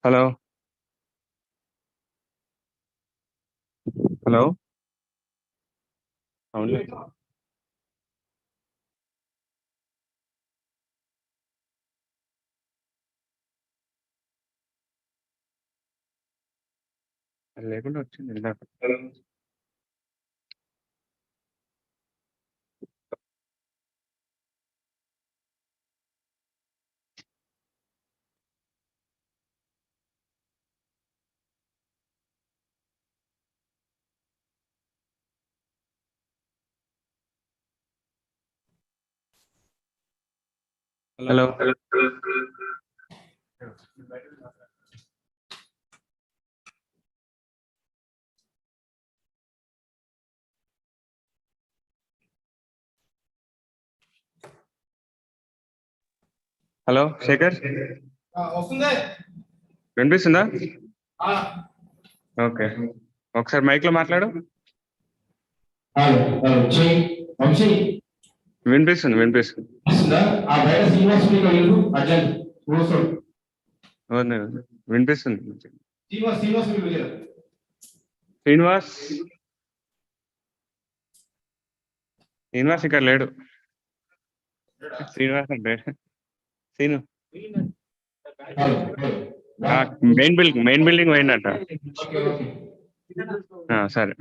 Hello. Hello. అవునులే. అది లేకుండా వచ్చింది ఇందాక. హలో. హలో శేఖర్, వస్తుంది. వినిపిస్తుందా? ఓకే, ఒకసారి మైక్ లో మాట్లాడు. వినిపిస్తుంది వినిపిస్తుంది. అవును, వినిపిస్తుంది. శ్రీనివాస్ శ్రీనివాస్ ఇక్కడ లేడు. శ్రీనివాస్ అంటే శ్రీను మెయిన్ బిల్డింగ్ పోయిందట. సరే.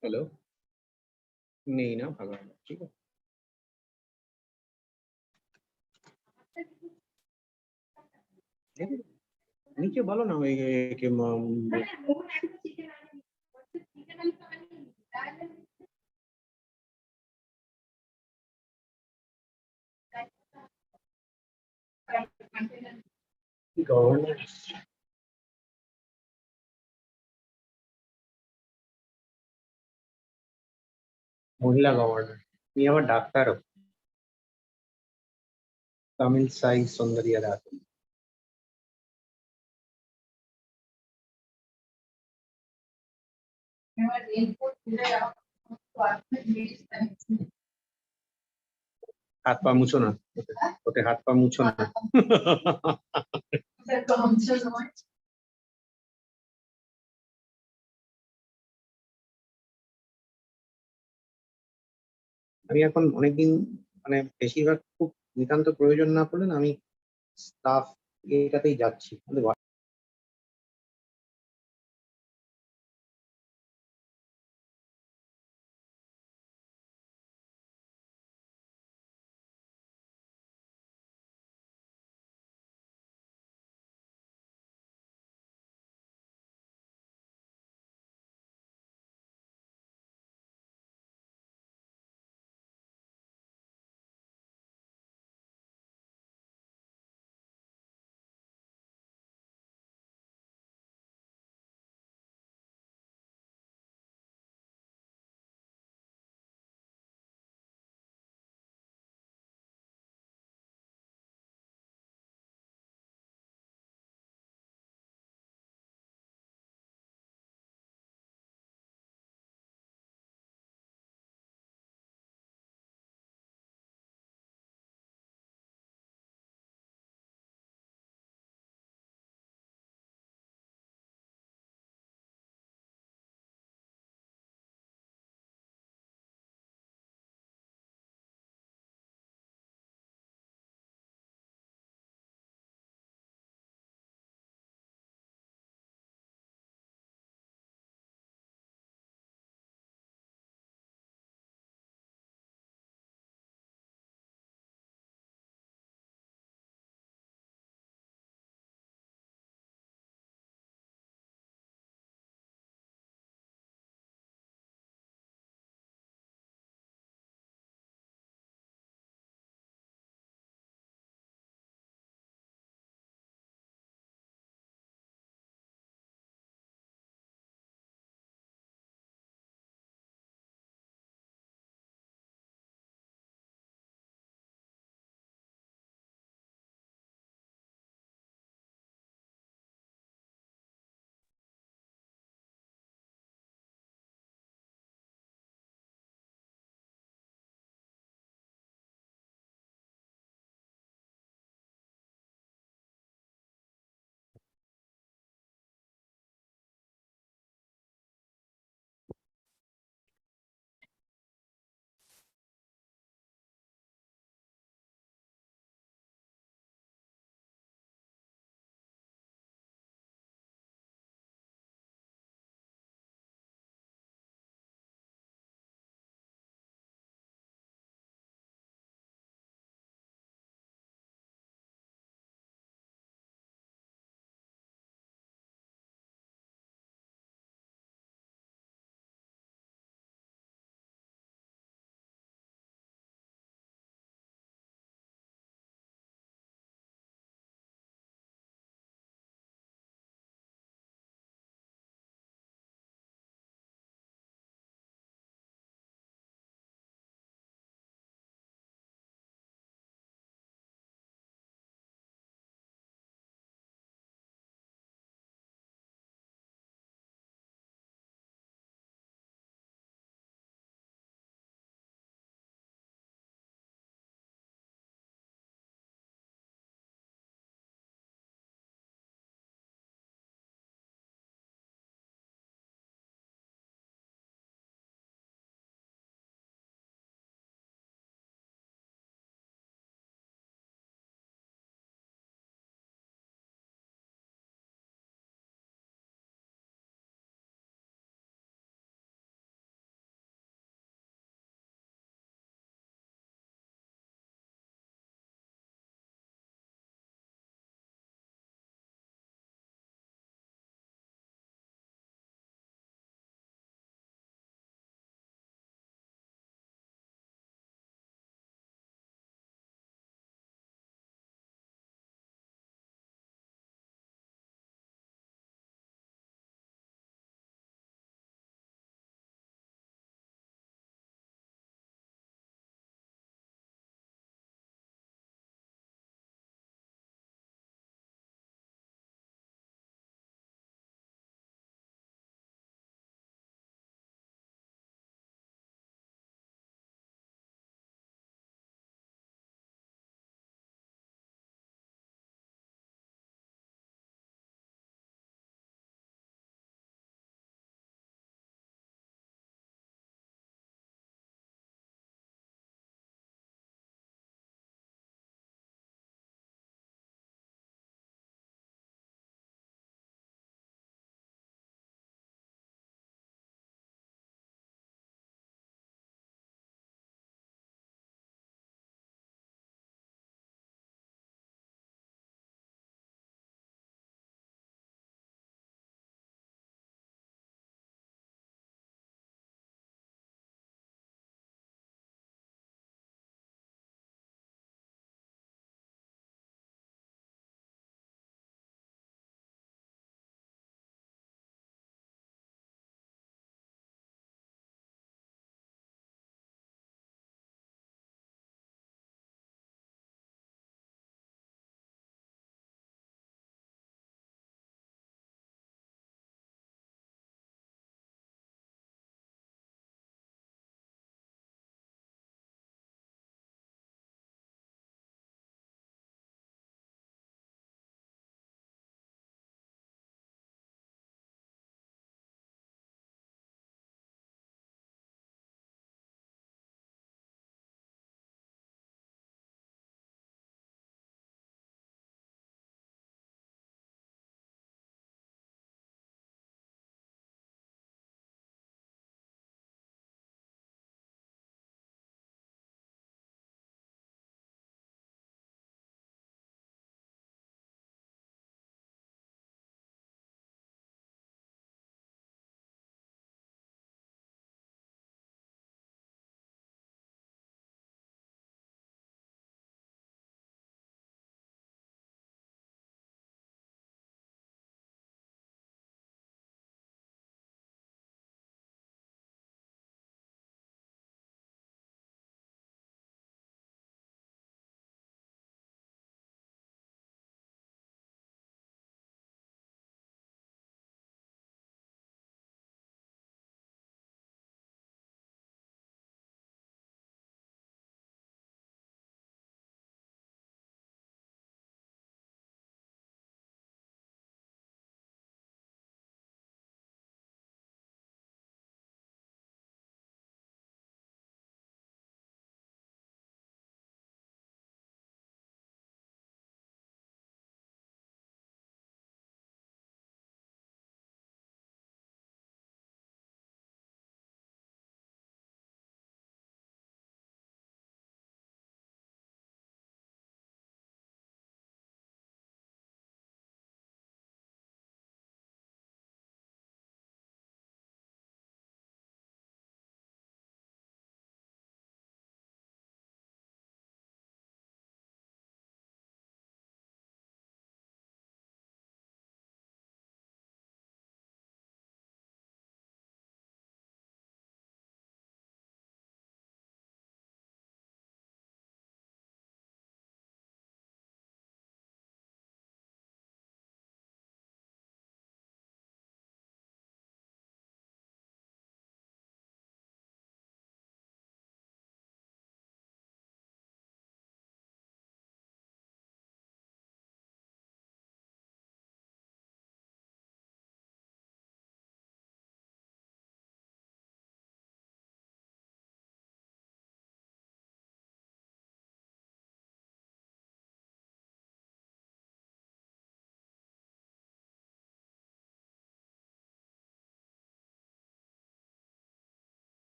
হ্যালো, নেই না, ভালো হবে, ঠিক আছে। নিচে বলো না ওই গভর্নর মহিলা গভর্নর, তুমি আবার ডাক্তারও। তামিল সাই সৌন্দর্য রাত। হাত পা মুছো না, ওতে হাত পা মুছো না। আমি এখন অনেকদিন, মানে বেশিরভাগ খুব নিতান্ত প্রয়োজন না পড়লে না, আমি স্টাফ এটাতেই যাচ্ছি।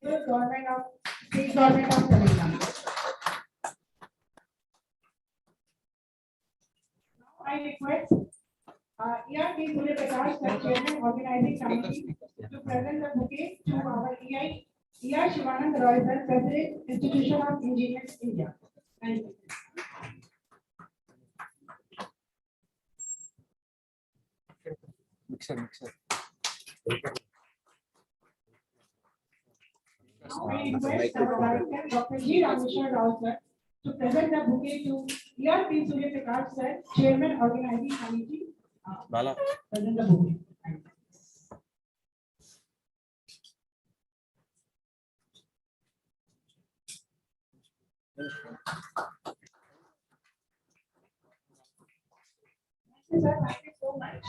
Government of State Government of Telangana. Now I request ERP Surya Prakash, the Chairman Organizing Committee, to present the bouquet to our ER Shivanand Roy, the President, Institution of Engineers, India. Thank you. Mixer. Now I request our Director, Dr. G. Rameshwar Rao, sir, to present the bouquet to ERP Surya Prakash, sir, Chairman Organizing Committee. Bala. Present the bouquet. Thank you. Thank you, sir. Thank you so much.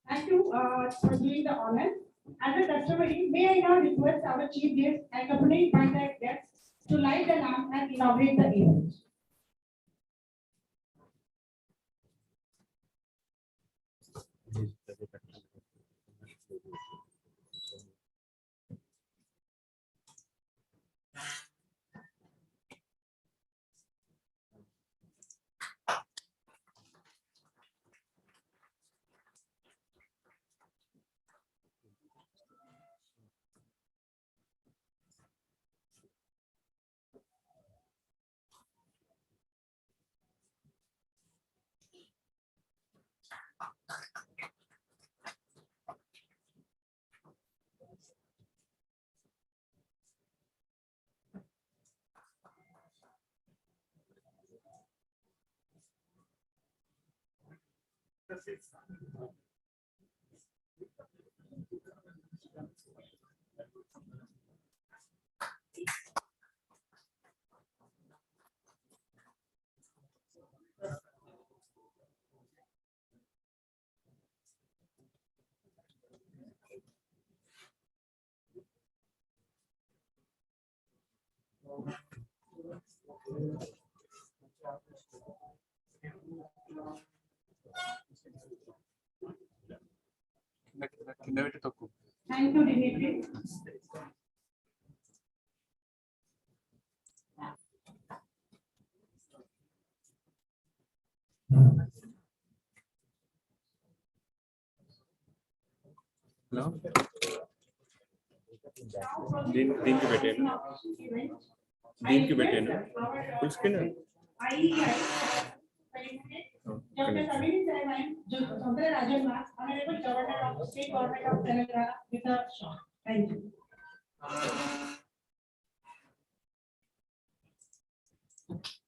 Thank you for doing the honor. As a customary, may I now request our chief guest, accompanied by the guests, to light the lamp and inaugurate the event. Thank you, Dimitri. దీనికి పెట్టాను దీనికి పెట్టాను full screen Dr. Savini Saravan, Dr. Rajan Mas, Honorable Governor of State Government of Telangana, with a shot. Thank you.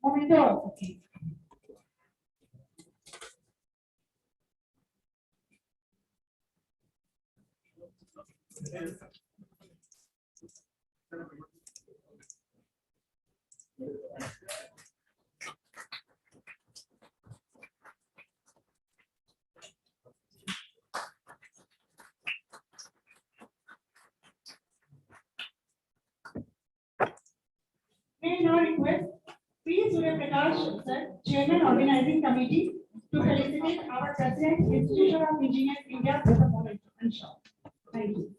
Momento, okay. May I now request P. Surya Prakash, sir, Chairman Organizing Committee, to felicitate our President, Institution of Engineers, India, with a moment and shot. Thank you.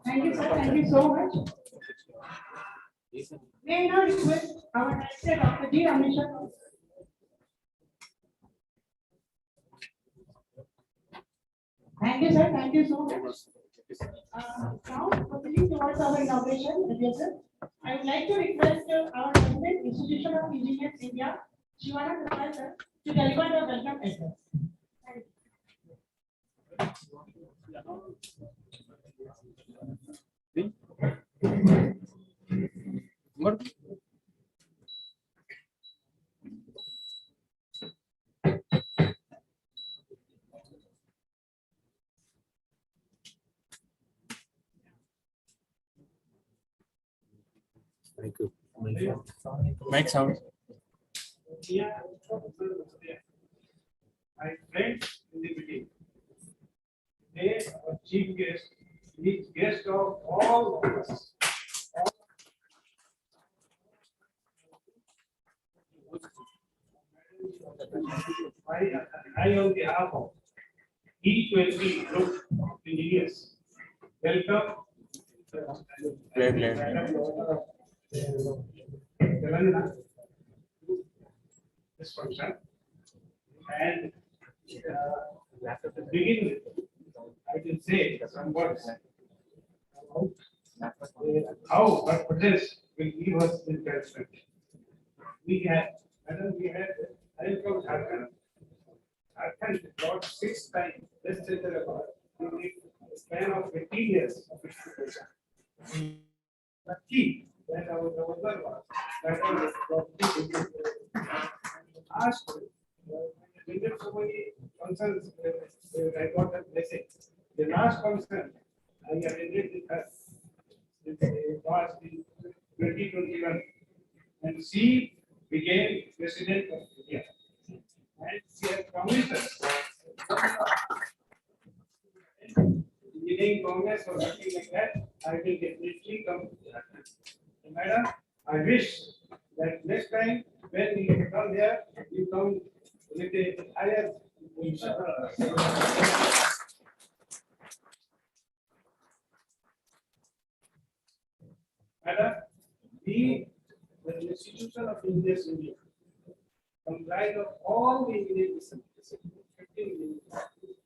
Thank you, sir. Thank you so much. May I now request our Director, Dr. G. Rameshwar. Thank you, sir. Thank you so much. Now, proceeding towards our inauguration addresses, I would like to request our President, Institution of Engineers, India, Shivanand Roy, sir, to deliver the welcome address. Thank Thank you. Mic sound. Yeah, my friends in the meeting, they are chief guest, each guest of all of us. I on behalf of G20 group of engineers, welcome. Play. Telangana, this function. And to begin with, I can say some words about how our protest will give us encouragement. We had, I am from Jharkhand. Jharkhand got 6 times less than about in the span of 15 years of its situation. The key that our governor was, that I was asked, we get so many concerns, I got a message. The last concern I attended with her, was in 2021, and she became president of India. And she has promised us engineering Congress or something like that, I will definitely come. Madam, I wish that next time when you come here, you come with a higher position. Madam, the institution of India's India comprise of all the engineering disciplines, 15 engineering disciplines.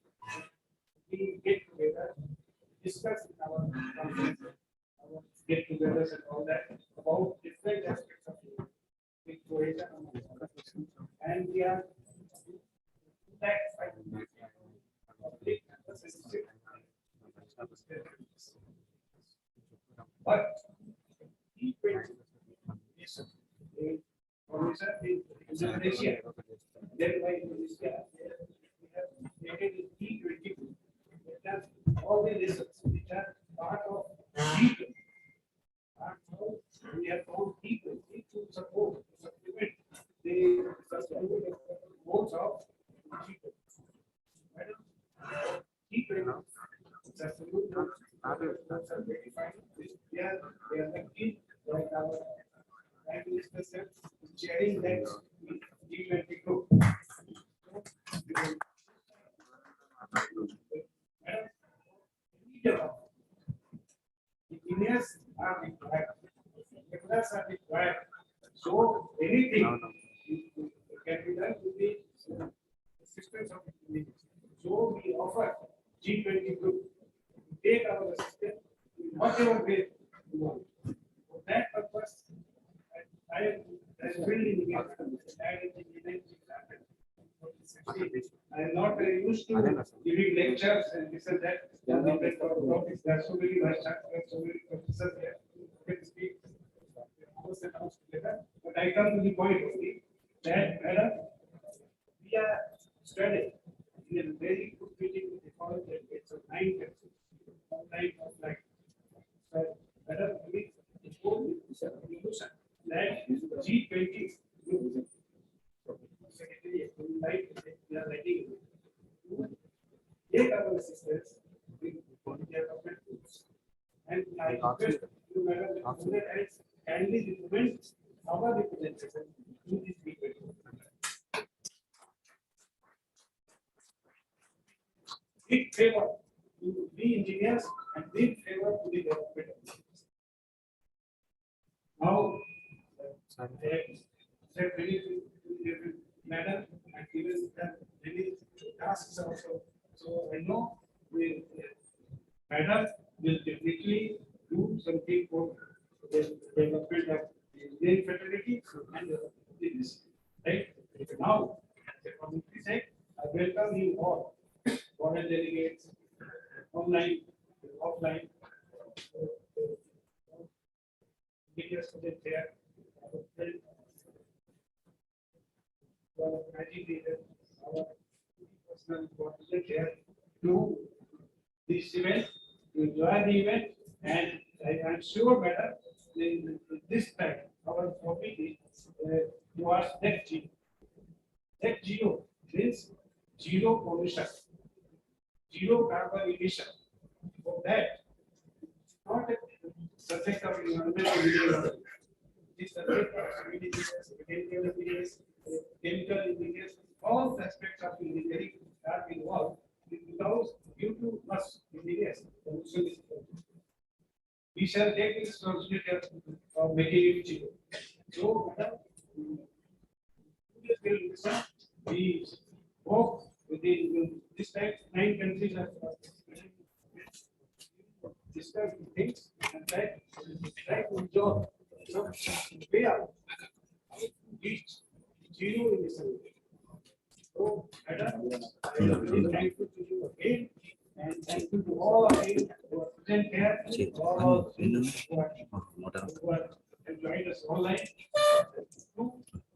We get together, discuss in our conference, our get-togethers and all that about different aspects of the tourism, and we are that but Indonesia, then by Indonesia, we have created a G20. All the results which are part of people. We have found people to support, to supplement the votes of people. People, they are the key, like our Prime Minister said, chairing that G20 group. Engineers are required. Engineers are required. So anything can be done with the assistance of engineers. So we offer G20 group to take our assistance in whatever way we want. For that purpose, I am building I am not very used to giving lectures and this and that. There are so many vice chancellors, so many professors here who can speak. But I come to the point only that madam, we are studying in a very good meeting with the college that it's a 9 offline. So madam, we told that G20 secretary we are writing take our assistance with their government tools. And I request you, madam, that kindly recommend our representation in this meeting. Big favor to the engineers and big favor to the government. Now, madam, and given that many tasks also. So I know we, madam will definitely do something for the development of the engineering fraternity and this. Right now, as a community side, I welcome you all, foreign delegates, online, offline. Media students there, our magic leader, our personal representative here to this event, to enjoy the event, and I am sure, madam, in this time our topic is towards net zero. Net zero means zero pollution, zero carbon emission. For that, not a subject of environmental engineering. This subject of civil engineers, chemical engineers, all aspects of engineering are involved because due to us engineers, pollution is involved. We shall take this responsibility of making it zero. So, we hope within this time 9 countries have discussed things and try to ensure way out reach zero emission. So, Madam, I am very thankful to you again, and thank you to all of you who are present here, all of you who have joined us online. To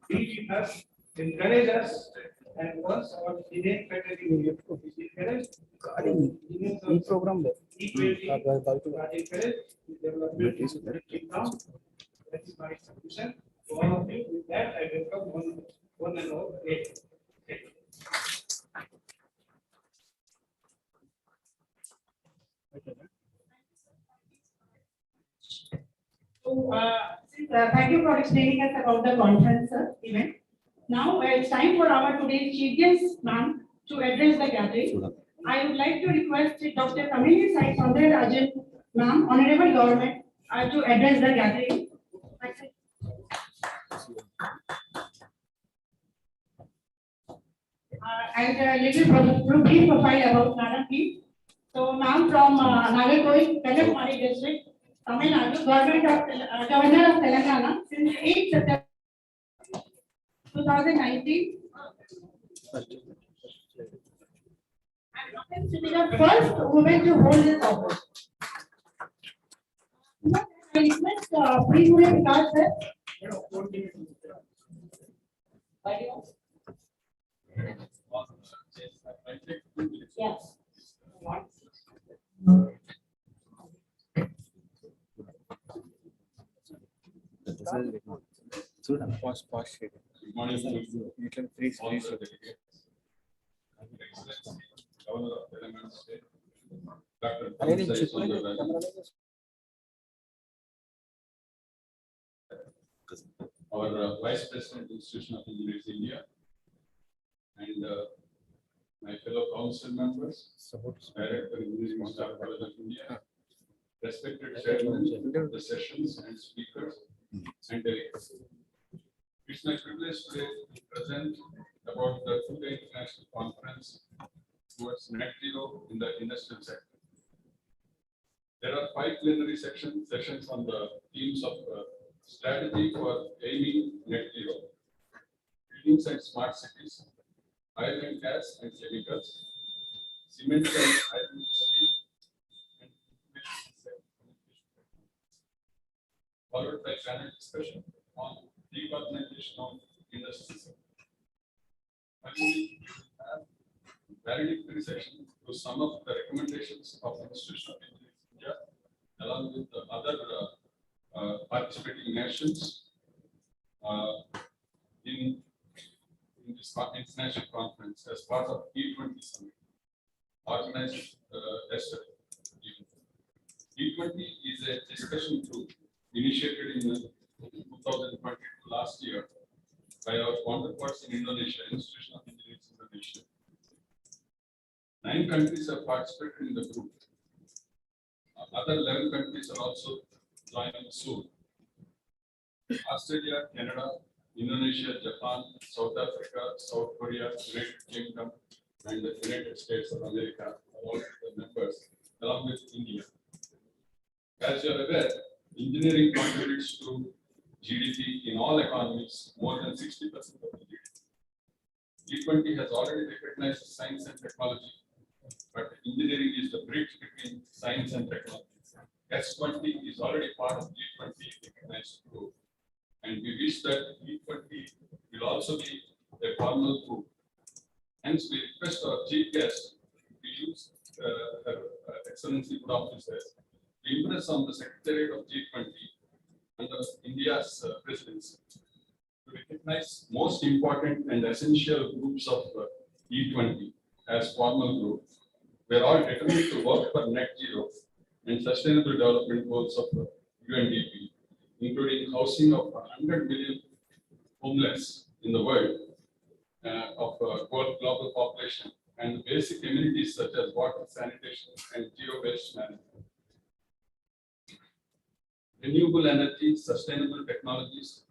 be with us, encourage us, and once our Indian fraternity is encouraged, ఈ program లో equally are encouraged, development is keep down. That is my submission to all of you. With that, I welcome one and all. Thank you. So, thank you for explaining us about the conference event. Now it's time for our today's chief guest, ma'am, to address the gathering. I would like to request Dr. Kamini Sai Rajan, ma'am, Honorable Government, to address the gathering. And a little brief profile about Madam P. So, ma'am from Nagarkoil, Kanyakumari district, Tamil Nadu, Governor of Telangana since 8 September 2019. And happens to be the first woman to hold this office. I request please Vikas sir. Yes. Pause. Good morning, you can please the delegates. Governor of Telangana State, Dr. our Vice President, Institution of Engineers India, and my fellow council members, Director, Engineering Staff College of India, respected chairmen of the sessions and speakers and delegates. It's my privilege today to present about the two-day international conference towards net zero in the industrial sector. There are 5 plenary sessions on the themes of strategy for aiming net zero, buildings and smart cities, oil and gas and chemicals, cement and iron steel, and followed by panel discussion on decarbonization of industry sector. Finally, we have valedictory session to sum up the recommendations of the Institution of Engineers India, along with the other participating nations in this international conference as part of G20 summit organized yesterday. G20 is a discussion group initiated in 2022 last year by our counterparts in Indonesia, Institution of Engineers Indonesia. 9 countries have participated in the group. Other 11 countries are also joining soon. Australia, Canada, Indonesia, Japan, South Africa, South Korea, United Kingdom, and the United States of America are all the members, along with India. As you are aware, engineering contributes to GDP in all economies more than 60% of the GDP. G20 has already recognized science and technology, but engineering is the bridge between science and technology. S20 is already part of G20 recognized group, and we wish that G20 will also be a formal group. Hence, we request our chief guest to use her Excellency Good Officers to impress on the Secretariat of G20 under India's presidency to recognize most important and essential groups of G20 as formal group. We are all determined to work for net zero and sustainable development goals of UNDP, including housing of 100 million homeless in the world of global population and basic amenities such as water, sanitation, and zero waste management. Renewable energy, sustainable technologies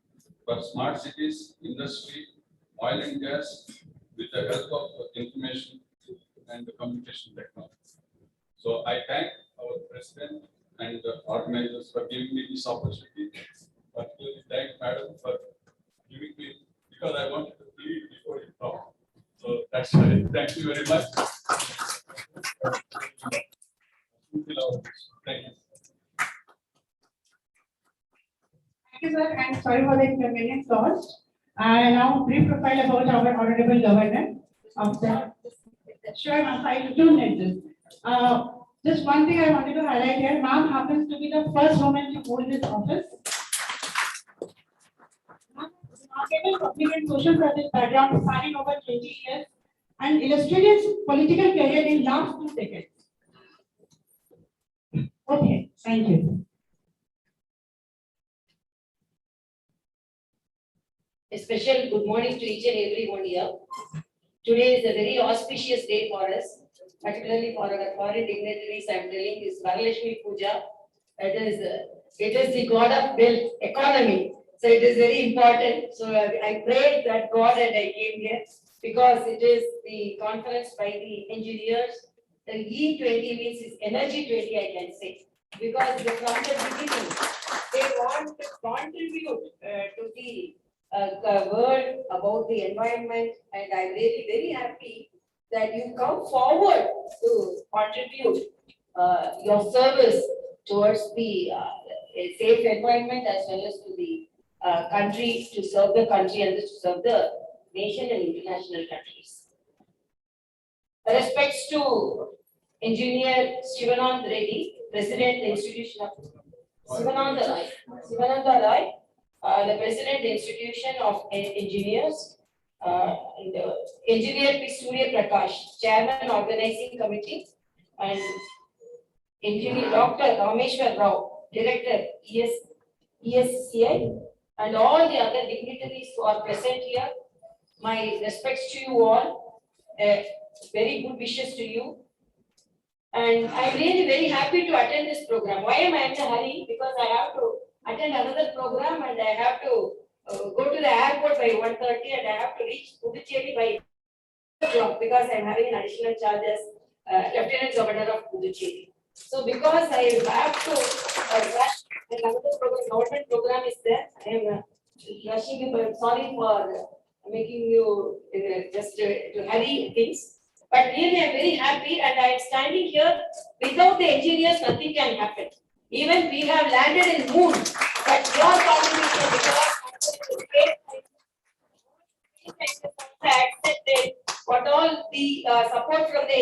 for smart cities, industry, oil and gas, with the help of information and the communication technology. So I thank our president and the organizers for giving me this opportunity. Particularly thank Madam for giving me, because I wanted to lead before you talk. So that's why. Thank you very much. Thank you. Thank you, sir, and sorry for the inconvenience caused. I now brief profile about our honorable governor of the. Sure, ma'am, 5 to 2 minutes. Just one thing I wanted to highlight here, ma'am happens to be the first woman to hold this office. Marketing, public and social service background spanning over 20 years and illustrated political career in last 2 decades. Okay, thank you. A special good morning to each and everyone here. Today is a very auspicious day for us, particularly for our foreign dignitaries. I am telling this Varalakshmi Puja. It is the god of wealth, economy. So it is very important. So I prayed that God and I came here because it is the conference by the engineers. The G20 means is energy 20, I can say, because from the beginning they want to contribute to the word about the environment, and I'm really very happy that you come forward to contribute your service towards the a safe environment as well as to the country, to serve the country and to serve the nation and international countries. Respects to Engineer Shivanand Reddy, President Institution of Sivananda Roy, the President Institution of Engineers, and Engineer P. Surya Prakash, Chairman Organizing Committee, and Engineer Dr. Rameshwar Rao, Director ESCI, and all the other dignitaries who are present here. My respects to you all, very good wishes to you. And I'm really very happy to attend this program. Why am I in a hurry? Because I have to attend another program and I have to go to the airport by 1:30 and I have to reach Puducherry by 2 o'clock because I'm having an additional charge as Lieutenant Governor of Puducherry. So because I have to rush, another program, government program is there. I am rushing you, but sorry for making you just to hurry things. But really, I'm very happy, and I'm standing here. Without the engineers, nothing can happen. Even we have landed in moon, but your contribution, because I accepted what all the support from the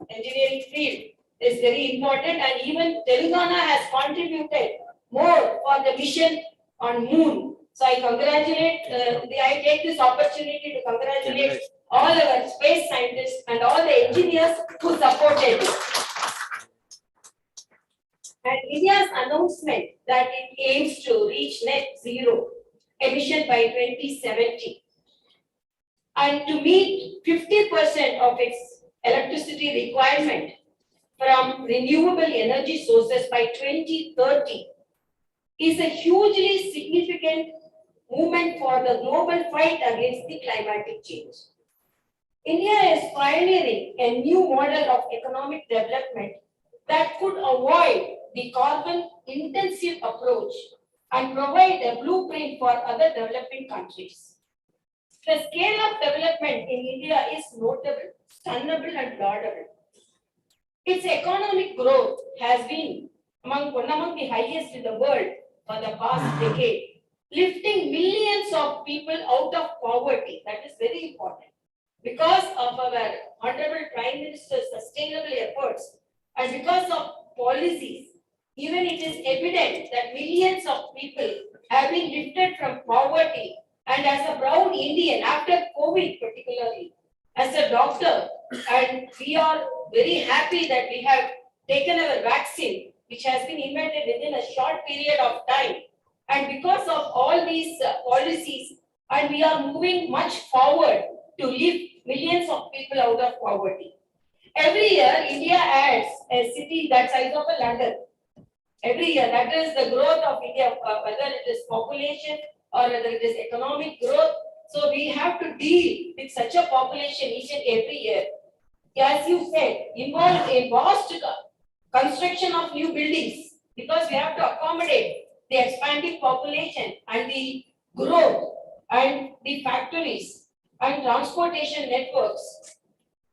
engineering field is very important, and even Telangana has contributed more for the mission on moon. So I congratulate, I take this opportunity to congratulate all our space scientists and all the engineers who supported it. And India's announcement that it aims to reach net zero emission by 2070 and to meet 50% of its electricity requirement from renewable energy sources by 2030 is a hugely significant movement for the global fight against the climatic change. India is pioneering a new model of economic development that could avoid the carbon-intensive approach and provide a blueprint for other developing countries. The scale of development in India is notable, stunnable, and laudable. Its economic growth has been one among the highest in the world for the past decade, lifting millions of people out of poverty. That is very important. Because of our Honorable Prime Minister's sustainable efforts and because of policies, even it is evident that that millions of people have been lifted from poverty. And as a proud Indian, after COVID particularly, as a doctor, and we are very happy that we have taken our vaccine, which has been invented within a short period of time. And because of all these policies, and we are moving much forward to lift millions of people out of poverty. Every year, India adds a city that size of a London. Every year, that is the growth of India, whether it is population or whether it is economic growth. So we have to deal with such a population each and every year. As you said, involve a vast construction of new buildings because we have to accommodate the expanding population and the growth and the factories and transportation networks.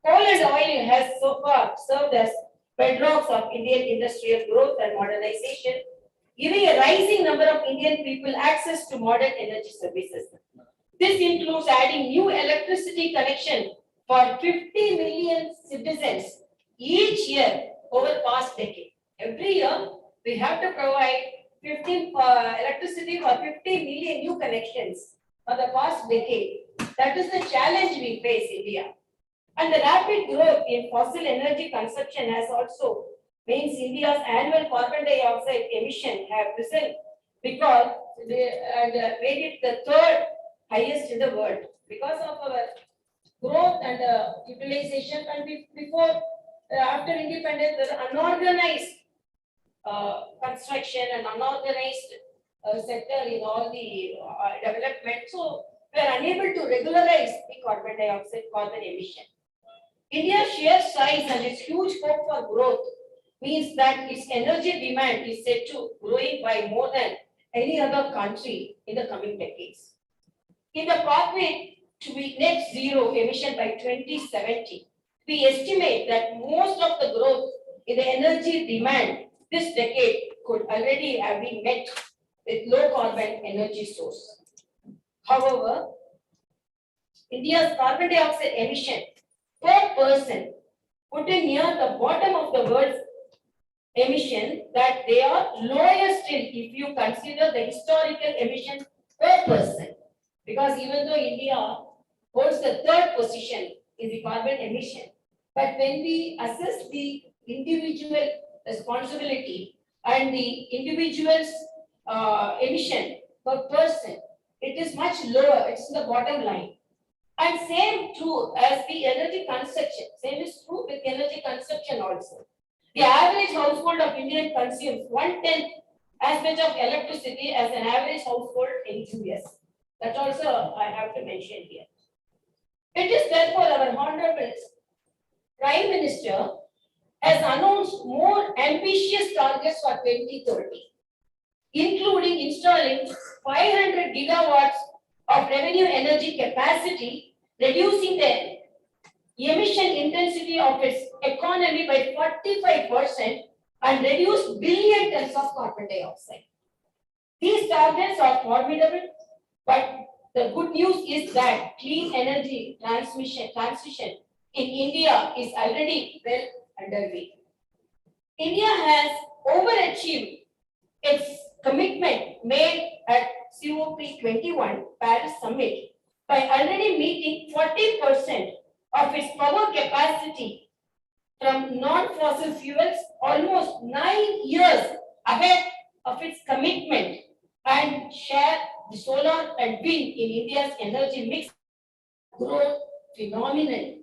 Coal and oil has so far served as bedrocks of Indian industrial growth and modernization, giving a rising number of Indian people access to modern energy services. This includes adding new electricity connection for 50 million citizens each year over past decade. Every year, we have to provide 15 electricity for 50 million new connections for the past decade. That is the challenge we face in India. And the rapid growth in fossil energy consumption has also means India's annual carbon dioxide emission have risen because they made it the third highest in the world because of our growth and utilization. And before, after independence, there was unorganized construction and unorganized sector in all the development. So we are unable to regularize the carbon emission. India's sheer size and its huge scope for growth means that its energy demand is set to growing by more than any other country in the coming decades. In the pathway to be net zero emission by 2070, we estimate that most of the growth in the energy demand this decade could already have been met with low carbon energy source. However, India's carbon dioxide emission per person put in near the bottom of the world's emission that they are lower still if you consider the historical emission per person. Because even though India holds the third position in the carbon emission, but when we assess the individual responsibility and the individual's emission per person, it is much lower. It's in the bottom line. And same true as the energy consumption. Same is true with energy consumption also. The average household of Indian consumes 1/10 as much of electricity as an average household in US. That also I have to mention here. It is therefore our Honorable Prime Minister has announced more ambitious targets for 2030, including installing 500 gigawatts of revenue energy capacity, reducing the emission intensity of its economy by 45% and reduce billion tons of carbon dioxide. These targets are formidable, but the good news is that clean energy transition in India is already well underway. India has overachieved its commitment made at COP21 Paris Summit by already meeting 40% of its power capacity from non-fossil fuels, almost 9 years ahead of its commitment, and share the solar and wind in India's energy mix growth phenomenally.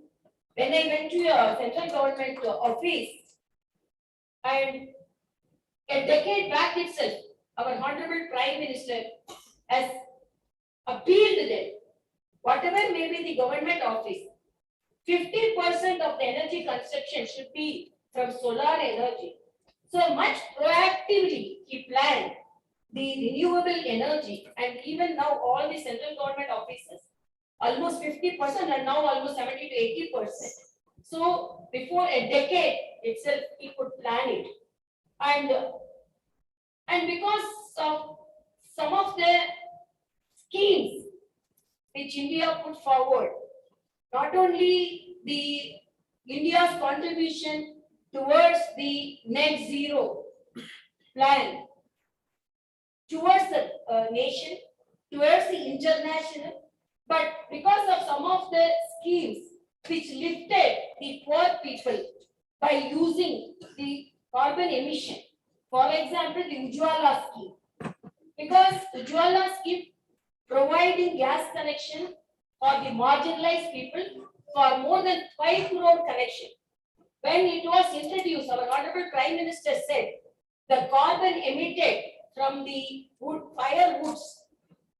When I went to a central government office, and a decade back itself, our Honorable Prime Minister has appealed that whatever may be the government office, 50% of the energy consumption should be from solar energy. So much proactively he planned the renewable energy, and even now all the central government offices, almost 50% and now almost 70 to 80%. So before a decade itself, he could plan it. And because of some of the schemes which India put forward, not only the India's contribution towards the net zero plan, towards the nation, towards the international. But because of some of the schemes which lifted the poor people by using the carbon emission, for example, the Ujwala scheme, because Ujwala scheme providing gas connection for the marginalized people for more than 5 crore connection. When it was introduced, our Honorable Prime Minister said the carbon emitted from the firewoods,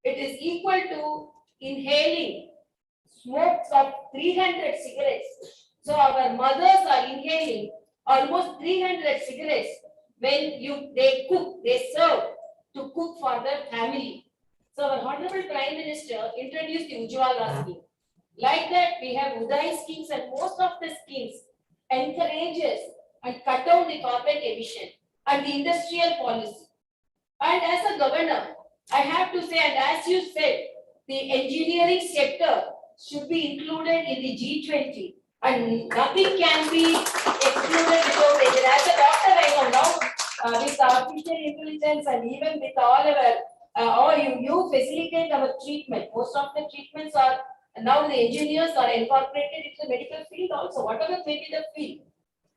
it is equal to inhaling smokes of 300 cigarettes. So our mothers are inhaling almost 300 cigarettes when they cook, they serve to cook for their family. So our Honorable Prime Minister introduced the Ujwala scheme. Like that, we have Uday schemes, and most of the schemes encourages and cut down the carbon emission and the industrial policy. And as a governor, I have to say, and as you said, the engineering sector should be included in the G20, and nothing can be excluded without it. As a doctor, I know now with artificial intelligence and even with all you facilitate our treatment. Most of the treatments are now the engineers are incorporated into the medical field also, whatever may be the field.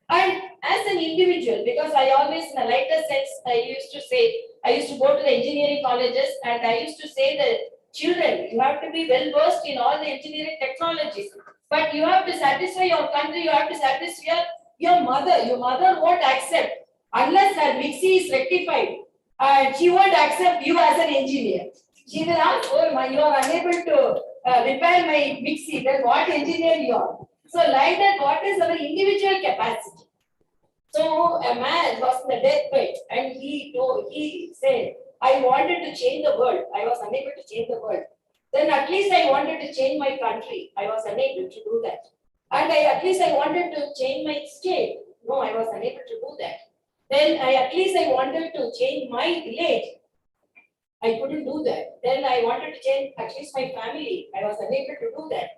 And as an individual, because I always, in a lighter sense, I used to go to the engineering colleges, and I used to say that children, you have to be well versed in all the engineering technologies. But you have to satisfy your country, you have to satisfy your mother. Your mother won't accept unless her mixie is rectified. And she won't accept you as an engineer. She will ask, oh, you are unable to repair my mixie, then what engineer you are? So like that, what is our individual capacity? So a man was in the deathbed, and he said, I wanted to change the world. I was unable to change the world. Then at least I wanted to change my country. I was unable to do that. And at least I wanted to change my state. No, I was unable to do that. Then at least I wanted to change my village. I couldn't do that. Then I wanted to change at least my family. I was unable to do that.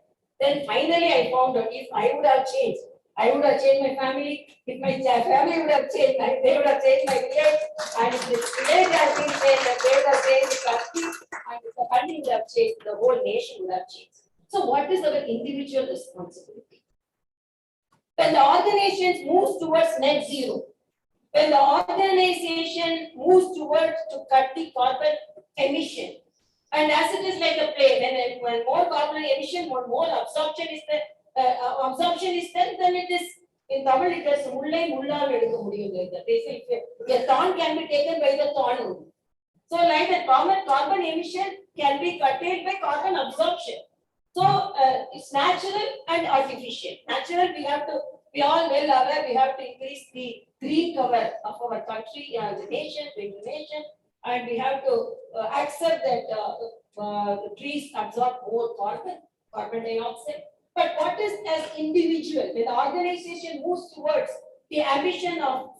Then finally I found out if I would have changed, I would have changed my family. If my family would have changed, they would have changed my village. And if the village has been changed, they would have changed the country. And if the country would have changed, the whole nation would have changed. So what is our individual responsibility? When the organization moves towards net zero, when the organization moves towards to cut the carbon emission, and as it is like a play, when more carbon emission, more absorption is there, then it is, in Tamil it is mullai mullal edukka mudiyum. They say a thorn can be taken by the thorn. So like the carbon emission can be curtailed by carbon absorption. So it's natural and artificial. Natural, we all well aware, we have to increase the green cover of our country, the nation, the nation, and we have to accept that the trees absorb more carbon dioxide. But what is as individual, when the organization moves towards the ambition of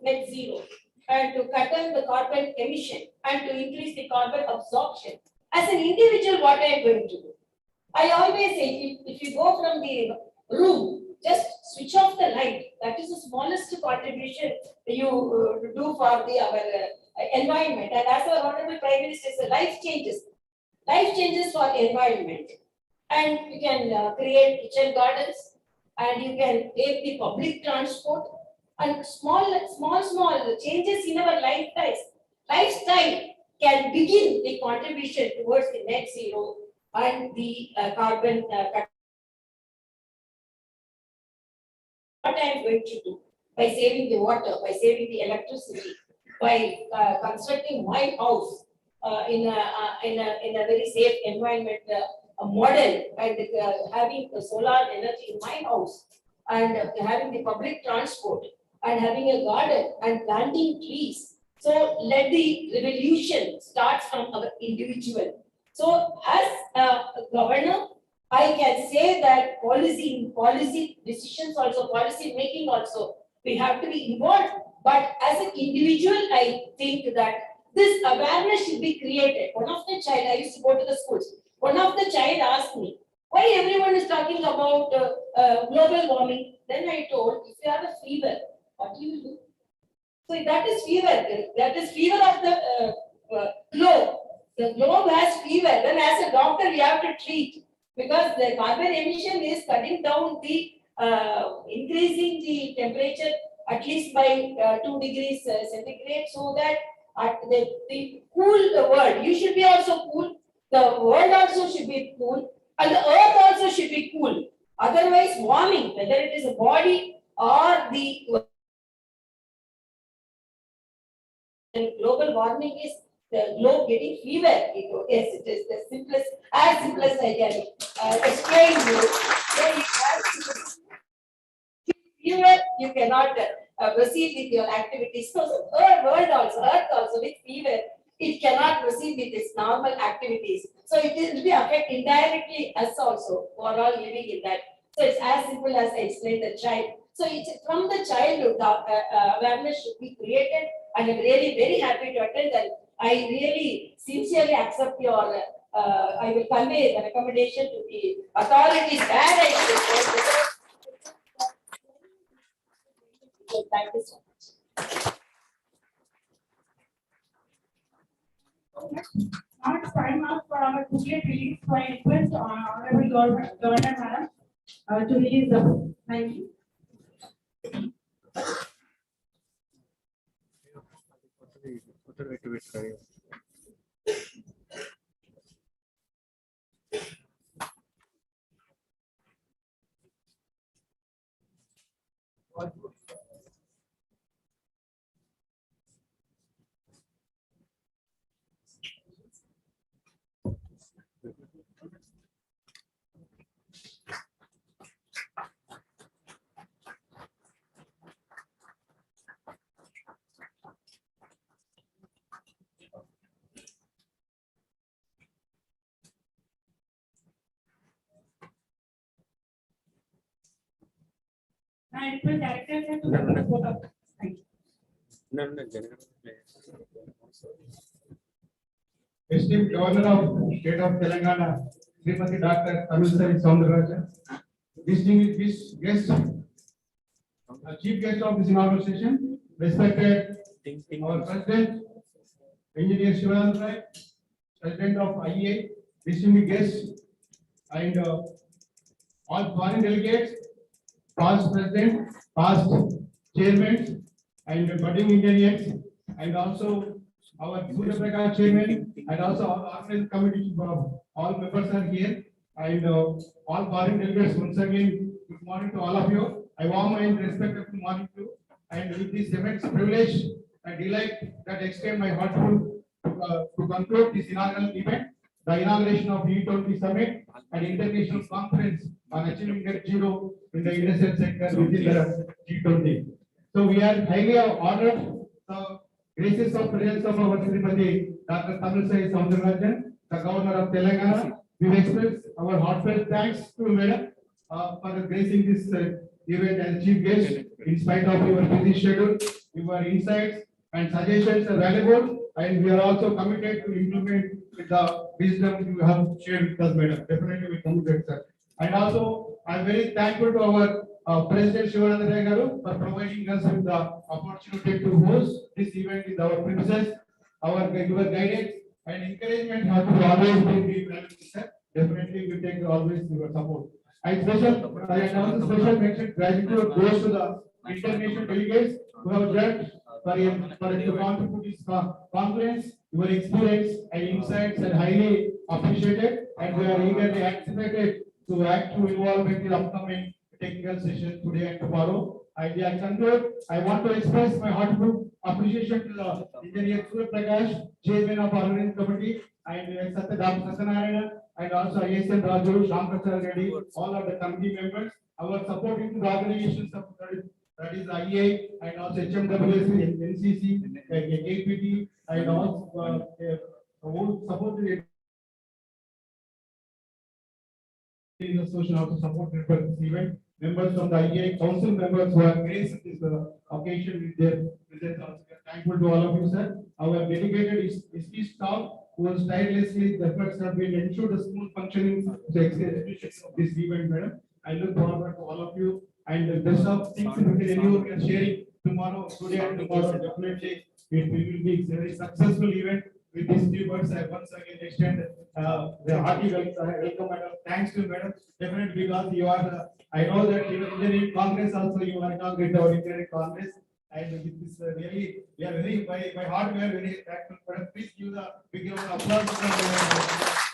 net zero, and to cut down the carbon emission and to increase the carbon absorption, as an individual, what I am going to do? I always say, if you go from the room, just switch off the light. That is the smallest contribution you do for our environment. And as our Honorable Prime Minister said, life changes for environment. And you can create kitchen gardens, and you can take the public transport, and small changes in our lifestyle can begin the contribution towards the net zero and the carbon cut. What I am going to do by saving the water, by saving the electricity, by constructing my house in a very safe environment model, and having solar energy in my house, and having the public transport, and having a garden and planting trees. So let the revolution start from our individual. So as a governor, I can say that policy decisions also, policy making also, we have to be involved. But as an individual, I think that this awareness should be created. One of the child, I used to go to the schools. One of the child asked me, why everyone is talking about global warming? Then I told, if you have a fever, what do you do? So that is fever. That is fever of the globe. The globe has fever, then as a doctor you have to treat, because the carbon emission is cutting down the, increasing the temperature at least by 2 degrees centigrade, so that the cool world, you should be also cool, the world also should be cool, and the earth also should be cool. Otherwise, warming, whether it is a body or the global warming, is the globe getting fever. Yes, it is the simplest, as simple as I can explain you. Then it has fever, you cannot proceed with your activities. So the world also, earth also with fever, it cannot proceed with its normal activities. So it will be affect indirectly us also, who are all living in that. So it's as simple as I explained the child. So it's from the childhood, awareness should be created, and I'm really very happy to attend, and I really sincerely accept your, I will convey the recommendation to the authorities where I should. Thank you so much. Now it's time out for our booklet release, so I request Honorable Governor Madam to release the book. Thank you. I request director to put up. Thank you. Esteemed Governor of State of Telangana, Srimati Dr. Tamilsayi Soundararajan, distinguished guests, chief guest of this inaugural session, respected our President, Engineer Shivanand Rai, President of IEA, distinguished guests, and all foreign delegates, past President, past chairmen, and budding Indians, and also our Surya Prakash chairman, and also our organizing committee, all members are here, and all foreign delegates, once again, good morning to all of you. I warm and respectful good morning to you, and with this immense privilege and delight that extend my heartful to conclude this inaugural event, the inauguration of G20 Summit and International Conference on achieving net zero in the industrial sector within the G20. So we are highly honored the gracious of presence of our Srimati Dr. Tamilsayi Soundararajan, the Governor of Telangana. We express our heartfelt thanks to Madam for gracing this event as chief guest. In spite of your busy schedule, your insights and suggestions are valuable, and we are also committed to implement the wisdom you have shared with us, Madam. Definitely we committed, sir. And also, I am very thankful to our President Shivanand Rai Garu for providing us with the opportunity to host this event with our premises. Your guidance and encouragement have to always be valuable, sir. Definitely we take always your support. And also special mention gratitude goes to the international delegates who have judged for to contribute this conference. Your experience and insights are highly appreciated, and we are eagerly anticipated to active involvement in the upcoming technical session today and tomorrow. I conclude, I want to express my heartfelt appreciation to the Engineer Surya Prakash, Chairman of Organizing Committee, and Dr. Satyanarayana, and also ISN Raju, Shamprasad Reddy, all of the committee members. Our supporting to the organizations of that is IEA and also HMWS, NCC, APT, and also support the association also supported for this event. Members from the IEA council members who have graced this occasion with their presence also. Thankful to all of you, sir. Our dedicated staff who has tirelessly the efforts have been ensured the smooth functioning of the execution of this event, madam. I look forward to all of you, and the best of things we are sharing tomorrow, today and tomorrow. Definitely it will be a very successful event with these few words, I once again extend the hearty welcome, madam. Thanks to madam, definitely because you are the, I know that even Indian Congress also you are inaugurated our Indian Congress. And with this really, we are very, by heart, we are very thankful. Madam, please give the big round of applause.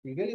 You really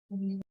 will.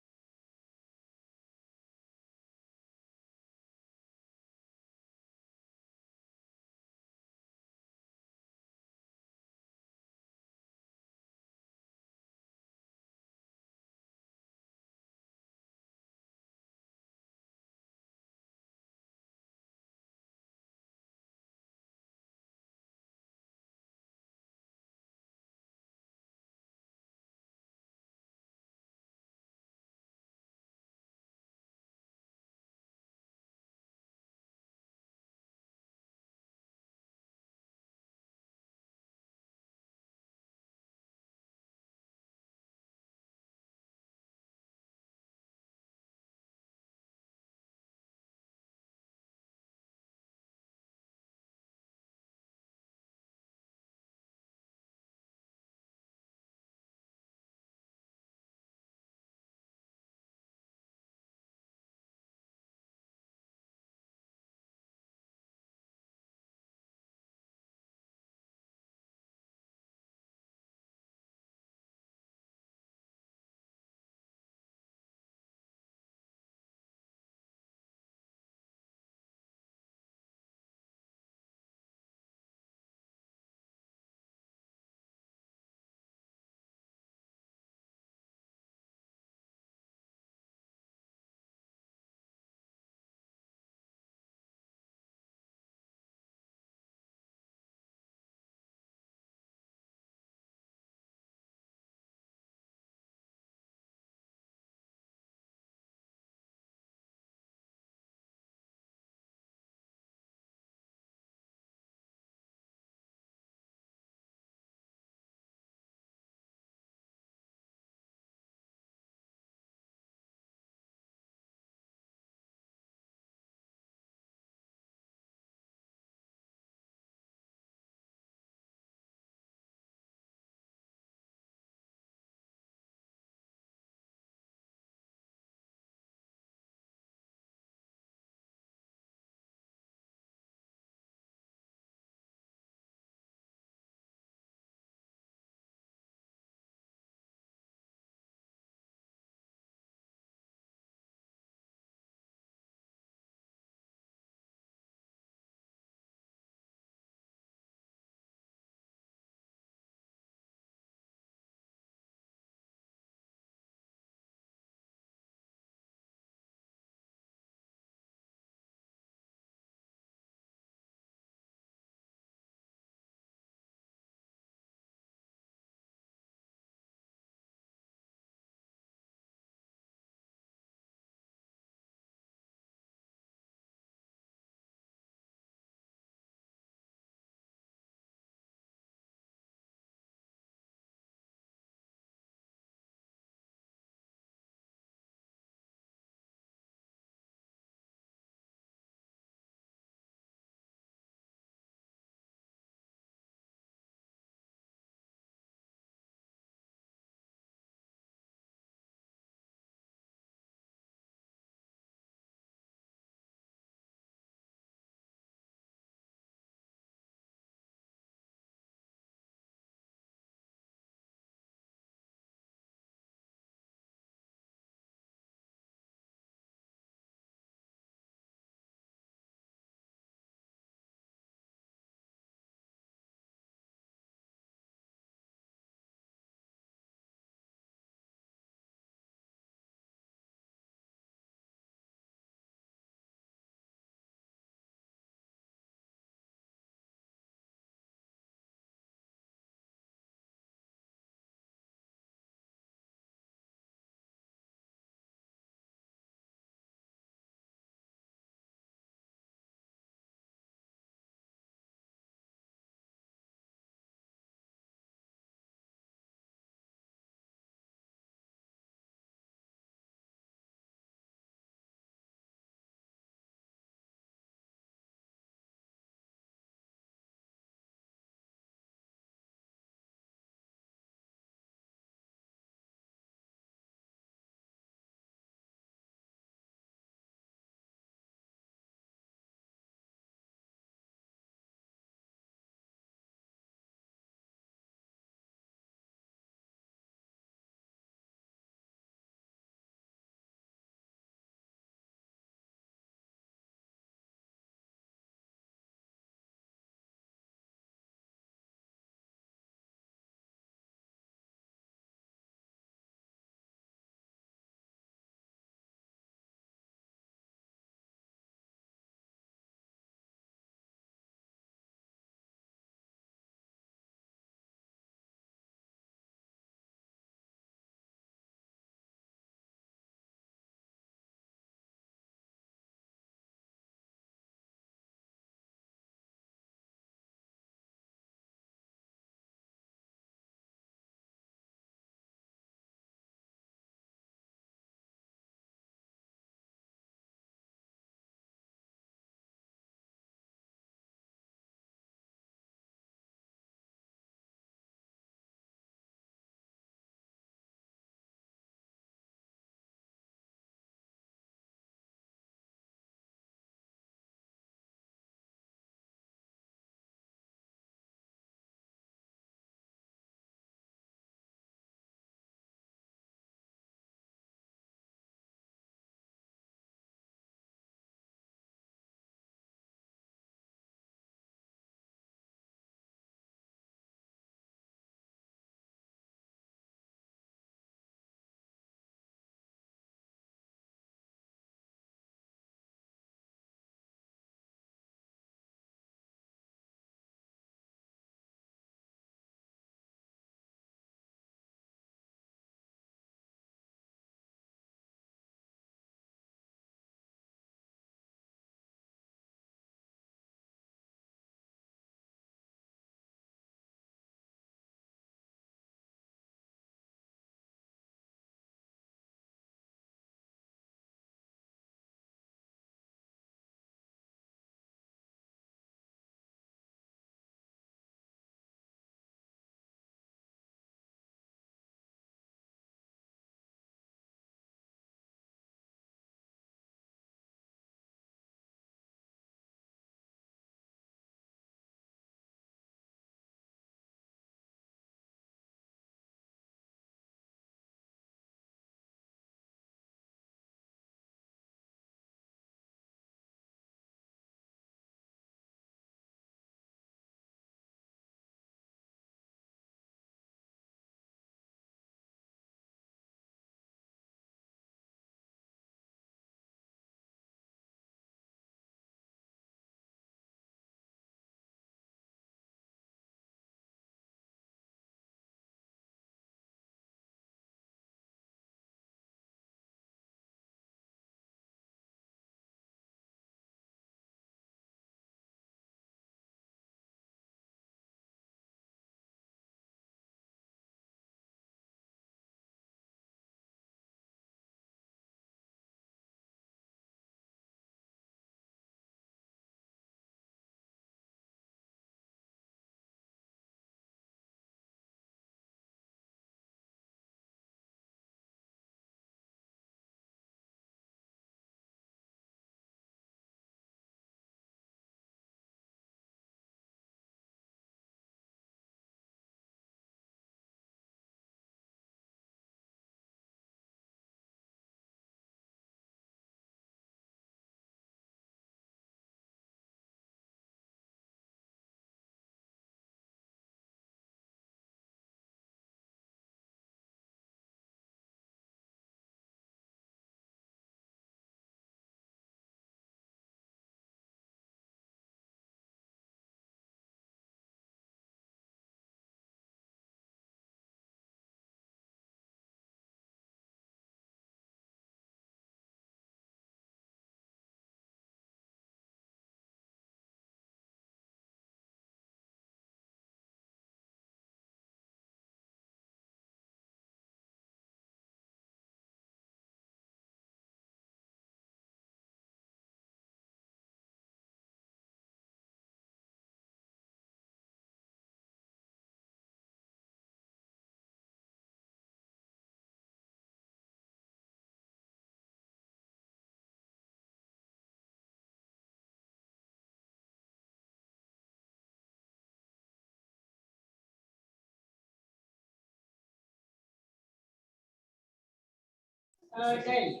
Del.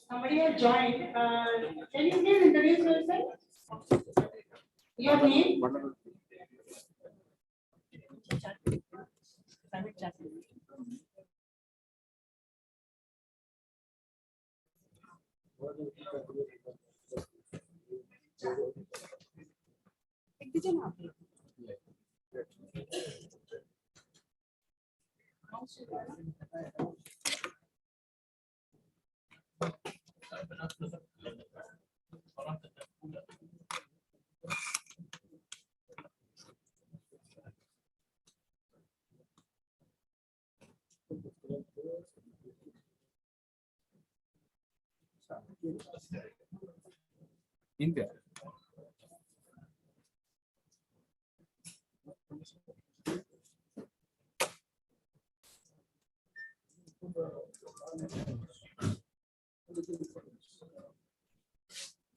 Somebody has joined. Can you please introduce yourself? Your name? India.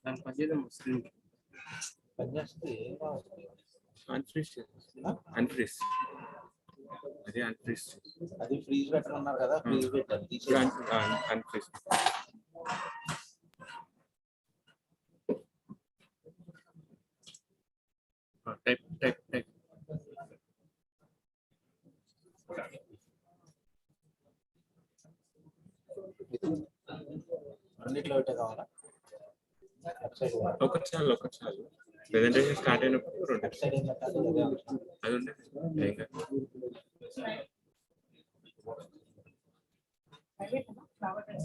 I'm Punjab Muslim. Unfreeze. Unfreeze. అదే unfreeze. అది freeze పెట్టమన్నారు కదా, freeze పెట్టాలి. Unfreeze. Type. అన్నిట్లో పెట్టే కావాలా? ఒక చాలు ప్రెజెంటేషన్ స్టార్ట్ అయినప్పుడు రెండు వెబ్సైట్ ఏం పెట్టాలి? అదే అవసరం. అది ఉండే ఏం కాదు. Flower and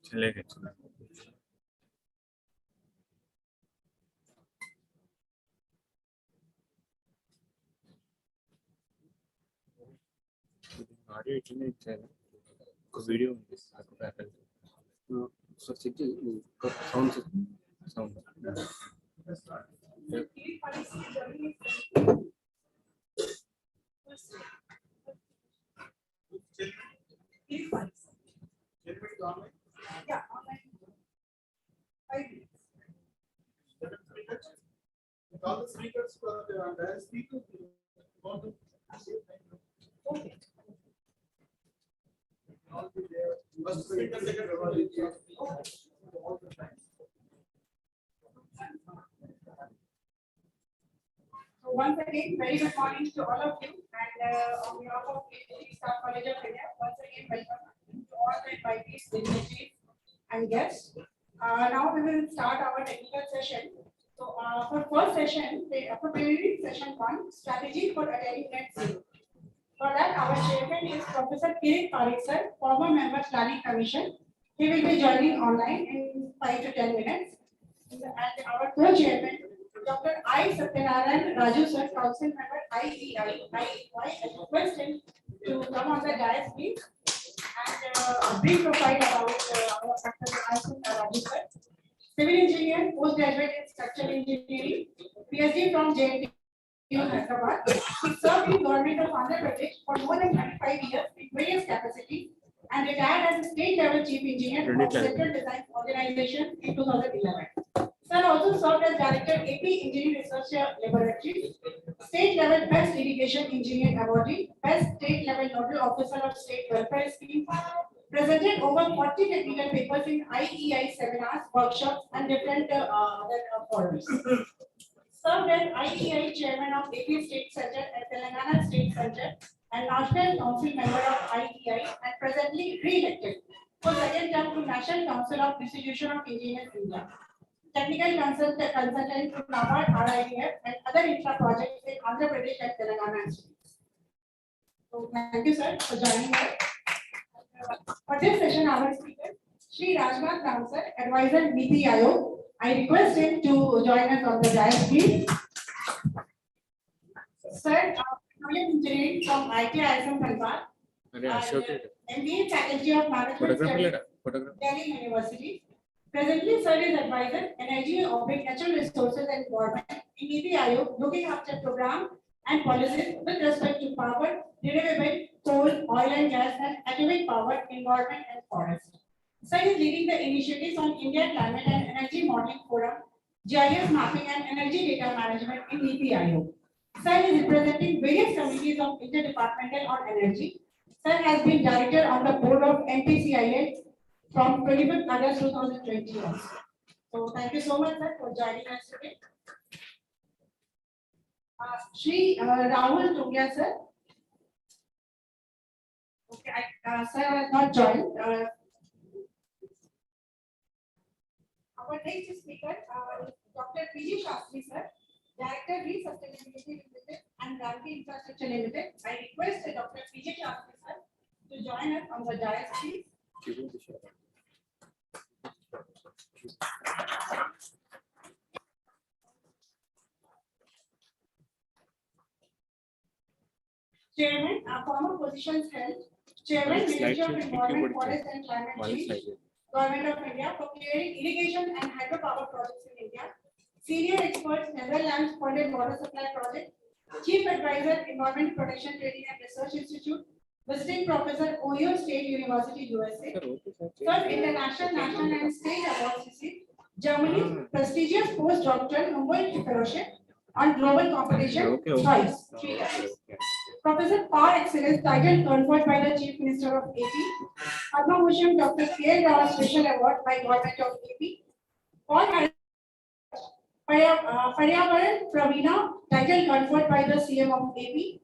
चलेगा ఆడియో ఇట్లనే ఇచ్చాను ఒక వీడియో ఉంది నాకు packet so check sound yeah, online. 5 minutes. With all the speakers for the speakers, want to Okay. all be there. First speaker, second revolution. All the time. So once again, very good morning to all of you, and on behalf of Staff College of India, once again welcome to all the invitees, dignitaries, and guests. Now we will start our technical session. So for first session, the preliminary session 1, strategy for attaining net zero. For that, our chairman is Professor Kirit Parikh sir, former member Planning Commission. He will be joining online in 5 to 10 minutes. And our co-chairman, Dr. I. Satyanarayan Raju sir, council member IEI. I request him to come on the dais, please, and a brief profile about our Dr. I. Raju sir. Civil engineer, postgraduate in structural engineering, PhD from G20 Hyderabad. He served in government of Andhra Pradesh for more than 35 years in various capacities and retired as a state level chief engineer of Central Design Organization in 2011. Sir also served as director AP Engineering Research Laboratory, state level best irrigation engineer awardee, best state level nodal officer of state welfare scheme, presented over 40 technical papers in IEI seminars, workshops, and different other forums. Served as IEI chairman of AP State Center and Telangana State Center and National Council member of IEI, and presently re-elected for second term to National Council of Institution of Engineers India. Technical consultant to NABARD, RIDF, and other infra projects in Andhra Pradesh and Telangana states. So thank you, sir, for joining us. For this session, our speaker, Shri Rajnath Ram sir, advisor Niti Aayog. I request him to join us on the dais, please. Sir, petroleum engineering from IIT from Dhanbad. अरे अशोक है MBA Faculty of Management photographer ले Studies, रहा photographer Delhi University. Presently, sir is advisor, energy, operate natural resources and environment in NITI Aayog, looking after program and policies with respect to power, renewable, coal, oil and gas, and atomic power, environment and forest. Sir is leading the initiatives on India Climate and Energy Modeling Forum, GIS mapping and energy data management in NITI Aayog. Sir is representing various committees of interdepartmental on energy. Sir has been director on the board of NPCIL from 25th August 2021. So thank you so much, sir, for joining us today. Shri Rahul Tungia, sir. Okay, sir has not joined. Our next speaker is Dr. PG Shastri, sir, Director Re-Sustainability Limited and Gandhi Infrastructure Limited. I request Dr. PG Shastri, sir, to join us on the dais, please. Chairman, former positions held. Chairman, Ministry of Environment, Forest and Climate Change, Government of India for clearing irrigation and hydropower projects in India. Senior experts, Netherlands funded water supply project. Chief Advisor, Environment Protection Training and Research Institute. Visiting Professor, Ohio State University, USA. Third, international, national and state awards received. Germany, prestigious postdoctoral Humboldt Fellowship on global competition twice. 3 times. Professor par excellence title conferred by the Chief Minister of AP. Padma Bhushan Dr. K. Rao Special Award by Government of AP. Paul Paryavaran Pravina title conferred by the CM of AP.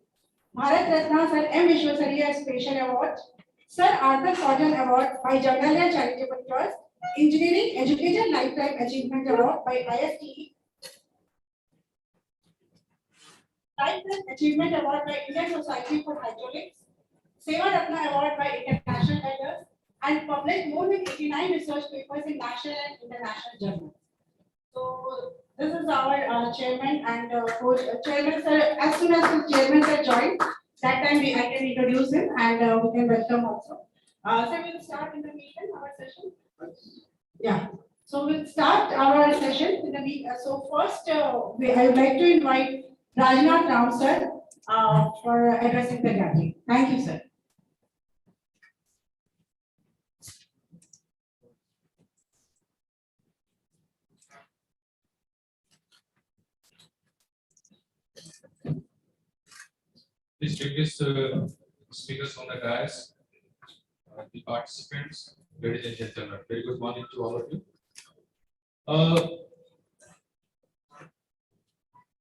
Bharat Ratna Sir M. Vishwasariya Special Award. Sir Arthur Cotton Award by Jamnalia Charitable Trust. Engineering Education Lifetime Achievement Award by ISTE. Lifetime Achievement Award by Indian Society for Hydraulics. Seva Ratna Award by International Writers. And published more than 89 research papers in national and international journals. So this is our chairman and chairman sir. As soon as the chairman sir joined, that time I can introduce him and we can welcome also. So we'll start in the meeting our session. Yeah. So we'll start our session in the meeting. So first, I would like to invite Rajnath Ram sir for addressing the gathering. Thank you, sir. Distinguished speakers on the dais, the participants, ladies and gentlemen, very good morning to all of you.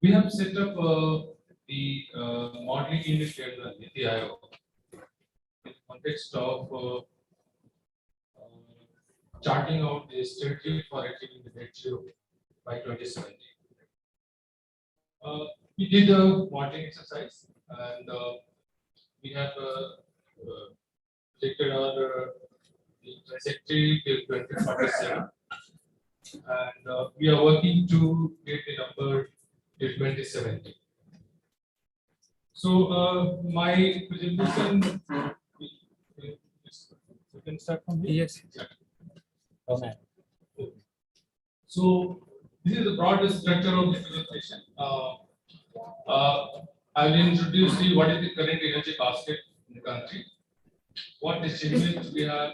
We have set up the modeling unit at the NITI Aayog in the context of charting out the strategy for achieving the net zero by 2070. We did a modeling exercise and we have predicted our the trajectory till 2047 and we are working to get the number till 2070. So my presentation, you can start from here. Yes. Okay. So this is the broad structure of the presentation. I will introduce you what is the current energy basket in the country, what achievements we have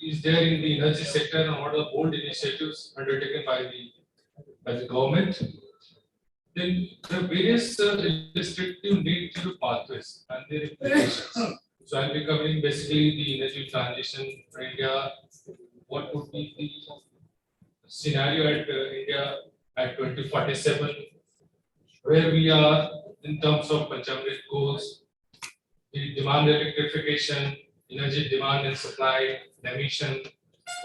is there in the energy sector and what are the bold initiatives undertaken by the government. Then there are various restrictive net zero pathways and their implications. So I'll be covering basically the energy transition for India. What would be the scenario at India at 2047, where we are in terms of Panchamrit goals, the demand electrification, energy demand and supply, emission,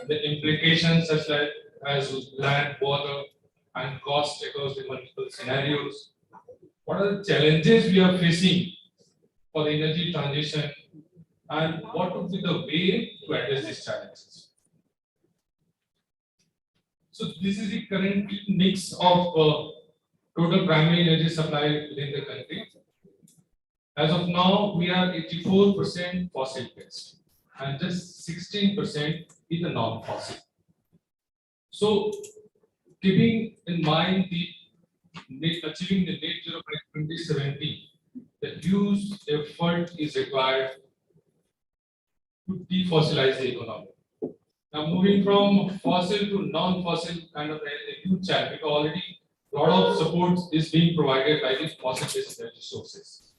the implications such as land, water, and cost across the multiple scenarios. What are the challenges we are facing for the energy transition, and what would be the way to address these challenges? So this is the current mix of total primary energy supply within the country. As of now, we are 84% fossil based and just 16% is the non-fossil. So keeping in mind the achieving the net zero by 2070, the huge effort is required to defossilize the economy. Now moving from fossil to non-fossil kind of a huge challenge, because already a lot of support is being provided by the fossil-based energy sources.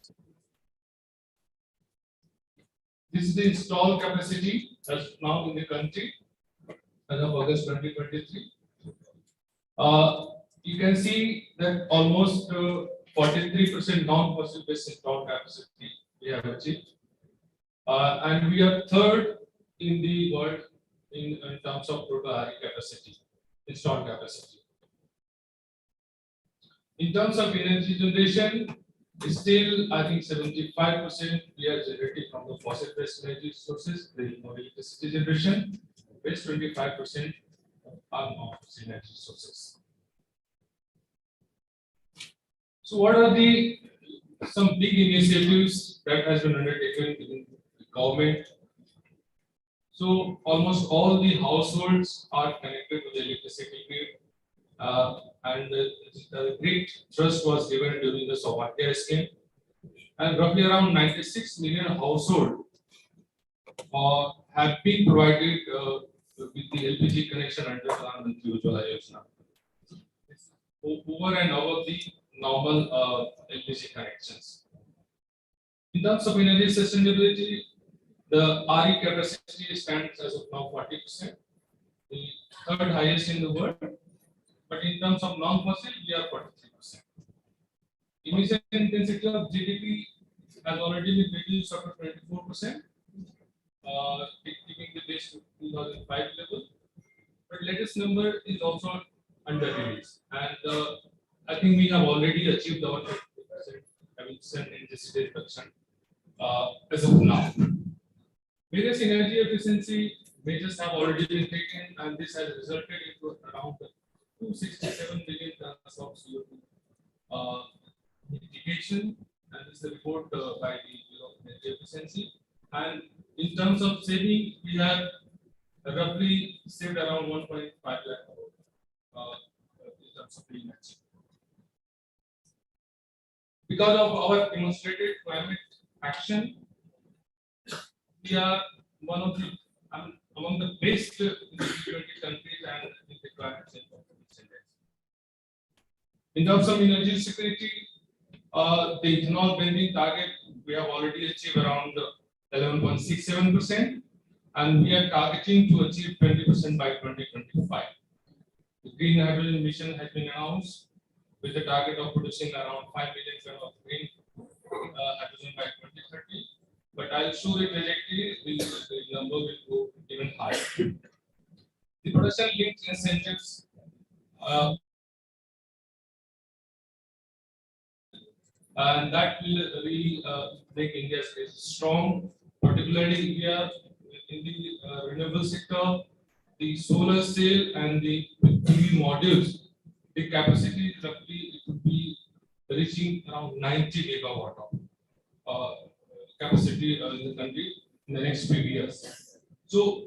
This is the installed capacity as now in the country as of August 2023. You can see that almost 43% non-fossil based installed capacity we have achieved. And we are third in the world in terms of total RE capacity, installed capacity. In terms of energy generation, still I think 75% we are generating from the fossil-based energy sources, the electricity generation, rest 25% are non-fossil energy sources. So what are the some big initiatives that has been undertaken in the government? So almost all the households are connected to the electricity grid, and the great trust was given during the Saubhagya scheme, and roughly around 96 million households have been provided with the LPG connection under Pradhan Mantri Ujjwala Yojana, over and above the normal LPG connections. In terms of energy sustainability, the RE capacity stands as of now 40%, the third highest in the world. But in terms of non-fossil, we are 43%. Emission intensity of GDP has already been reduced up to 24%, keeping the base to 2005 level. But latest number is also under release, and I think we have already achieved our 50% emission intensity reduction as of now. Various energy efficiency measures have already been taken, and this has resulted into around 267 billion tons of CO2 mitigation, and this is a report by the Bureau of Energy Efficiency. And in terms of saving, we have roughly saved around 1.5 lakh crore in terms of green energy. Because of our demonstrated climate action, we are one of the among the best in the G20 countries and in the climate change index. In terms of energy security, the ethanol blending target we have already achieved around 11.67%, and we are targeting to achieve 20% by 2025. The green hydrogen mission has been announced with the target of producing around 5 million tons of green hydrogen by 2030. But I'll show the trajectory, the number will go even higher. The production linked incentives and that will really make India's case strong, particularly India in the renewable sector, the solar cell and the PV modules. The capacity roughly it would be reaching around 90 gigawatt of capacity in the country in the next few years. So,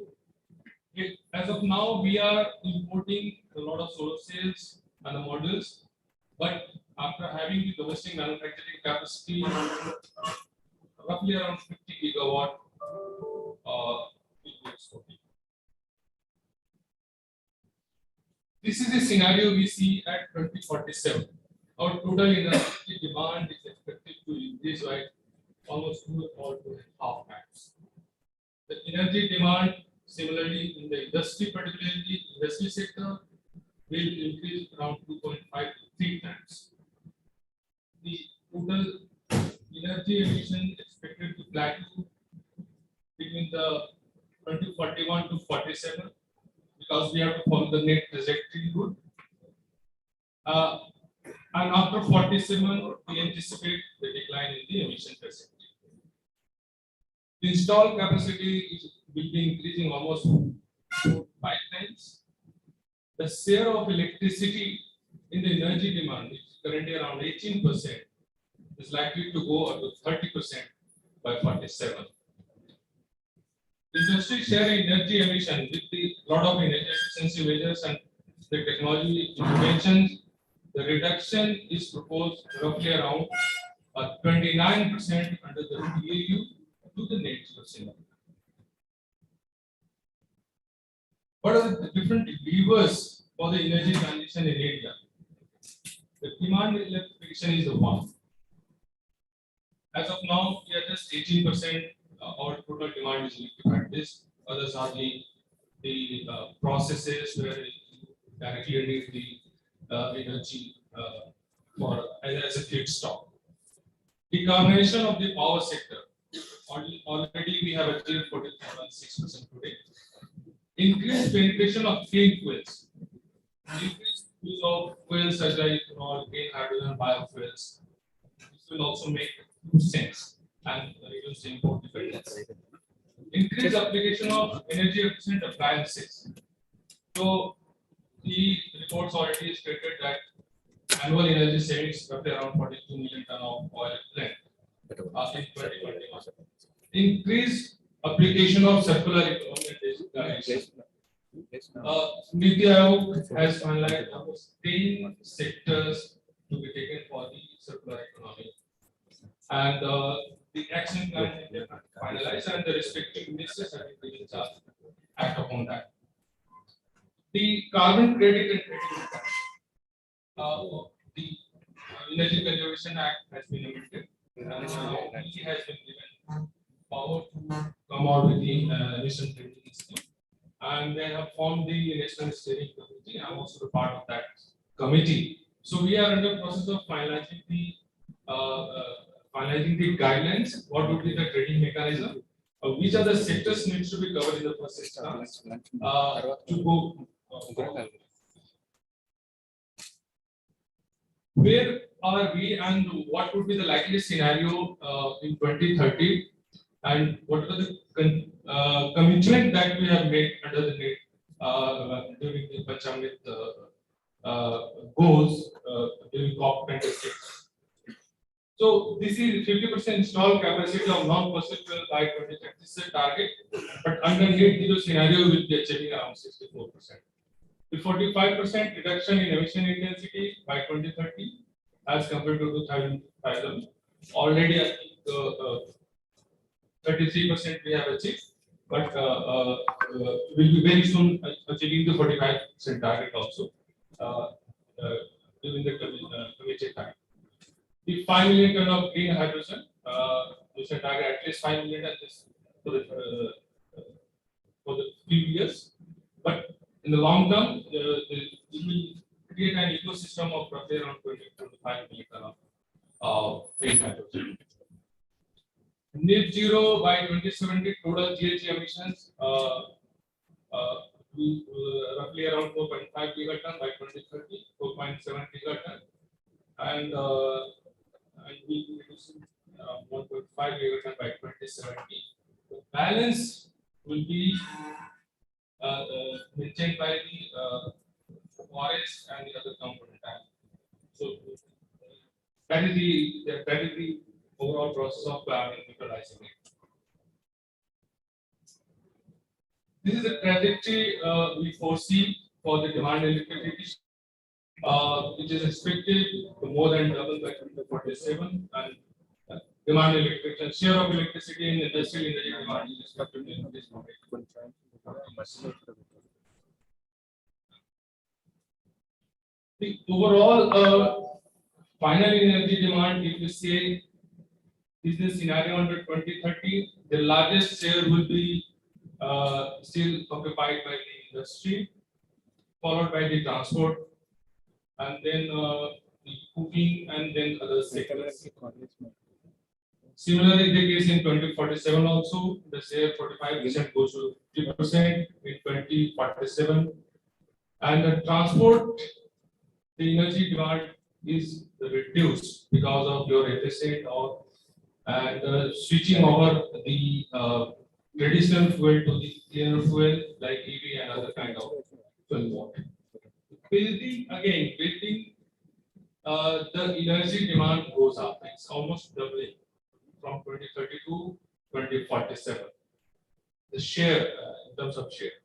as of now, we are importing a lot of solar cells and the modules, but after having the domestic manufacturing capacity, roughly around 50 gigawatt, will be exported. This is the scenario we see at 2047. Our total energy demand is expected to increase by almost 2 or 2.5 times. The energy demand, similarly in the industry, particularly industry sector, will increase around 2.5 to 3 times. The total energy emission expected to plateau between the 2041 to 47, because we have to follow the net trajectory route. And after 47, we anticipate the decline in the emission percentage. The installed capacity will be increasing almost 5 times, the share of electricity in the energy demand, which is currently around 18%, is likely to go up to 30% by 47. Industry share in energy emission with the lot of energy efficiency measures and the technology interventions, the reduction is proposed roughly around 29% under the PAU to the Netzero scenario. What are the different levers for the energy transition in India? The demand electrification is the one. As of now, we are just 18% our total demand is electrified. This others are the processes where you directly need the energy for as a feedstock. Decarbonization of the power sector. Already we have achieved 43.6% today. Increased penetration of clean fuels. Increased use of fuels such as ethanol, green hydrogen, biofuels. This will also make sense and reduce the import dependence. Increased application of energy efficient appliances. So the reports already stated that annual energy savings roughly around 42 million ton of oil blend in 2021. Increased application of circular economy. Niti Aayog has finalized almost 10 sectors to be taken for the circular economy. And the action plan is finalized and the respective ministers are going to act upon that. The carbon credit and trading the Energy Conservation Act has been amended and now he has been given power to come out with the emission trading scheme. And they have formed the National Steering Committee. I'm also a part of that committee. So we are in the process of finalizing the guidelines. What would be the trading mechanism? Which are the sectors needs to be covered in the first instance to go. Where are we and what would be the likely scenario in 2030? And what are the commitment that we have made under the during the Panchamrit goals during COP26? So this is 50% installed capacity of non-fossil fuel by 2030 is the target, but under net zero scenario we will be achieving around 64%. The 45% reduction in emission intensity by 2030 as compared to 2005. Already I think 33% we have achieved, but will be very soon achieving the 45% target also during the committee time. The 5 million ton of green hydrogen, we should target at least 5 million tons for the few years. But in the long term, it will create an ecosystem of roughly around 20 to 25 million ton of green hydrogen. Net zero by 2070 total GHG emissions roughly around 4.5 gigaton by 2030, 4.7 gigaton, and we reducing 1.5 gigaton by 2070. The balance will be maintained by the forest and the other component. So that is the overall process of carbon neutralizing it. This is the trajectory we foresee for the demand electrification, which is expected to more than double by 2047, and demand electrification share of electricity in industrial energy demand is expected to increase from 8%. The overall final energy demand, if you say is the scenario under 2030, the largest share will be still occupied by the industry, followed by the transport, and then the cooking, and then other sectors. Similarly, the case in 2047 also, the share 45% goes to 50% in 2047, and the transport, the energy demand is reduced because of your deficit or and switching over the traditional fuel to the cleaner fuel like EV and other kind of fuel. building, the energy demand goes up. It's almost doubling from 2030 to 2047. The share, in terms of share.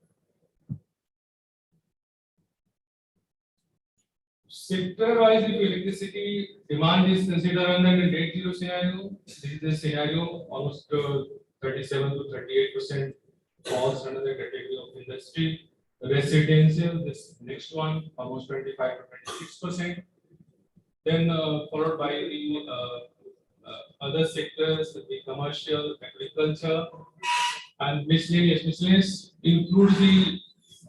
Sector-wise, if electricity demand is considered under the net zero scenario, this is the scenario almost 37 to 38% falls under the category of industry. Residential, this next one, almost 25 to 26%. Then followed by the other sectors, the commercial, agriculture, and miscellaneous. Miscellaneous includes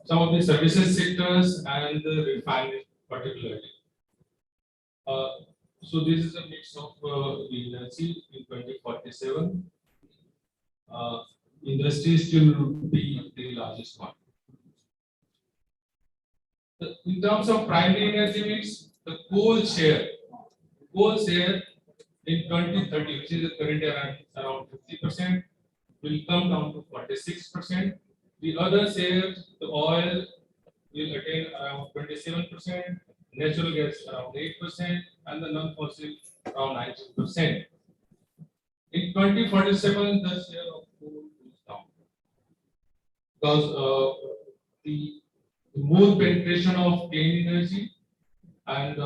some of the services sectors and the refinery particularly. So this is a mix of the energy in 2047. Industry still would be the largest one. In terms of primary energy mix, the coal share in 2030, which is currently around 50%, will come down to 46%. The other shares, the oil will attain around 27%, natural gas around 8%, and the non-fossil around 19%. In 2047, the share of coal goes down because the more penetration of clean energy and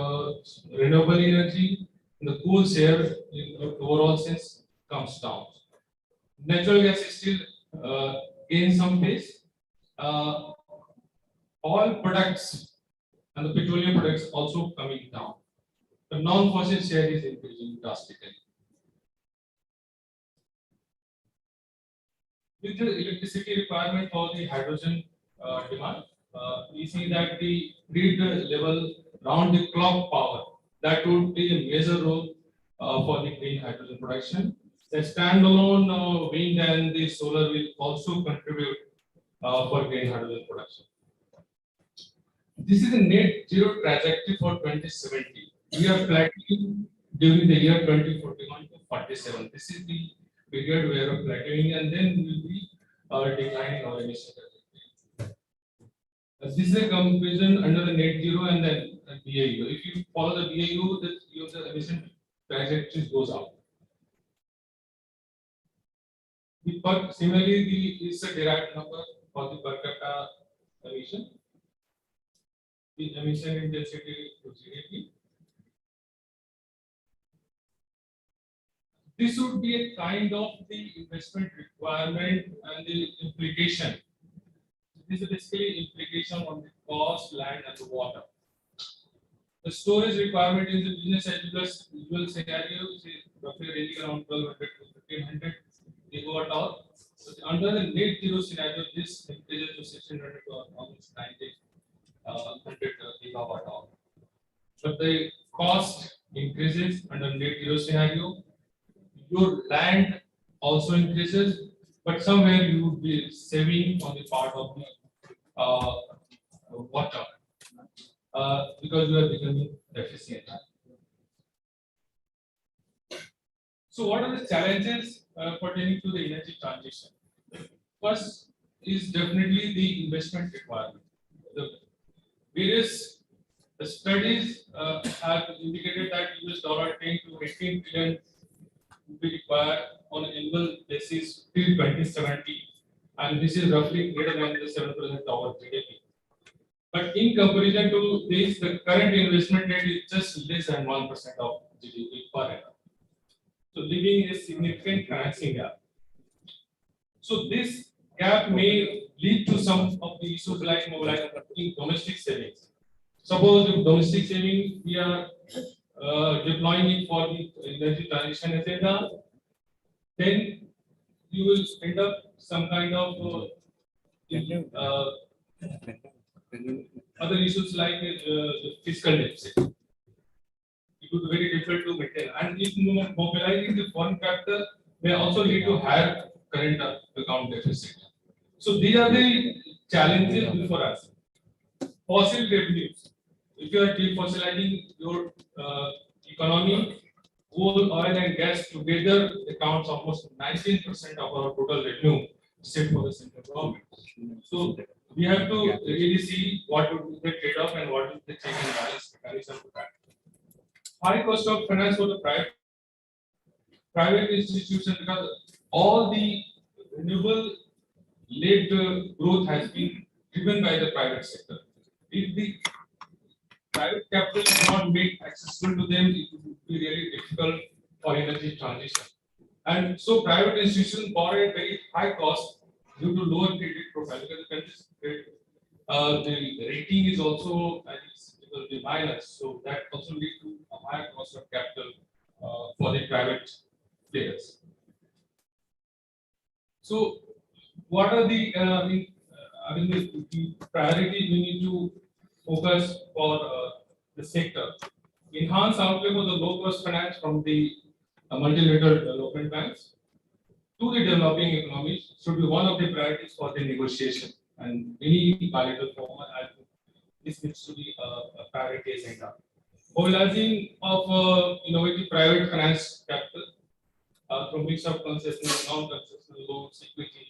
renewable energy, the coal share in the overall sense comes down. Natural gas is still gain some pace. Oil products and the petroleum products also coming down. The non-fossil share is increasing drastically. With the electricity requirement for the hydrogen demand, we see that the grid level round the clock power, that would be a major role for the green hydrogen production. The standalone wind and the solar will also contribute for green hydrogen production. This is a net zero trajectory for 2070. We are plateauing during the year 2041 to 47. This is the period where we are plateauing, and then we will be declining our emission trajectory. This is a comparison under the net zero and then BAU. If you follow the BAU, the emission trajectory goes up. Similarly, this is a derived number for the per capita emission. The emission intensity to GDP. This would be a kind of the investment requirement and the implication. This is basically implication on the cost, land, and the water. The storage requirement in the business as usual scenario is roughly ranging around 1200 to 1500 gigawatt hour. So under the net zero scenario, this increases to 1600 to almost 900 gigawatt hour. But the cost increases under net zero scenario. Your land also increases, but somewhere you would be saving on the part of the water because you are becoming efficient. So, what are the challenges pertaining to the energy transition? First is definitely the investment requirement. The various studies have indicated that US dollar 10 to 18 trillion will be required on an annual basis till 2070, and this is roughly greater than the 7% of our GDP. But in comparison to this, the current investment rate is just less than 1% of GDP per annum. So, leaving a significant financing gap. So, this gap may lead to some of the issues like mobilizing domestic savings. Suppose the domestic saving we are deploying it for the energy transition agenda, then you will end up some kind of other issues like the fiscal deficit. It would be very difficult to maintain, and if mobilizing the foreign capital may also lead to higher current account deficit. So these are the challenges before us. Fossil revenues. If you are defossilizing your economy, coal, oil, and gas together accounts almost 19% of our total revenue, except for the central government. So we have to really see what would be the trade-off and what is the check and balance mechanism for that. High cost of finance for the private institutions, because all the renewable led growth has been driven by the private sector. If the private capital is not made accessible to them, it would be really difficult for energy transition. And so private institutions borrow at very high cost due to lower credit profile, because the country's the rating is also it will be minus, so that also leads to a higher cost of capital for the private players. So, what are the the priority we need to focus for the sector? Enhance outlay for the low cost finance from the multilateral development banks to the developing economies should be one of the priorities for the negotiation, and any bilateral format, this needs to be a priority agenda. Mobilizing of innovative private finance capital through mix of concessional, non-concessional loans, equity,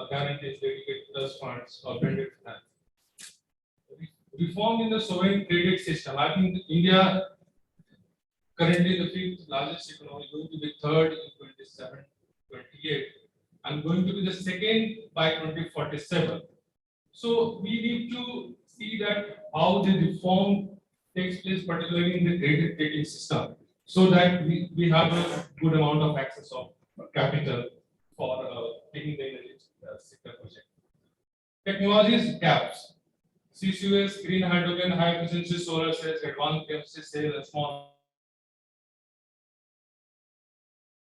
guarantees, dedicated trust funds, or blended finance. Reform in the sovereign credit system. I think India currently the fifth largest economy, going to be third in 27, 28, and going to be the second by 2047. So we need to see that how the reform takes place, particularly in the credit rating system, so that we have a good amount of access of capital for taking the energy sector project. Technologies gaps. CCUS, green hydrogen, high efficiency solar cells, advanced chemistry cell, and small.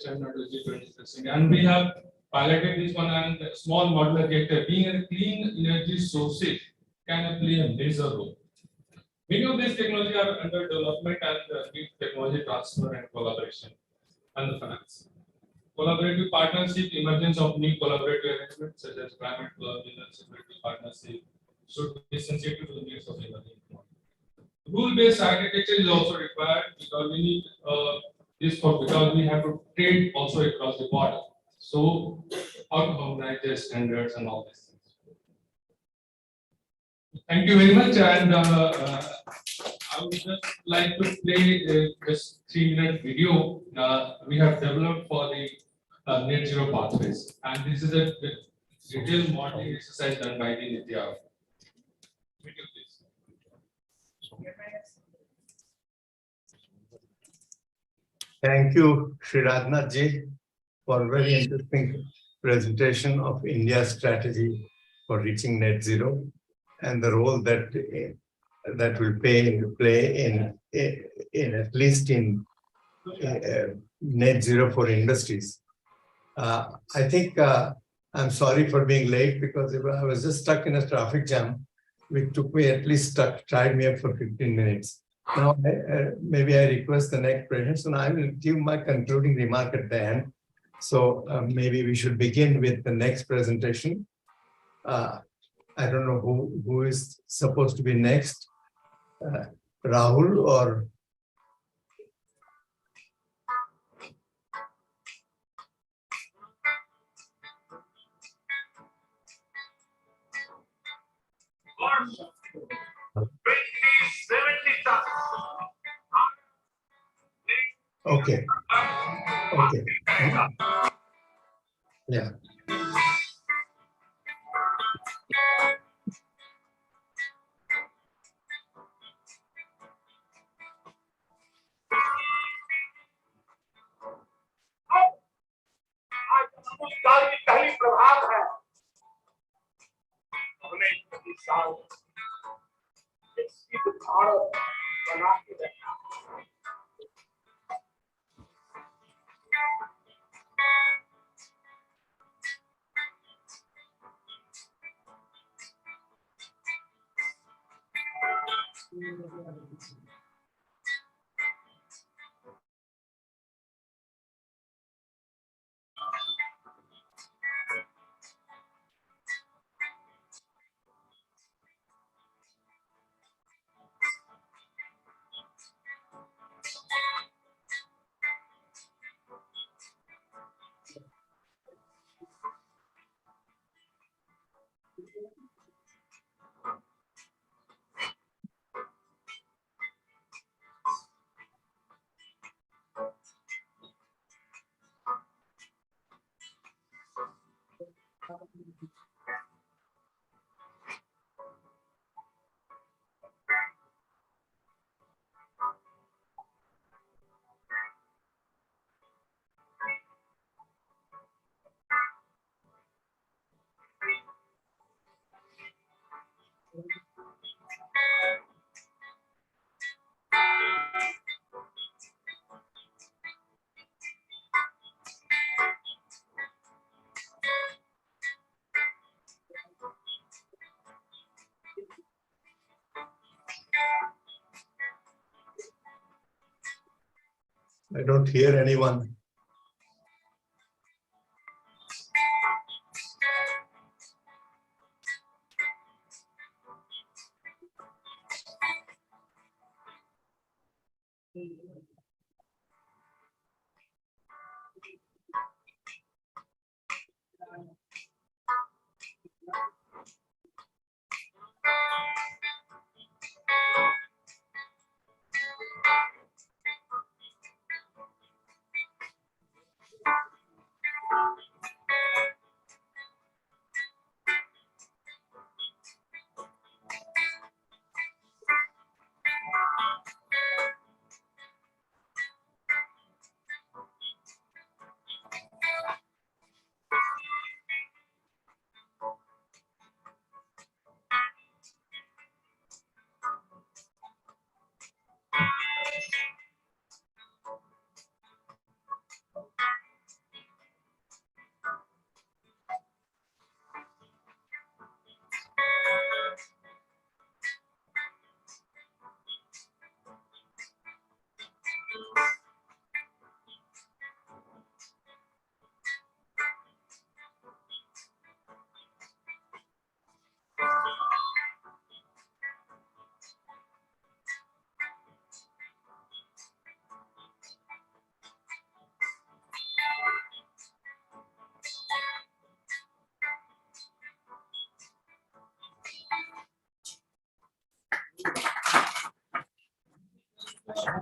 And we have piloted this one, and small modular reactor being a clean energy sources can play a major role. Many of these technologies are under development and need technology transfer and collaboration and the finance. Collaborative partnership, emergence of new collaborative arrangements such as climate club and security partnership should be sensitive to the needs of emerging economy. Rule-based architecture is also required because we need because we have to trade also across the border. So how to harmonize their standards and all these things. Thank you very much, and I would just like to play this 3-minute video we have developed for the net zero pathways, and this is a detailed modeling exercise done by the Netzero. Video, please. Thank you, Shri Rajnath Ji, for a very interesting presentation of India's strategy for reaching net zero and the role that that will play in at least in net zero for industries. I think I'm sorry for being late because I was just stuck in a traffic jam, which took me at least tied me up for 15 minutes. Now, maybe I request the next presentation. I will give my concluding remark at the end. So maybe we should begin with the next presentation. I don't know who is supposed to be next, Rahul or okay. Okay. Yeah. पहली प्रभात है हमने इस साल एक सिद्ध भारत बना के रखा I don't hear anyone.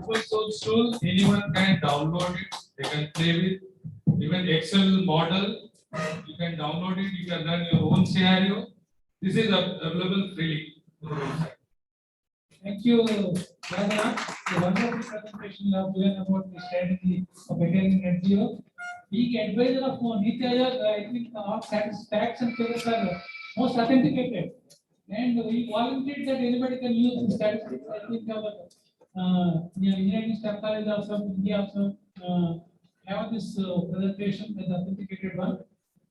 Open source tool, anyone can download it, they can play with. Even Excel model, you can download it, you can run your own scenario. This is available freely on the website. Thank you, Radha. The wonderful presentation you have given about the strategy of attaining net zero. Being advisor of Netzero, I think our facts and figures are most authenticated. And we volunteered that anybody can use the statistics. I think our engineering staff college also, India also have this presentation as authenticated one.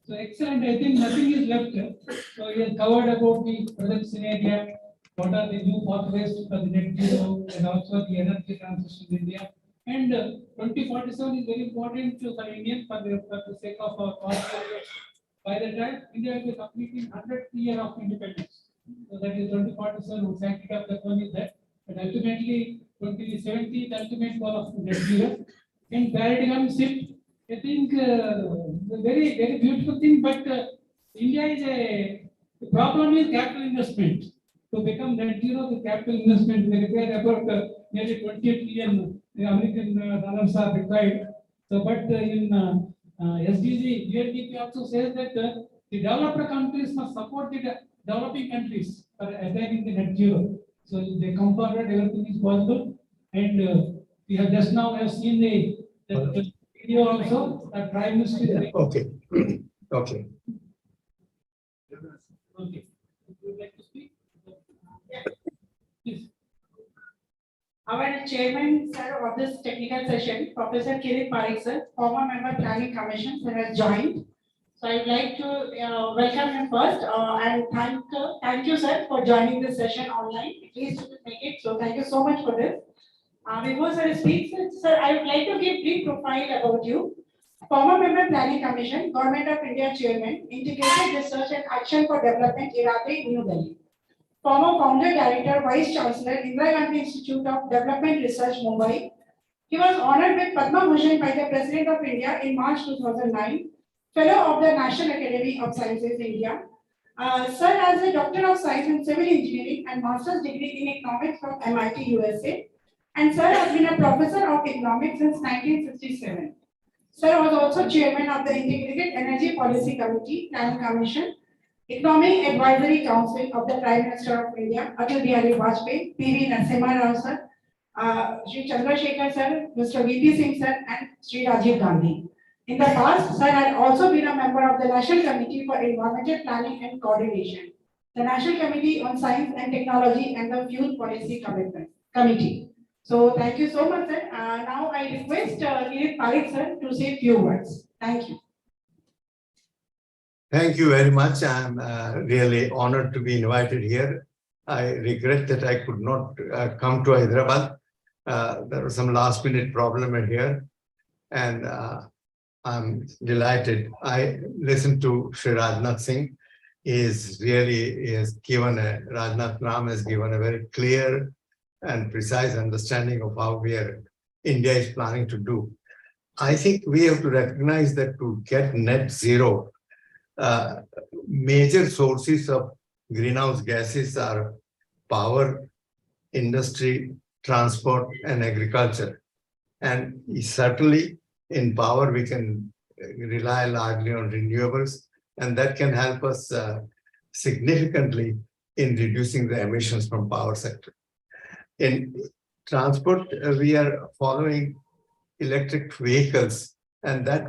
So excellent. I think nothing is left. So we have covered about the present scenario. What are the new pathways for the net zero and also the energy transition in India. And 2047 is very important for India for the sake of our cost. By the time India will be completing 100th year of independence. So that is 2047, we factored up that one is that. But ultimately 2070, the ultimate goal of net zero. In paradigm shift, I think very, very beautiful thing, but India is the problem is capital investment. To become net zero, the capital investment we require about nearly 28 trillion American dollars are required. So, but in SDG, UNDP also says that the developed countries must support the developing countries for attaining the net zero. So they come forward, everything is possible, and we have just now have seen the video also. The Prime Minister. Okay. Okay. Okay. Would you like to speak? Please. Our chairman, sir, of this technical session, Professor Kirit Parikh, sir, former member Planning Commission, sir, has joined. So I would like to welcome him first and thank you, sir, for joining this session online. Please make it. So thank you so much for this. Before sir speaks, sir, I would like to give brief profile about you. Former member Planning Commission, Government of India Chairman, Integrated Research and Action for Development, Irate, New Delhi. Former Founder Director, Vice Chancellor, Indira Gandhi Institute of Development Research, Mumbai. He was honored with Padma Bhushan by the President of India in March 2009. Fellow of the National Academy of Sciences, India. Sir has a Doctor of Science in Civil Engineering and Master's degree in Economics from MIT, USA. And Sir has been a Professor of Economics since 1967. Sir was also Chairman of the Integrated Energy Policy Committee, Planning Commission, Economic Advisory Council of the Prime Minister of India, Atal Bihari Vajpayee, P.V. Narasimha Rao sir, Sri Chandrasekhar sir, Mr. V.P. Singh sir, and Sri Rajiv Gandhi. In the past, sir had also been a member of the National Committee for Environmental Planning and Coordination, the National Committee on Science and Technology, and the Fuel Policy Committee. So thank you so much, sir. Now I request Kirit Parikh sir to say a few words. Thank you. Thank you very much. I'm really honored to be invited here. I regret that I could not come to Hyderabad. There was some last minute problem here. And I'm delighted. I listened to Sri Rajnath Singh. He has given Rajnath Ram has given a very clear and precise understanding of how India is planning to do. I think we have to recognize that to get net zero, major sources of greenhouse gases are power, industry, transport, and agriculture. And certainly in power, we can rely largely on renewables, and that can help us significantly in reducing the emissions from power sector. In transport, we are following electric vehicles, and that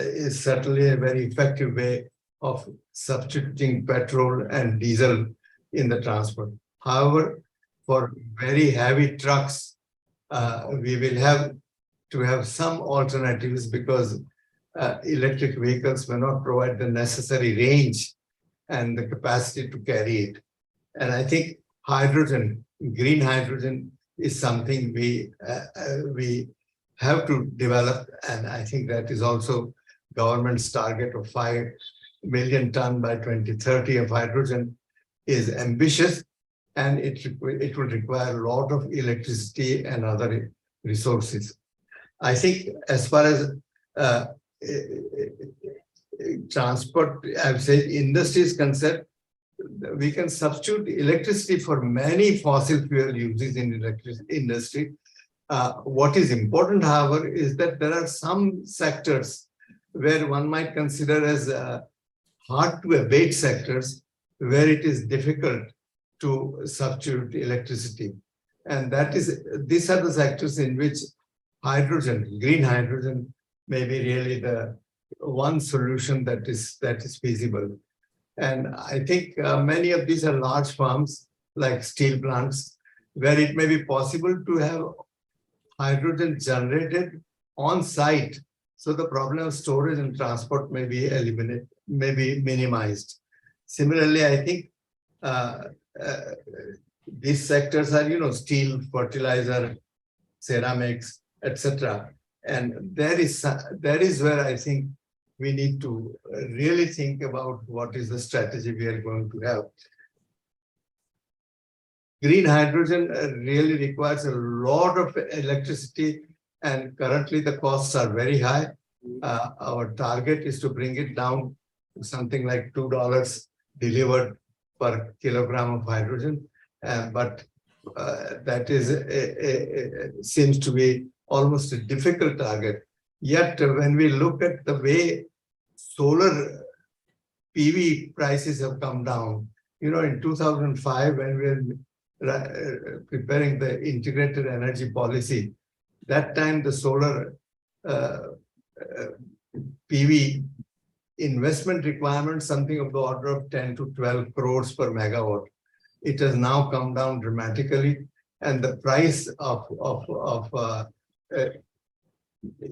is certainly a very effective way of substituting petrol and diesel in the transport. However, for very heavy trucks, we will have to have some alternatives because electric vehicles may not provide the necessary range and the capacity to carry it. And I think hydrogen, green hydrogen, is something we have to develop, and I think that is also government's target of 5 million ton by 2030 of hydrogen is ambitious, and it will require a lot of electricity and other resources. I think as far as transport, I've said industry is concerned, we can substitute electricity for many fossil fuel uses in industry. What is important, however, is that there are some sectors where one might consider as hard to abate sectors where it is difficult to substitute electricity. And these are the sectors in which hydrogen, green hydrogen, may be really the one solution that is feasible. And I think many of these are large farms like steel plants, where it may be possible to have hydrogen generated on site. So the problem of storage and transport may be minimized. Similarly, I think these sectors are, steel, fertilizer, ceramics, etc. And there is where I think we need to really think about what is the strategy we are going to have. Green hydrogen really requires a lot of electricity, and currently the costs are very high. Our target is to bring it down to something like $2 delivered per kilogram of hydrogen. But that seems to be almost a difficult target. Yet when we look at the way solar PV prices have come down, in 2005, when we were preparing the integrated energy policy, that time the solar PV investment requirement, something of the order of 10 to 12 crores per megawatt. It has now come down dramatically, and the price of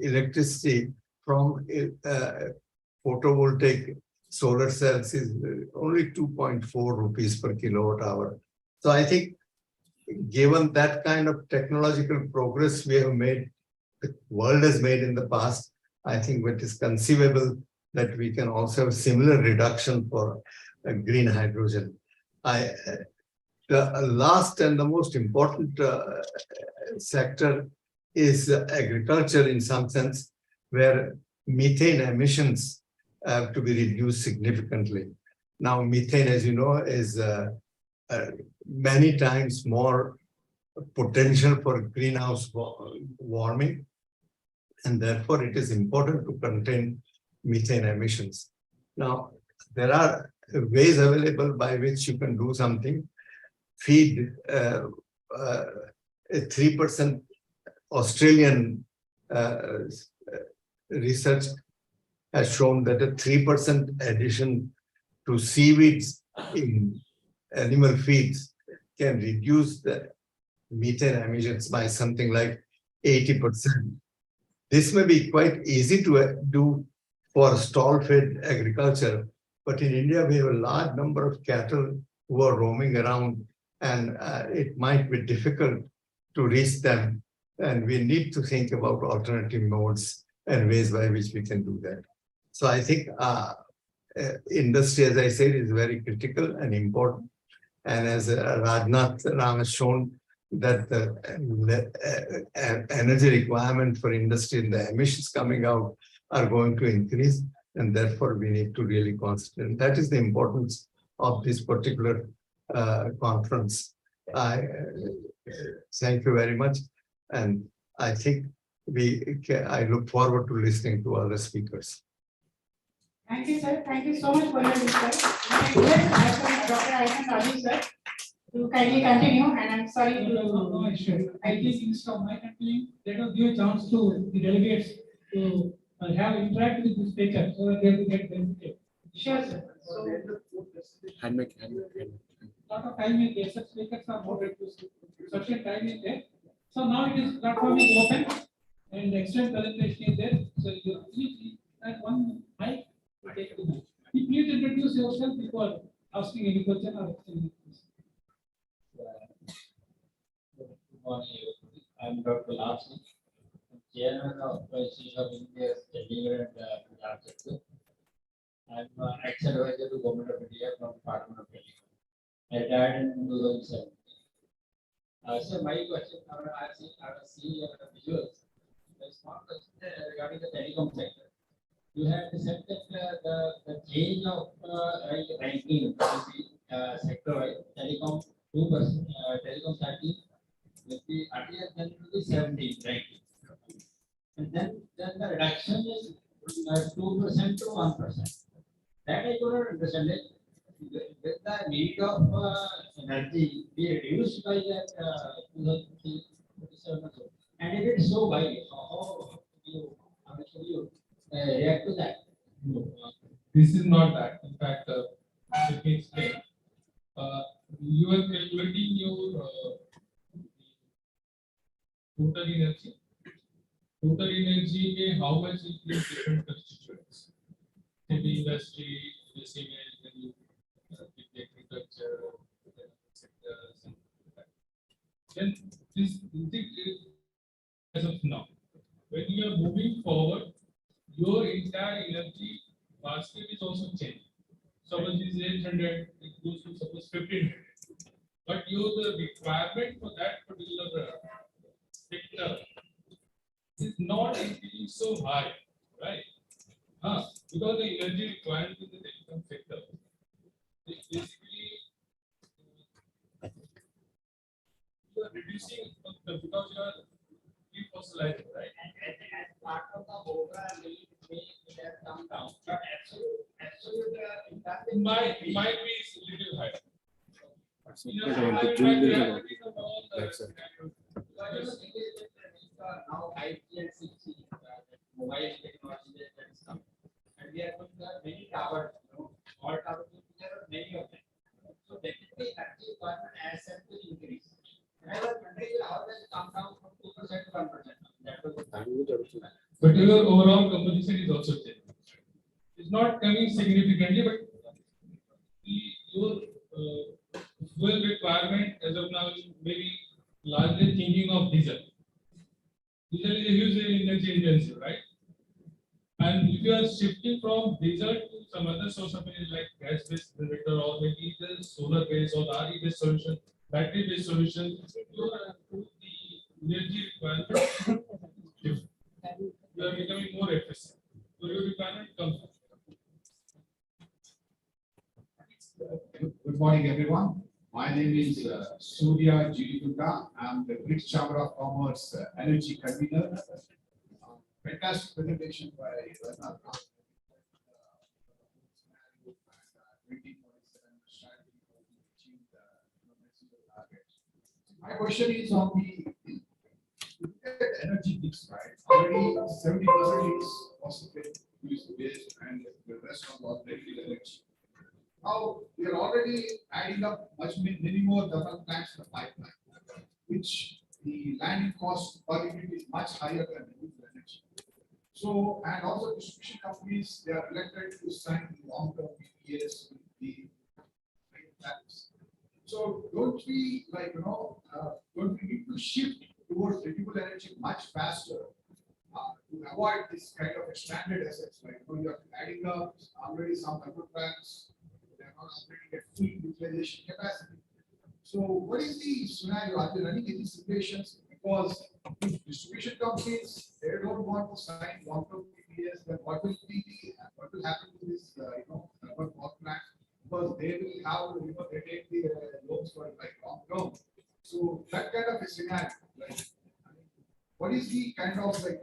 electricity from photovoltaic solar cells is only 2.4 rupees per kilowatt hour. So I think given that kind of technological progress we have made, the world has made in the past, I think it is conceivable that we can also have similar reduction for green hydrogen. The last and the most important sector is agriculture in some sense, where methane emissions have to be reduced significantly. Now, methane, as you know, is many times more potential for greenhouse warming, and therefore it is important to contain methane emissions. Now, there are ways available by which you can do something. Feed a 3% Australian research has shown that a 3% addition to seaweeds in animal feeds can reduce the methane emissions by something like 80%. This may be quite easy to do for stall-fed agriculture, but in India we have a large number of cattle who are roaming around, and it might be difficult to reach them. And we need to think about alternative modes. and ways by which we can do that. So I think industry, as I said, is very critical and important. And as Rajnath Ram has shown, that the energy requirement for industry and the emissions coming out are going to increase, and therefore we need to really concentrate. That is the importance of this particular conference. I thank you very much, and I think I look forward to listening to other speakers. Thank you, sir. Thank you so much for your insight. Yes, Dr. Ayman Rajeev, sir, to kindly continue, and I'm sorry to. No issue. I think instead of my continuing, let us give a chance to the delegates to have interact with the speaker so that they will get benefited. Sure, sir. So, Handmade. Lot of time is there, such speakers are moderate to sufficient time is there. So now it is platform is open and the extent presentation is there. So you please at one mic to take the mic. Please introduce yourself before asking any question or asking any question. Good morning, everybody. I'm Dr. Lakshmi, Chairman of Institute of India's Chandigarh and Punjab sector. I'm ex-advisor to Government of India from Department of Energy. I retired in 2007. So my question, I see your visuals. The small question regarding the telecom sector. You have said that the change of ranking sector telecom 2%, telecom 13 will be earlier than to the 17 ranking, and then the reduction is 2% to 1%. That I couldn't understand it. With the need of energy be reduced by that 2037 or so. And if it's so, why? How should you react to that? No, this is not that. In fact, let me explain. You are calculating your total energy. Total energy, how much is in different constituents? Heavy industry, the same as agriculture, sectors, and then this is as of now. When you are moving forward, your entire energy basket is also changing. Suppose it is 800, it goes to suppose 1500. But the requirement for that particular sector is not increasing so high, right? Because the energy requirement in the telecom sector is basically you are reducing because you are defossilizing, right? And as part of the overall need, it has come down. But absolute impact Might be a little higher. Now 5G and 6G, mobile technology that is coming, and we are going to have many towers, all towers, there are many of them. So definitely energy requirement as such will increase. And I was wondering how does it come down from 2% to 1%? That was the But your overall composition is also changing. It's not coming significantly, but your fuel requirement as of now is maybe largely thinking of diesel. Diesel is a huge energy intensive, right? And if you are shifting from diesel to some other source of energy like gas-based generator or maybe the solar-based or the RE-based solution, battery-based solution, you are the energy requirement different. You are becoming more efficient. So your requirement comes up. Good morning, everyone. My name is Surya Jiriguta. I'm the British Chamber of Commerce Energy Convener. Fantastic presentation by Rajnath. 2047 strategy to achieve the net zero target. My question is on the energy mix, right? Already 70% is fossil fuel-based and the rest of all renewable energy. Now we are already adding up many more thermal plants in the pipeline, which the landing cost per unit is much higher than renewable energy. So, and also distribution companies, they are elected to sign long-term PPAs with the plants. So don't we don't we need to shift towards renewable energy much faster to avoid this kind of a stranded assets, like when you're adding up already some other plants, they're not operating at full utilization capacity. So what is the scenario? Are they running any simulations? Because if distribution companies, they don't want to sign long-term PPAs, then what will happen to this, urban power plant? Because they will have, they take the loans for like long term. So that kind of a scenario, like, I mean, what is the kind of like,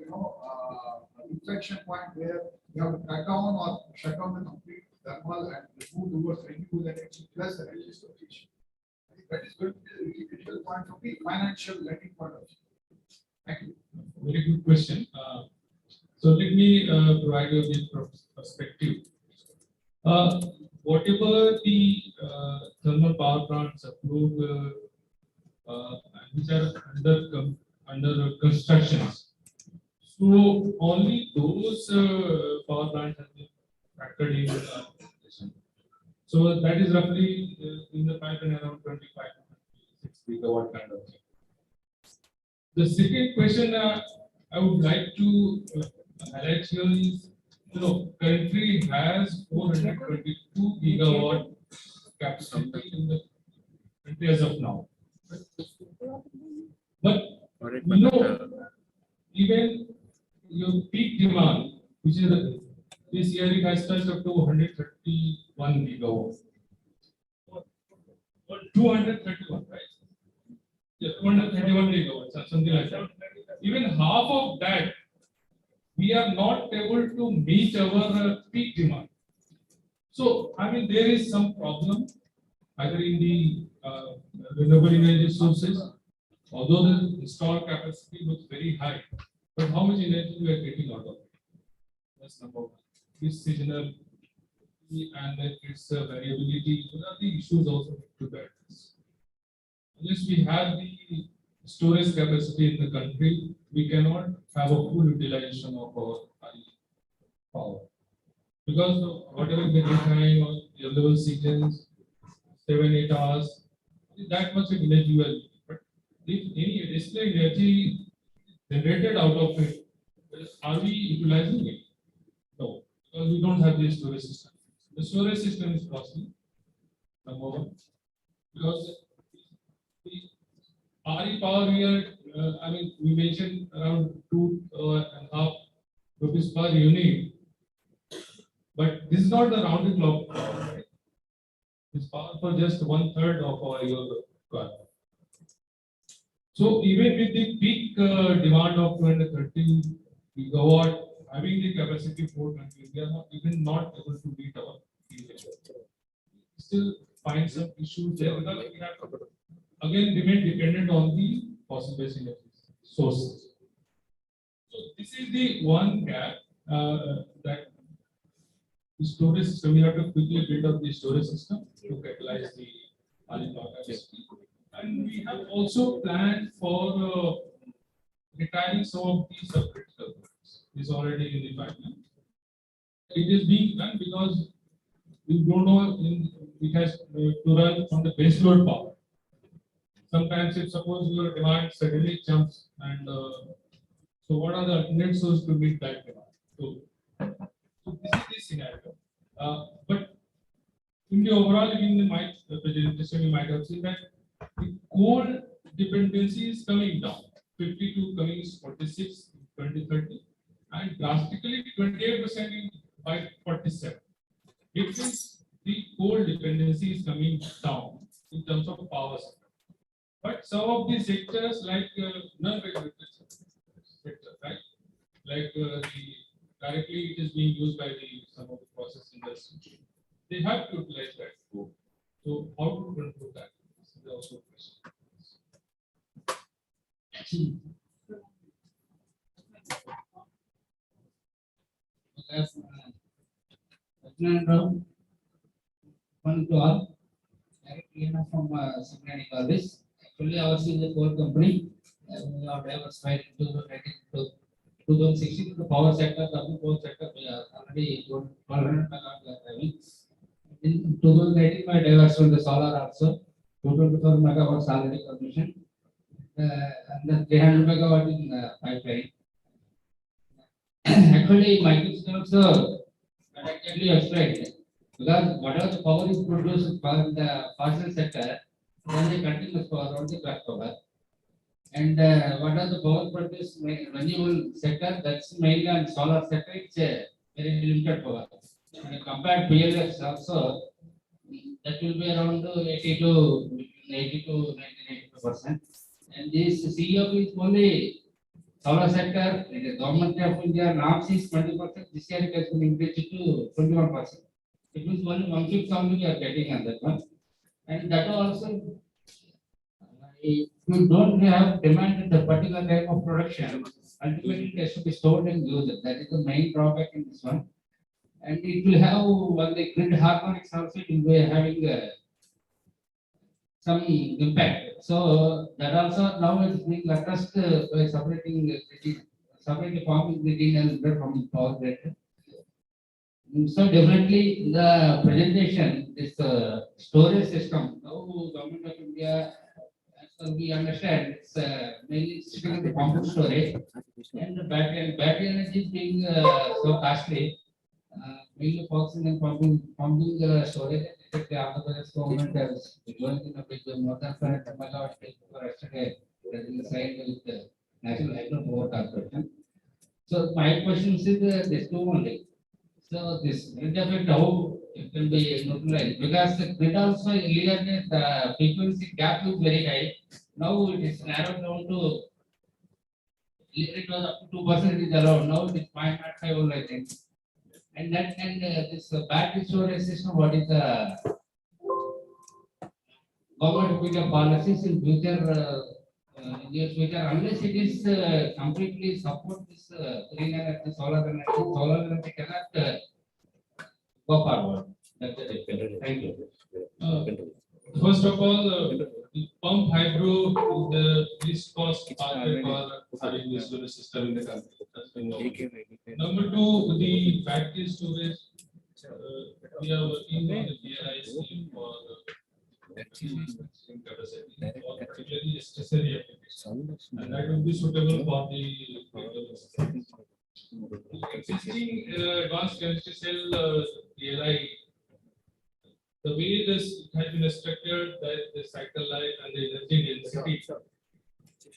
inflection point where you have to cut down or shut down the complete thermal and move towards renewable energy plus energy storage? I think that is going to be a really critical point from the financial lending point of view. Thank you. Very good question. So let me provide you with perspective. Whatever the thermal power plants approved, which are under constructions, so only those power plants have been factored in. So that is roughly in the pipeline around 25 to 26 gigawatt kind of thing. The second question I would like to highlight here is, country has 422 gigawatt capacity in the country as of now. But even your peak demand, which is this year it has touched up to 131 gigawatts. 231, right? Yeah, 231 gigawatts or something like that. Even half of that, we are not able to meet our peak demand. So, I mean, there is some problem either in the renewable energy sources, although the installed capacity looks very high, but how much energy we are getting out of it? That's number one. This seasonal and then its variability, those are the issues also to that. Unless we have the storage capacity in the country, we cannot have a full utilization of our power. Because whatever the daytime or your level seasons, 7-8 hours, that much of energy will. But if any additional energy generated out of it, are we utilizing it? No, because we don't have the storage system. The storage system is costly, number one, because the RE power we are, we mentioned around 2.5 rupees per unit, but this is not the rounded clock power, right? It's power for just 1/3 of our requirement. So even with the peak demand of 230 gigawatt, having the capacity for country, we are not able to meet our need. Still find some issues there because we have to again remain dependent on the fossil based energy sources. So this is the one gap that the storage system, we have to quickly build up the storage system to catalyze the capacity. And we have also planned for retiring some of these subcritical products. Is already in the pipeline. It is being done because we don't know it has to run from the base load power. Sometimes if suppose your demand suddenly jumps and so what are the alternate sources to meet that demand? So this is the scenario. But in the overall, in my presentation, you might have seen that the coal dependency is coming down. 52 coming 46 in 2030 and drastically 28% by 47. It means the coal dependency is coming down in terms of power sector. But some of these sectors like non-regulated sector, right? Like directly it is being used by some of the process industry. They have to utilize that coal. So how to control that? This is also a question. One to all. From Secretary College. Actually, ours is a core company. We are diversified into the 2016 the power sector, the power sector, we are already 1,200 megawatts having. In 2018, my diversified the solar also. 224 megawatts already commissioned. And then 300 megawatt in pipeline. Actually, my question also exactly explained. Because whatever the power is produced for the fossil sector, then the continuous power or the back power. And what are the power produced renewable sector? That's mainly on solar sector. It's a very limited power. And compared to PLFs also, that will be around 80 to 90%. And this CEF is only solar sector, the government of India norms is 20%. This year it has been increased to 21%. It means only 1/5 only we are getting on that one. And that also, if you don't have demand at the particular type of production, ultimately it has to be stored and used. That is the main drawback in this one. And it will have, when the grid harmonics also, it will be having some impact. So that also now is being addressed by separately forming the green and red from the power grid. So definitely the presentation, this storage system, now government of India, as we understand, it's mainly sitting in the pumped storage. And the battery energy is being so costly, mainly focusing on pumping storage. The Andhra Pradesh government has going in a big more than 500 megawatt for yesterday, that is signed with the National Hydro Power Corporation. So my question is this two only. So this grid effect, how it can be neutralized? Because the grid also earlier the frequency gap is very high. Now it is narrowed down to, it was up to 2% is allowed. Now it is 0.5 only, I think. And that this battery storage system, what is the government of India policies in future, in near future, unless it is completely support this green energy, solar energy cannot go forward. That's it. Thank you. First of all, the pump hydro is the least cost pathway for having this solar system in the country. That's been known. Number two, the battery storage. We are working on the PLI scheme for capacity, or particularly stationary applications, and that will be suitable for the existing advanced chemistry cell PLI. The way this has been structured, that the cycle life and the energy density,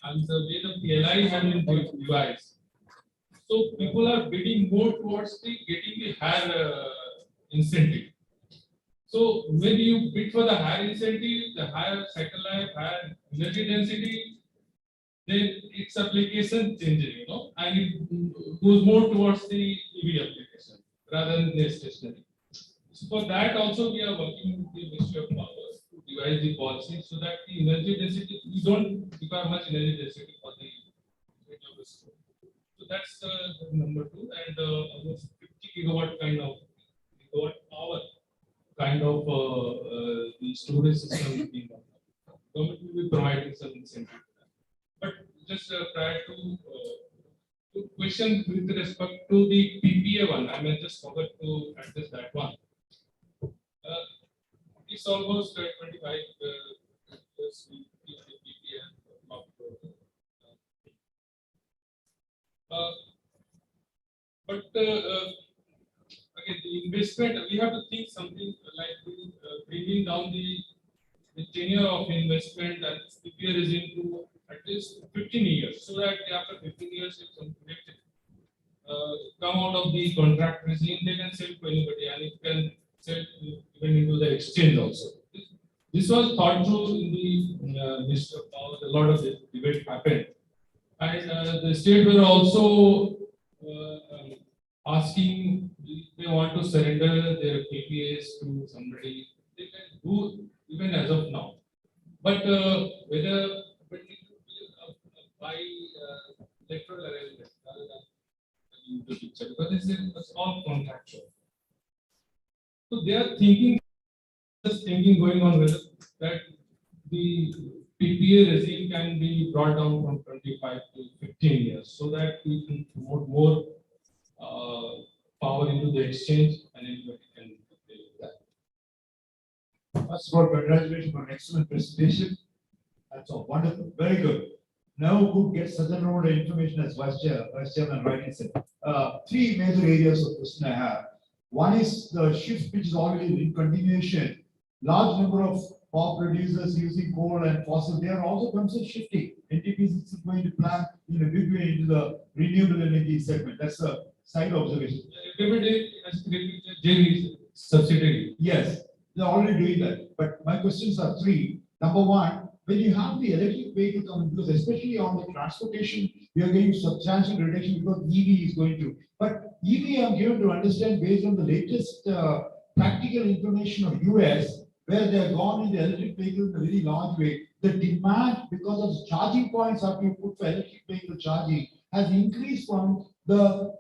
and the way the PLI has been devised. So people are bidding more towards the getting the higher incentive. So when you bid for the higher incentive, the higher cycle life, higher energy density, then its application changes, and it goes more towards the EV application rather than the stationary. So for that also we are working with the Ministry of Power to devise the policy so that the energy density, we don't require much energy density for the renewables. So that's number two, and almost 50 gigawatt kind of gigawatt hour kind of the storage system being government will be providing some incentive. But just prior to question with respect to the PPA one, I may just forget to address that one. It's almost 25 years we keep the PPA. But again, the investment, we have to think something like bringing down the tenure of investment and PPA regime to at least 15 years, so that after 15 years, if some project come out of the contract regime, they can sell to anybody, and it can sell even into the exchange also. This was thought through in the Ministry of Power. A lot of debate happened, and the state were also asking if they want to surrender their PPAs to somebody. They can do even as of now, but whether but it will be by electoral arrangement rather than the picture, because this is all contractual. So they are thinking, just thinking going on whether that the PPA regime can be brought down from 25 to 15 years, so that we can promote more power into the exchange and anybody can play with that. First of all, congratulations for an excellent presentation. That's all wonderful, very good. never could get such a amount of information as Vice Chairman rightly said. Three major areas of question I have. One is the shift which is already in continuation. Large number of power producers using coal and fossil, they are also constantly shifting. NTPC is going to plan in a big way into the renewable energy segment. That's a side observation. Everybody has created a JV subsidiary. Yes, they're already doing that. But my questions are three. Number one, when you have the electric vehicle coming, because especially on the transportation, we are getting substantial reduction because EV is going to. But EV, I'm given to understand based on the latest practical information of US, where they have gone in the electric vehicle in a very large way. The demand because of charging points that you put for electric vehicle charging has increased from the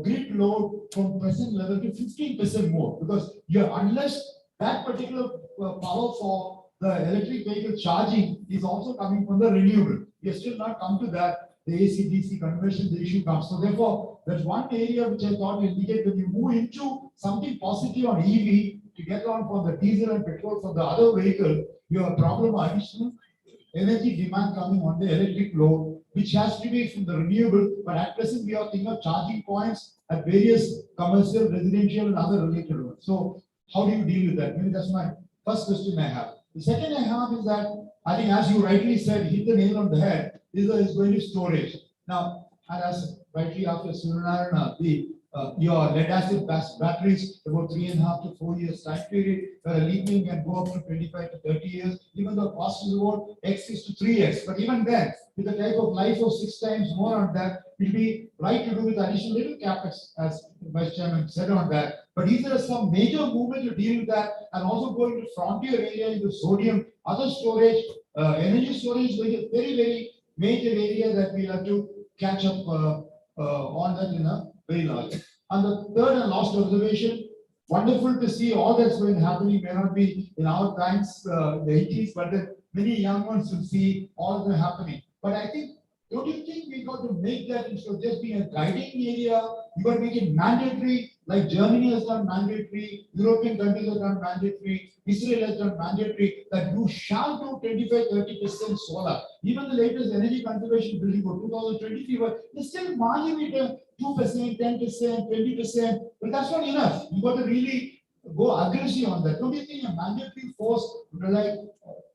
grid load from present level to 15% more, because unless that particular power for the electric vehicle charging is also coming from the renewable. We have still not come to that. The AC/DC conversion, the issue comes. So therefore, that's one area which I thought will indicate when you move into something positive on EV to get on from the diesel and petrol from the other vehicle, you have a problem of additional energy demand coming on the electric load, which has to be from the renewable. But at present, we are thinking of charging points at various commercial, residential, and other related ones. So how do you deal with that? Maybe that's my first question I have. The second I have is that I think, as you rightly said, hit the nail on the head, is going to storage. Now, and as rightly after Suryanarayan, your lead acid batteries about 3.5 to 4 years time period, where a lithium can go up to 25 to 30 years. Even the cost is about X to 3X. But even then, with the type of life of 6 times more on that, it will be right to do with additional little capex, as Vice Chairman said on that. But is there some major movement to deal with that, and also going to frontier area into sodium, other storage, energy storage is a very, very major area that we have to catch up on that in a very large. And the third and last observation, wonderful to see all that's going happening. May not be in our times, the 80s, but then many young ones will see all that happening. But I think, don't you think we got to make that instead of just being a guiding area, you got to make it mandatory, like Germany has done mandatory, European countries have done mandatory, Israel has done mandatory, that you shall do 25-30% solar. Even the latest energy conservation building for 2023, but it's still marginally 2%, 10%, 20%, but that's not enough. You got to really go aggressive on that. Don't you think a mandatory force, like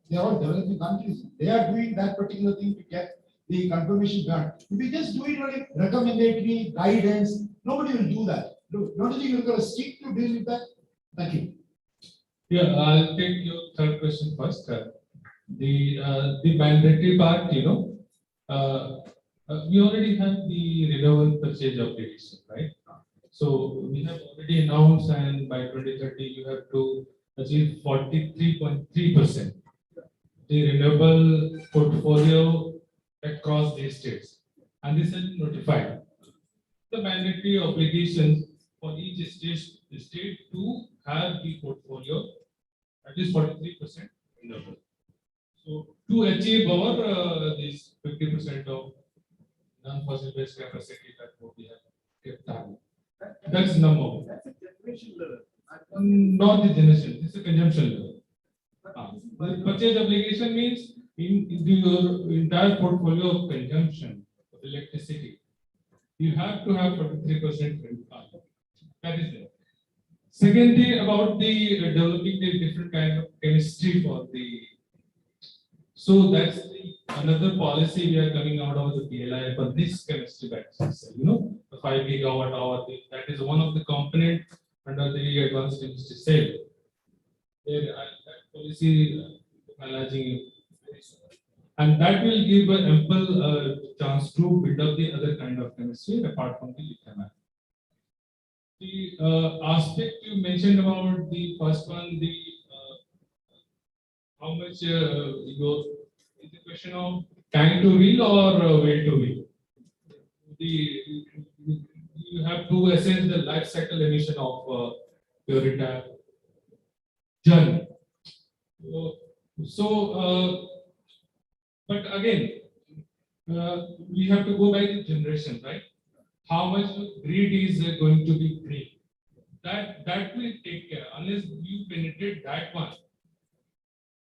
they are all developing countries, they are doing that particular thing to get the confirmation done. If we just do it like recommendatory guidance, nobody will do that. Don't you think you're going to stick to deal with that? Thank you. Yeah, I'll take your third question first. The mandatory part, we already have the renewable purchase obligation, right? So we have already announced, and by 2030 you have to achieve 43.3% the renewable portfolio across the states, and this has been notified. The mandatory obligations for each state to have the portfolio at least 43% renewable. So to achieve our this 50% of non-fossil based capacity that what we have kept target. That's number one. That's a generation level. Not the generation, this is a consumption level. The purchase obligation means in your entire portfolio of consumption of electricity, you have to have 43% renewable. That is there. Second thing about the developing the different kind of chemistry for the. So that's another policy we are coming out of the PLI for this chemistry batteries. The 5 gigawatt hour. That is one of the component under the advanced chemistry cell. There, that policy managing, and that will give an ample chance to build up the other kind of chemistry apart from the lithium. The aspect you mentioned about the first one, the how much your is the question of tank to wheel or well to wheel? You have to assess the life cycle emission of your entire journey. But again, we have to go by the generation, right? How much grid is going to be free? That will take care. Unless you penetrate that one,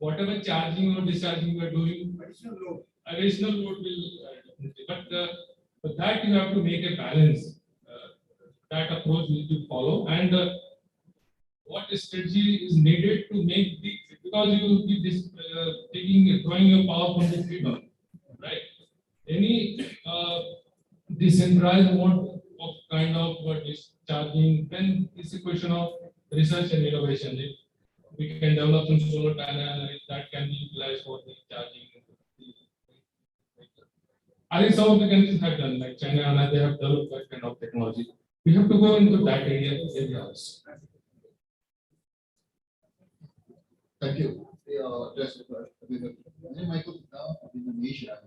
whatever charging or discharging we are doing, Additional load. additional load will definitely, but that you have to make a balance. That approach we need to follow, and what strategy is needed to make the, because you will be this drawing your power from the grid, right? Any decentralized mode of kind of discharging, then it's a question of research and innovation. If we can develop some solar panel that can be utilized for the charging. I think some of the countries have done, like China, and they have developed that kind of technology. We have to go into that area also. Thank you. Just Michael now in Indonesia.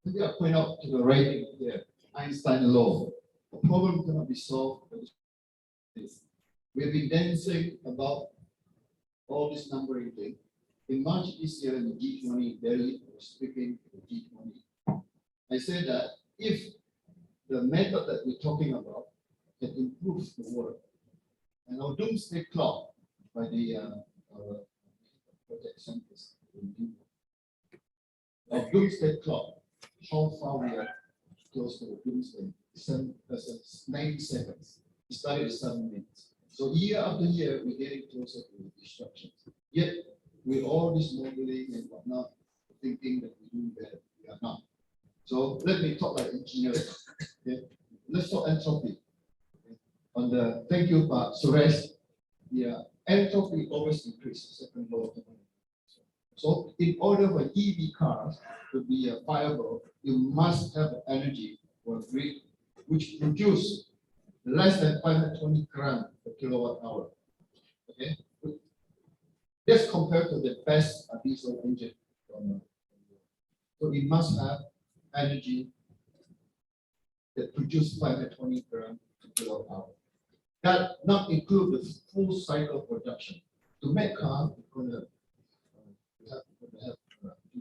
Maybe I point out to the right here, Einstein law. The problem cannot be solved by this. We've been dancing about all this numbering thing. In March this year in the G20 in Delhi, I was speaking to the G20. I said that if the method that we're talking about can improve the world, and our doomsday clock by the project centers, our doomsday clock, how far we are close to the doomsday, 90 seconds. It started at 7 minutes. So year after year, we're getting closer to the destruction. Yet, with all this modeling and whatnot, thinking that we're doing better, we are not. So let me talk like engineering. Okay? Let's talk entropy. Okay? On the thank you, Suresh. Yeah, entropy always increases. Second law. So in order for EV cars to be viable, you must have energy for grid which produce less than 520 grams per kilowatt hour. Okay, that's compared to the best diesel engine. So it must have energy that produces 520 grams per kilowatt hour. That not include the full cycle production. To make car, we're going to have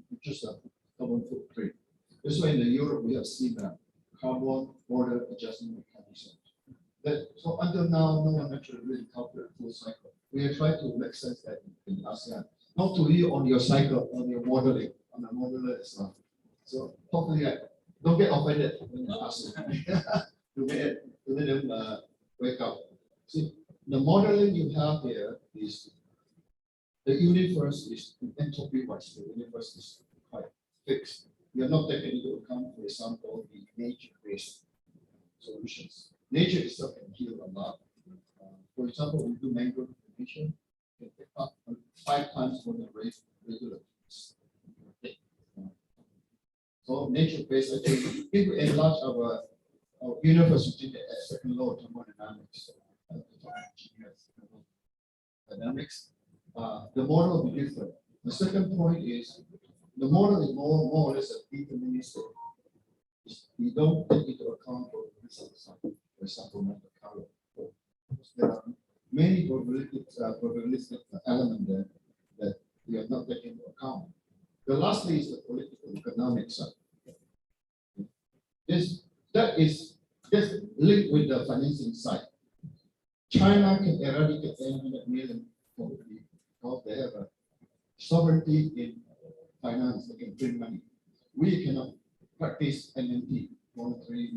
produce a carbon footprint. That's why in Europe we have seen carbon border adjustment mechanism. So until now, no one actually really calculated full cycle. We have tried to make sense that in ASEAN. Not to you on your cycle, on your modeling, on the modeler as well. So hopefully, don't get offended when you ask to let them wake up. See, the modeling you have here is the universe is entropy wise. The universe is quite fixed. We are not taking into account, for example, the nature-based solutions. Nature itself can heal a lot. For example, we do mangrove irrigation, can pick up 5 times more than regular. So nature-based, actually, if we enlarge our universe within the second law of thermodynamics, dynamics, the model will be different. The second point is the model is more or less a deterministic. We don't take into account for example, Monte Carlo. There are many probabilistic elements there that we are not taking into account. The lastly is the political economic side. That is linked with the financing side. China can eradicate 800 million poverty because they have a sovereignty in finance, they can print money. We cannot practice MMT, monetary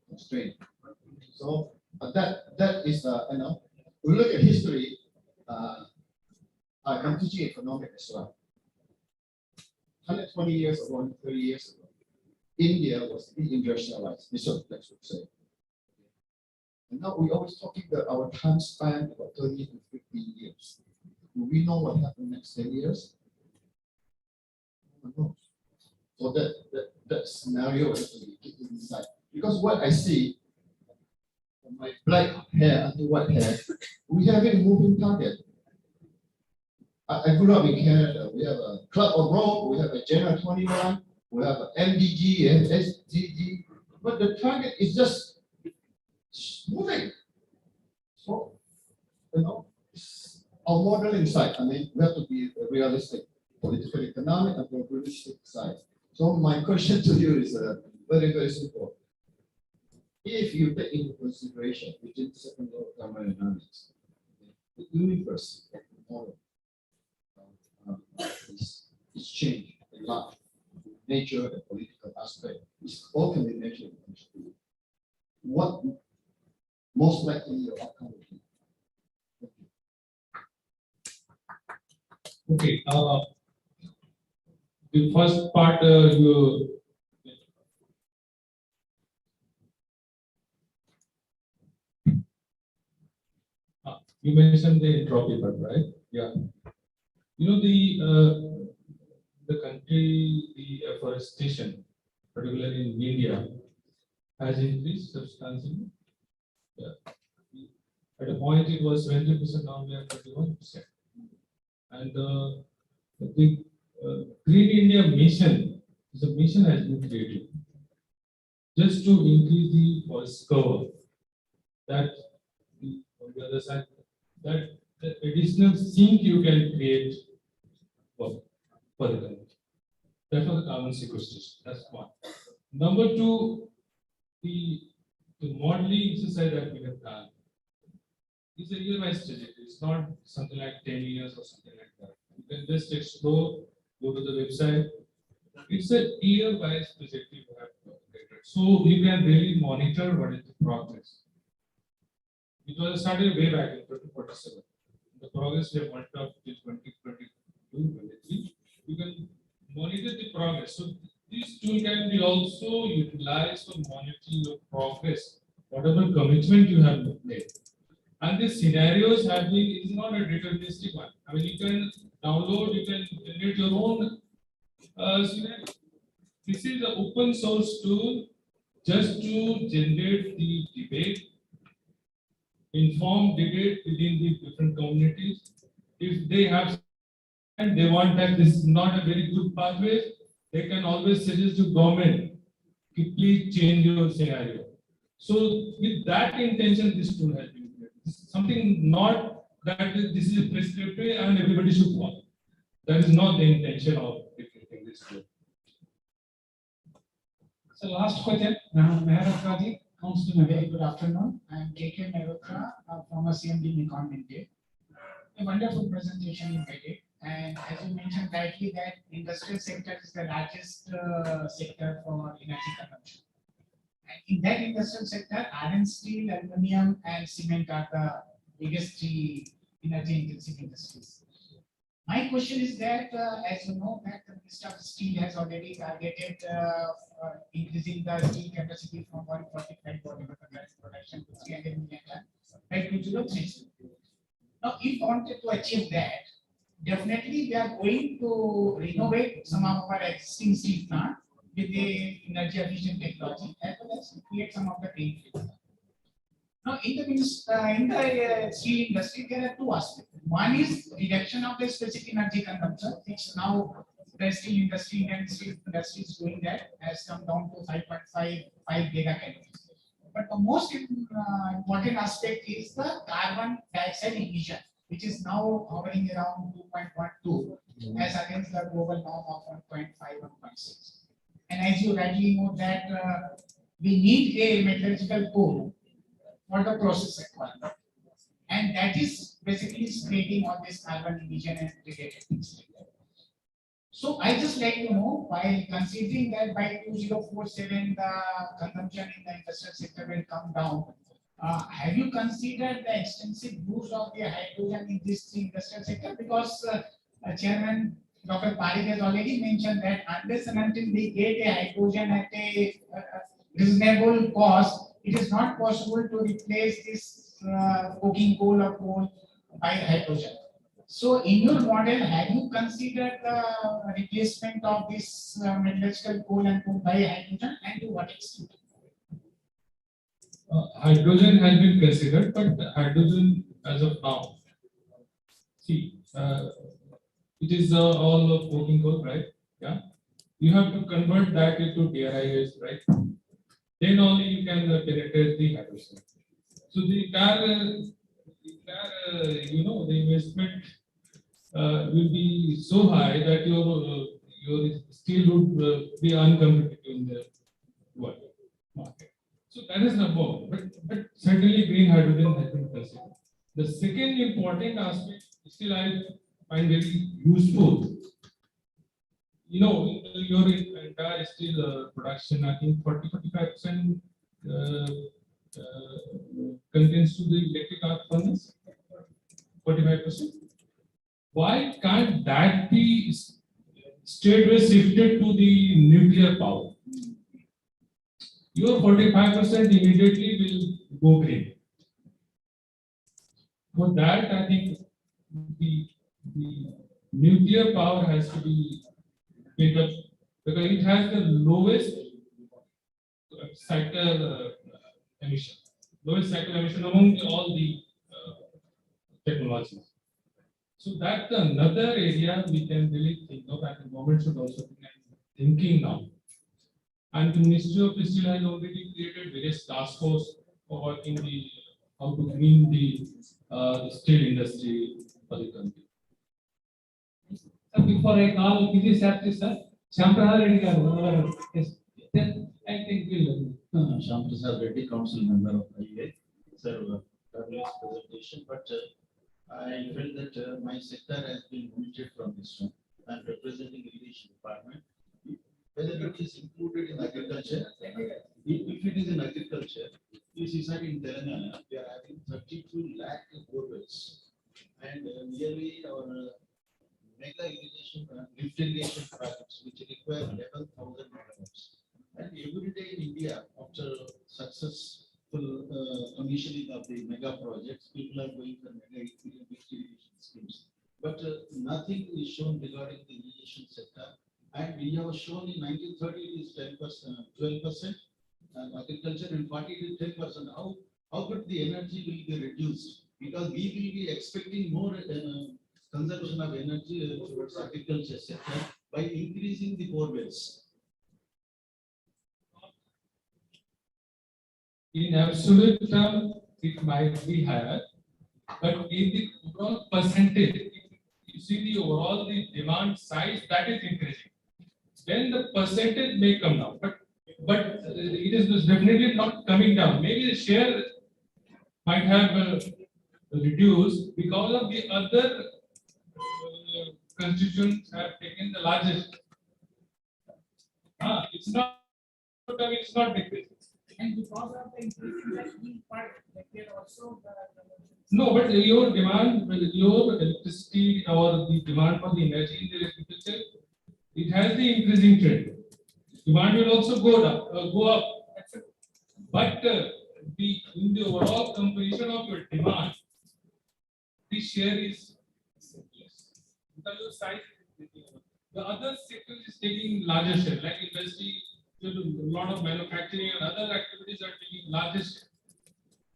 constraint. So that is we look at history. I'm teaching economics as well. 120 years ago, 130 years ago, India was deindustrialized. This is what say. And now we always talking about our time span about 30 to 50 years. Do we know what happened next 10 years? No one knows. So that scenario has to be kept inside. Because what I see, from my black hair until white hair, we have a moving target. I grew up in Canada. We have a Club of Rome, we have a General 21, we have a MDG and SDG, but the target is just moving. So, our modeling side, we have to be realistic, political, economic, and probabilistic side. So my question to you is very, very simple. if you take into consideration within the second law of thermodynamics, the universe of tomorrow is changed a lot. Nature and political aspect is all combination. What most likely your outcome will be? Okay, the first part, you mentioned the entropy part, right? Yeah. You know, the country, the afforestation, particularly in India, has increased substantially. Yeah. At a point, it was 20%, now we are 31%. And the Green India mission, the mission has been created just to increase the forest cover. That on the other side, that the additional sink you can create for the country. That was the carbon sequestration. That's one. Number two, the modeling exercise that we have done is a year-wise trajectory. It's not something like 10 years or something like that. You can just explore, go to the website. It's a year-wise trajectory we have calculated. So you can really monitor what is the progress. It was started way back in 2047. The progress we have monitored up to 2022, 23. You can monitor the progress. So this tool can be also utilized for monitoring your progress, whatever commitment you have made. And the scenarios have been is not a deterministic one. I mean, you can download, you can generate your own scenario. This is an open source tool just to generate the debate, inform debate within the different communities. If they have and they want that this is not a very good pathway, they can always suggest to government to please change your scenario. So with that intention, this tool has been created. This is something not that this is prescriptive and everybody should follow. That is not the intention of creating this tool. So last question, Mehratra ji, Councilor, very good afternoon. I am KK Mehratra from a CMD Economic Day. A wonderful presentation you made it. And as you mentioned rightly that industrial sector is the largest sector for energy consumption. And in that industrial sector, iron, steel, aluminum, and cement are the biggest three energy intensive industries. My question is that, as you know, that the Minister of Steel has already targeted increasing the steel capacity from 145 whatever the current production to 300 million tons by 2030. Now, if wanted to achieve that, definitely we are going to renovate some of our existing steel plant with the energy efficient technology as well as create some of the greenfield. Now, in the steel industry, there are two aspects. One is reduction of the specific energy consumption, which now the steel industry, Indian steel industry is doing that, has come down to 5.55 gigacalories. But the most important aspect is the carbon dioxide emission, which is now hovering around 2.12 as against the global norm of 1.5, 1.6. And as you rightly know that we need a metallurgical coal for the process requirement. And that is basically creating all this carbon emission and related things. So I just like to know, while considering that by 2047 the consumption in the industrial sector will come down, have you considered the extensive use of the hydrogen in this industrial sector? Because Chairman Dr. Parikh has already mentioned that unless and until we get a hydrogen at a reasonable cost, it is not possible to replace this coking coal or coal by hydrogen. So in your model, have you considered the replacement of this metallurgical coal and coal by hydrogen, and to what extent? Hydrogen has been considered, but hydrogen as of now, see, it is all of coking coal, right? Yeah, you have to convert that into DRIs, right? Then only you can penetrate the hydrogen. So the entire the investment will be so high that your steel would be uncompetitive in the world market. So that is number one, but certainly green hydrogen has been considered. The second important aspect, still I find very useful. You know, your entire steel production, I think 40-45% contains to the electric arc furnace, 45%. Why can't that be straightway shifted to the nuclear power? Your 45% immediately will go green. For that, I think the nuclear power has to be picked up because it has the lowest cycle emission, lowest cycle emission among all the technologies. So that's another area we can really think of, and the government should also be thinking now. And the Ministry of Steel has already created various task force for working the how to green the steel industry for the country. So before I call PG Sapti sir, Shamprasad Reddy garu, yes, then I think we'll. Shamprasad Reddy, Council Member of IEA, sir, fabulous presentation, but I felt that my sector has been omitted from this one. I'm representing irrigation department. Whether it is included in agriculture, if it is in agriculture, you see sir in Telangana, we are having 32 lakh borewells, and nearly our mega irrigation, lift irrigation projects which require 11,000 megawatts. And every day in India, after successful commissioning of the mega projects, people are going for mega irrigation schemes. But nothing is shown regarding the irrigation sector. And we have shown in 1930 it is 10%, 12%, agriculture, and 40 to 10%. How could the energy will be reduced? Because we will be expecting more consumption of energy towards agriculture sector by increasing the borewells. In absolute term, it might be higher, but in the overall percentage, you see the overall the demand size that is increasing. Then the percentage may come down, but it is definitely not coming down. Maybe the share might have reduced because of the other constituents have taken the largest. It's not decreasing. And because of the increase in the heat part, like there also No, but your demand, your electricity or the demand for the energy in the agriculture, it has the increasing trend. Demand will also go up. But in the overall composition of your demand, the share is less. Because your size is increasing. The other sector is taking larger share, like industry, a lot of manufacturing and other activities are taking larger share.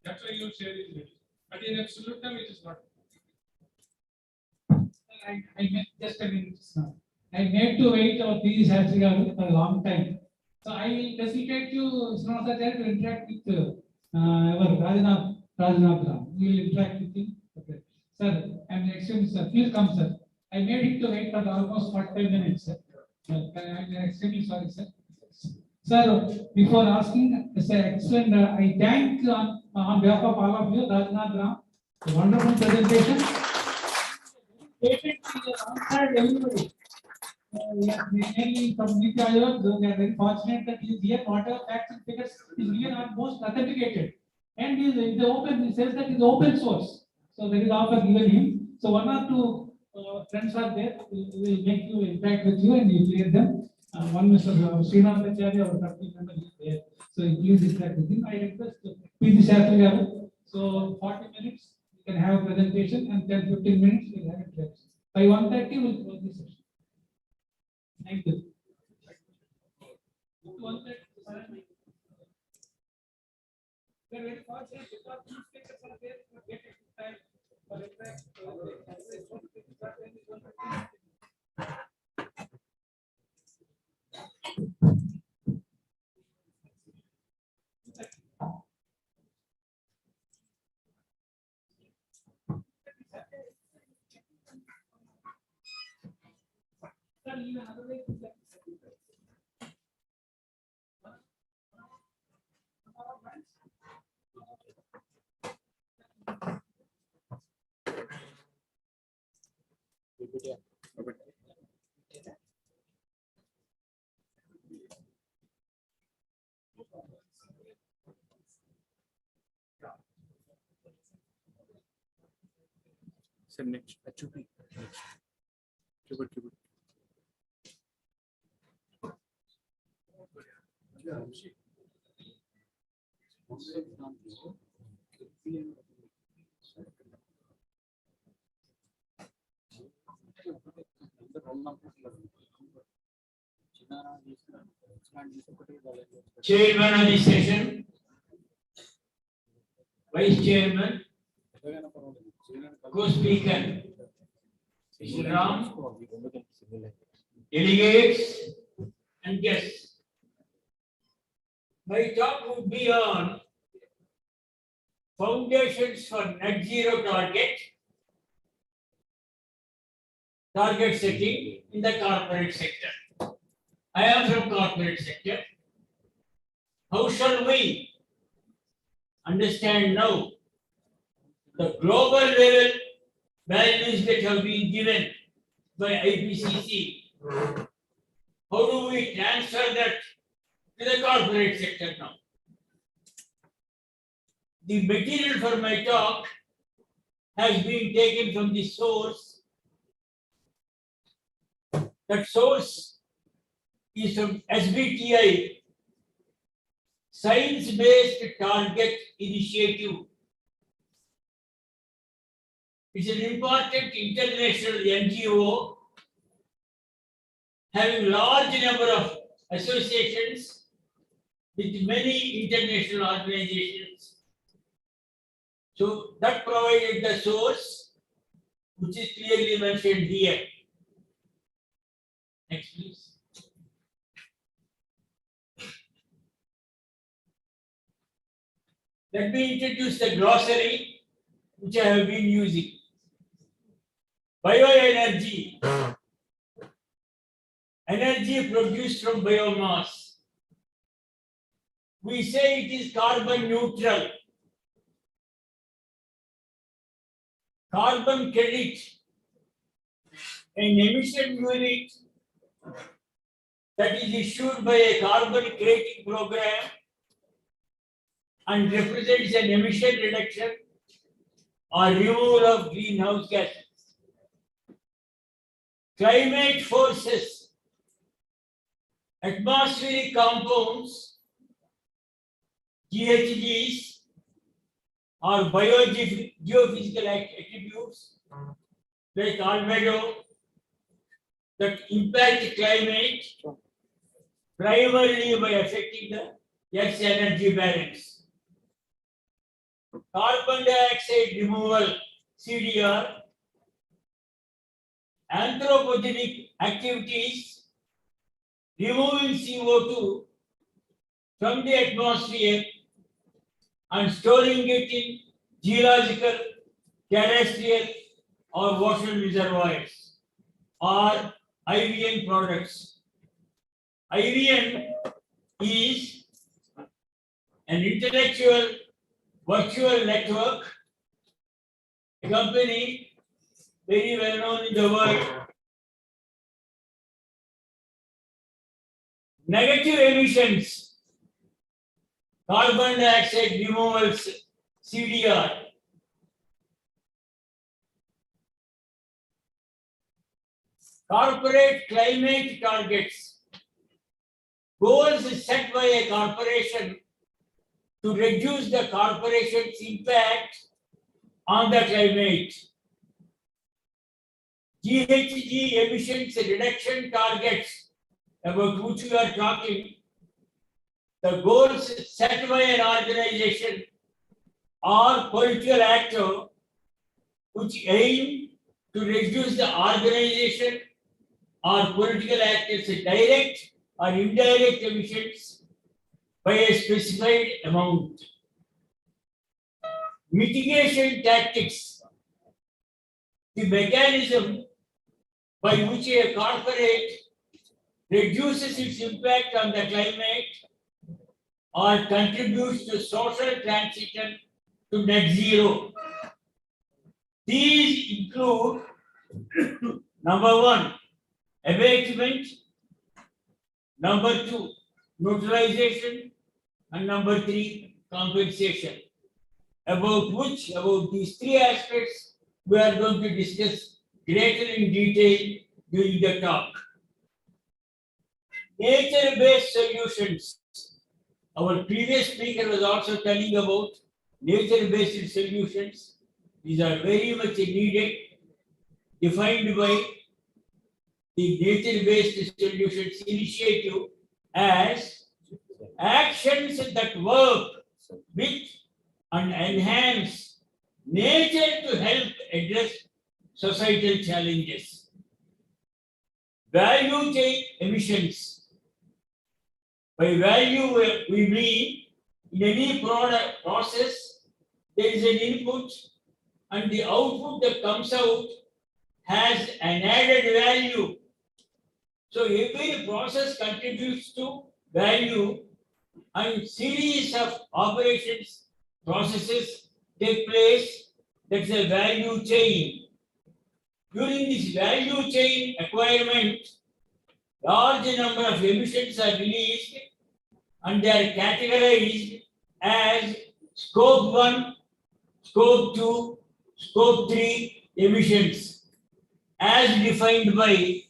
That's why your share is reduced. But in absolute term, it is not. I met just a minute. I made to wait our PG Sapti garu for a long time. So I will facilitate you, Srinivasa, to interact with our Rajanath Ram. We will interact with him. Okay. Sir, I'm extremely sir. Please come, sir. I made him to wait for almost 45 minutes, sir. I'm extremely sorry, sir. Sir, before asking, sir, excellent. I thank on behalf of all of you, Rajanath Ram, wonderful presentation. Patiently answered everybody. Mainly from Niti Aayog, we are very fortunate that he is here. Whatever facts and figures is here are most authenticated, and is the open. He says that is open source. So there is offer given him. So one or two friends are there. We will make you interact with you and you clear them. One Mr. Srinath Acharya, our faculty member, is there. So please interact with him. I request PG Sapti garu. So 40 minutes we can have a presentation, and 10-15 minutes we will have interaction. By 1:30 we will close this session. Thank you. We are very fortunate because these speakers are there to get a time for interaction. Sir, you have another way to Sir, next, HUP. Keyboard. Chairman of the session, Vice Chairman, Co-Speaker, Mr. Ram, delegates and guests. My talk would be on foundations for net zero target setting in the corporate sector. I am from corporate sector. How shall we understand now the global level values that have been given by IPCC? How do we transfer that to the corporate sector now? The material for my talk has been taken from the source. That source is from SBTI, Science Based Target Initiative. It's an important international NGO having large number of associations with many international organizations. So that provided the source, which is clearly mentioned here. Next, please. Let me introduce the glossary which I have been using. Bioenergy, energy produced from biomass. We say it is carbon neutral. Carbon credit, an emission unit that is issued by a carbon creating program and represents an emission reduction or removal of greenhouse gases. Climate forces, atmospheric compounds, GHGs, or geophysical attributes like albedo that impact climate primarily by affecting the Earth's energy balance. Carbon dioxide removal, CDR, anthropogenic activities, removing CO2 from the atmosphere and storing it in geological, terrestrial, or ocean reservoirs, or IVN products. IVN is an intellectual virtual network, a company very well known in the world. Negative emissions, carbon dioxide removals, CDR. Corporate climate targets, goals set by a corporation to reduce the corporation's impact on the climate. GHG emissions reduction targets about which we are talking, the goals set by an organization or political actor which aim to reduce the organization or political actors' direct or indirect emissions by a specified amount. Mitigation tactics, the mechanism by which a corporate reduces its impact on the climate or contributes to social transition to net zero. These include Number one, abatement. Number two, neutralization. And number three, compensation. About these three aspects, we are going to discuss greater in detail during the talk. Nature-based solutions. Our previous speaker was also telling about nature-based solutions. These are very much needed, defined by the nature-based solutions initiative as actions that work with and enhance nature to help address societal challenges. Value chain emissions. By value, we mean in any product process, there is an input and the output that comes out has an added value. So every process contributes to value and series of operations, processes take place. That's a value chain. During this value chain acquirement, large number of emissions are released and they are categorized as scope 1, scope 2, scope 3 emissions as defined by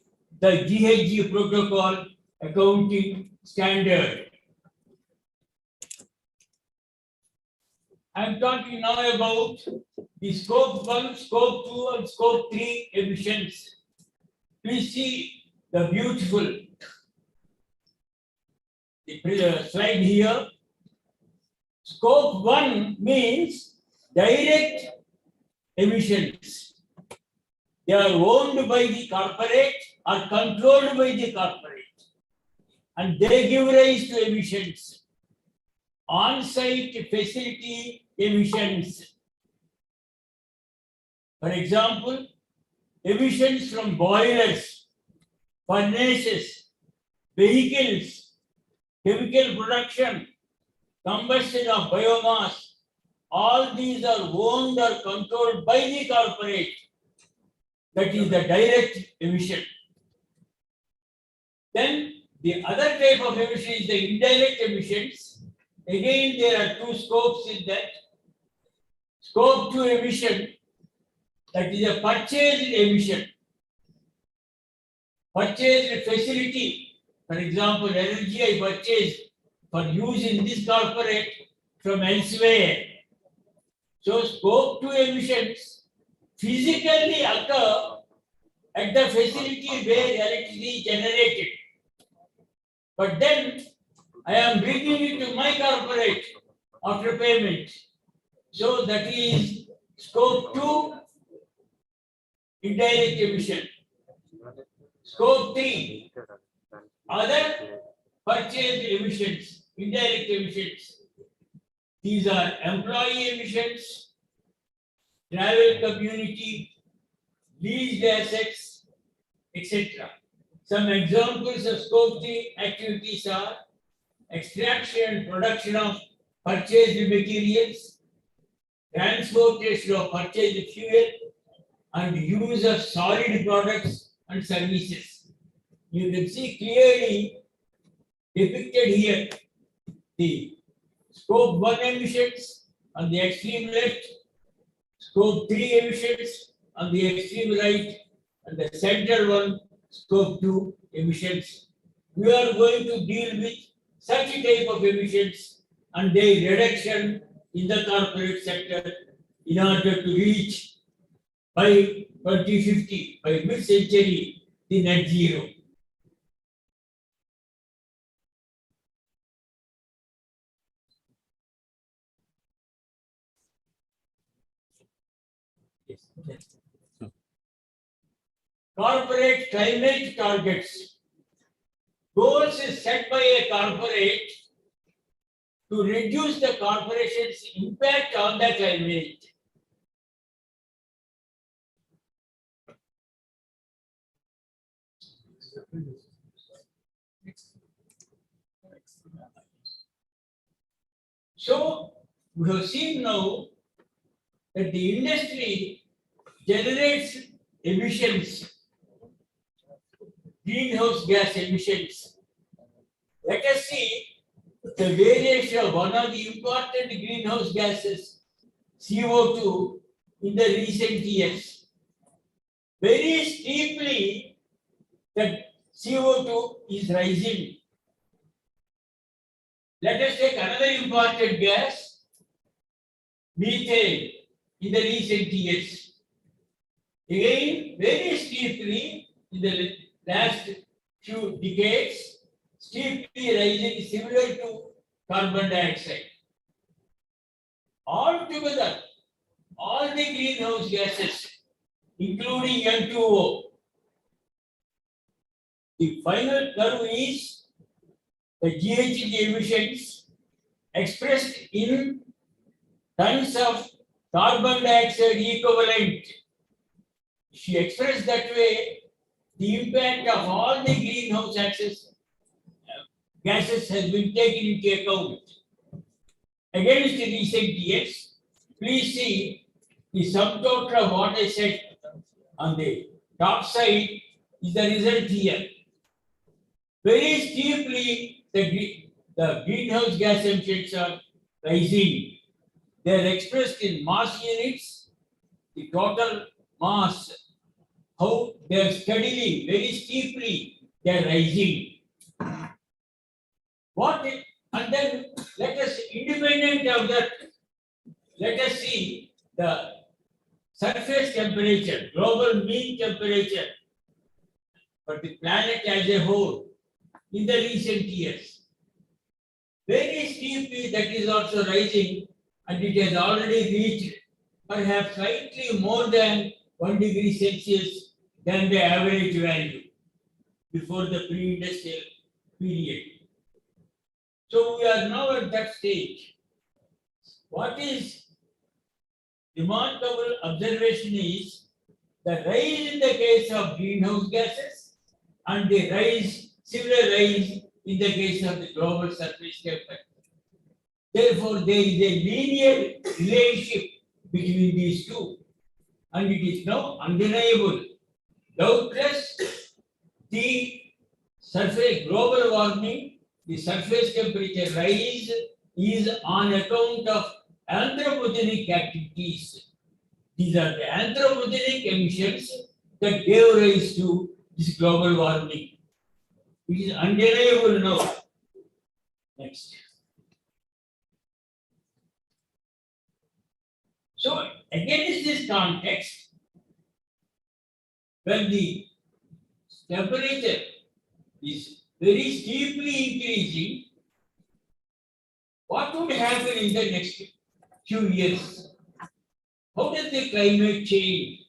the GHG protocol accounting standard. I am talking now about the scope 1, scope 2 and scope 3 emissions. Please see the beautiful slide here. Scope 1 means direct emissions. They are owned by the corporate or controlled by the corporate, and they give rise to emissions. On-site facility emissions. For example, emissions from boilers, furnaces, vehicles, chemical production, combustion of biomass, all these are owned or controlled by the corporate. That is the direct emission. Then the other type of emission is the indirect emissions. Again, there are two scopes in that. Scope 2 emission, that is a purchased emission. Purchased facility, for example, energy I purchased for use in this corporate from elsewhere. So scope 2 emissions physically occur at the facility where electricity is generated. But then I am bringing it to my corporate after payment. So that is scope 2 indirect emission. Scope 3 other purchased emissions, indirect emissions. These are employee emissions, travel community, leased assets, etc. Some examples of scope 3 activities are extraction and production of purchased materials, transportation of purchased fuel, and use of solid products and services. You can see clearly depicted here the scope 1 emissions on the extreme left, scope 3 emissions on the extreme right, and the center one, scope 2 emissions. We are going to deal with such a type of emissions and their reduction in the corporate sector in order to reach by 2050, by mid-century, the net zero. Yes. Corporate climate targets. Goals is set by a corporate to reduce the corporation's impact on the climate. So we have seen now that the industry generates emissions greenhouse gas emissions. Let us see the variation of one of the important greenhouse gases, CO2, in the recent years. Very steeply, the CO2 is rising. Let us take another important gas, methane, in the recent years. Again, very steeply in the last few decades, steeply rising similar to carbon dioxide. Altogether, all the greenhouse gases, including N2O, the final curve is the GHG emissions expressed in tons of carbon dioxide equivalent. If you express that way, the impact of all the greenhouse gases has been taken into account. Against the recent years, please see the sum total of what I said on the top side is the result here. Very steeply, the greenhouse gas emissions are rising. They are expressed in mass units, the total mass, how they are steadily, very steeply, they are rising. And then let us, independent of that, let us see the surface temperature, global mean temperature for the planet as a whole in the recent years. Very steeply, that is also rising, and it has already reached perhaps slightly more than 1 degree Celsius than the average value before the pre-industrial period. So we are now at that stage. What is remarkable observation is the rise in the case of greenhouse gases and the similar rise in the case of the global surface temperature. Therefore, there is a linear relationship between these two, and it is now undeniable. Doubtless, the surface global warming, the surface temperature rise is on account of anthropogenic activities. These are the anthropogenic emissions that gave rise to this global warming. It is undeniable now. Next. So, against this context, when the temperature is very steeply increasing, what would happen in the next few years? How does the climate change?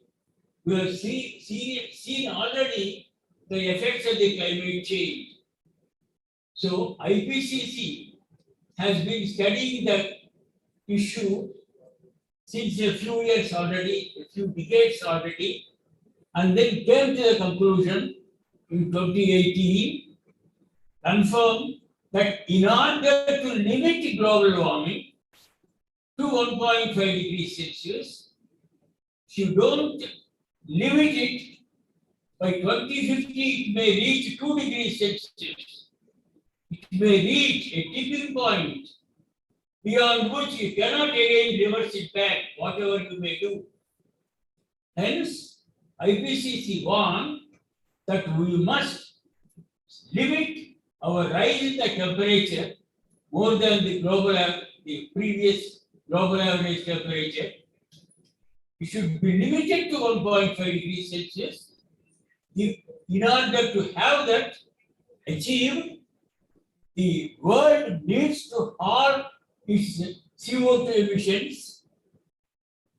We have seen already the effects of the climate change. So IPCC has been studying the issue since a few years already, a few decades already, and then came to the conclusion in 2018, confirmed that in order to limit global warming to 1.5 degrees Celsius, if you don't limit it, by 2050 it may reach 2 degrees Celsius. It may reach a tipping point beyond which you cannot again reverse it back, whatever you may do. Hence, IPCC warned that we must limit our rise in the temperature more than the previous global average temperature. It should be limited to 1.5 degrees Celsius. In order to have that achieved, the world needs to halve its CO2 emissions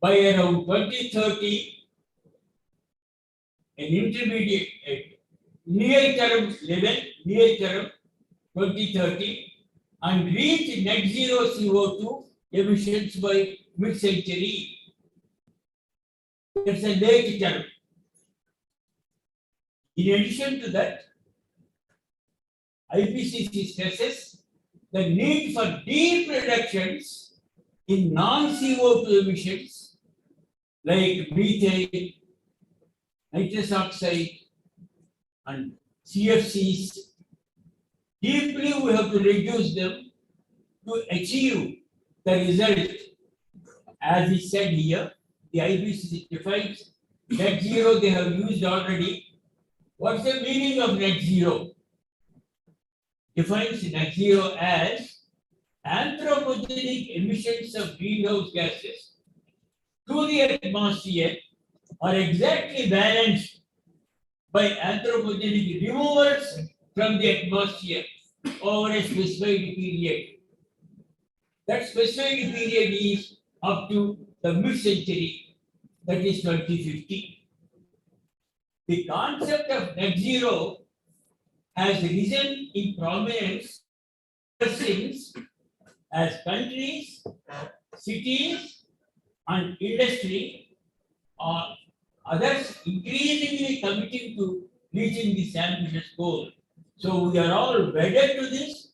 by around 2030, an intermediate, near-term level, near-term 2030, and reach net zero CO2 emissions by mid-century. That's a late term. In addition to that, IPCC stresses the need for deep reductions in non-CO2 emissions like methane, nitrous oxide, and CFCs. Deeply, we have to reduce them to achieve the result. As is said here, the IPCC defines net zero they have used already. What's the meaning of net zero? Defines net zero as anthropogenic emissions of greenhouse gases to the atmosphere are exactly balanced by anthropogenic removals from the atmosphere over a specified period. That specified period is up to the mid-century, that is 2050. The concept of net zero has risen in prominence since as countries, cities, and industry or others increasingly committing to reaching this ambitious goal. So we are all wedded to this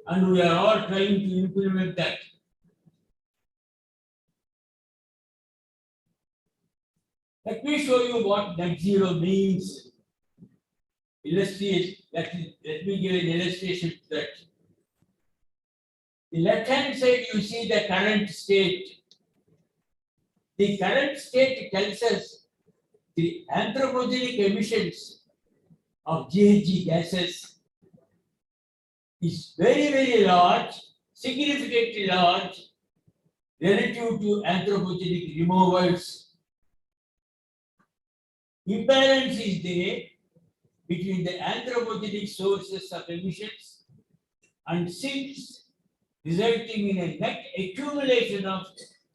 and we are all trying to implement that. Let me show you what net zero means. Let me give an illustration to that. The left-hand side, you see the current state. The current state tells us the anthropogenic emissions of GHG gases is very, very large, significantly large relative to anthropogenic removals. Imbalance is there between the anthropogenic sources of emissions and sinks, resulting in a net accumulation of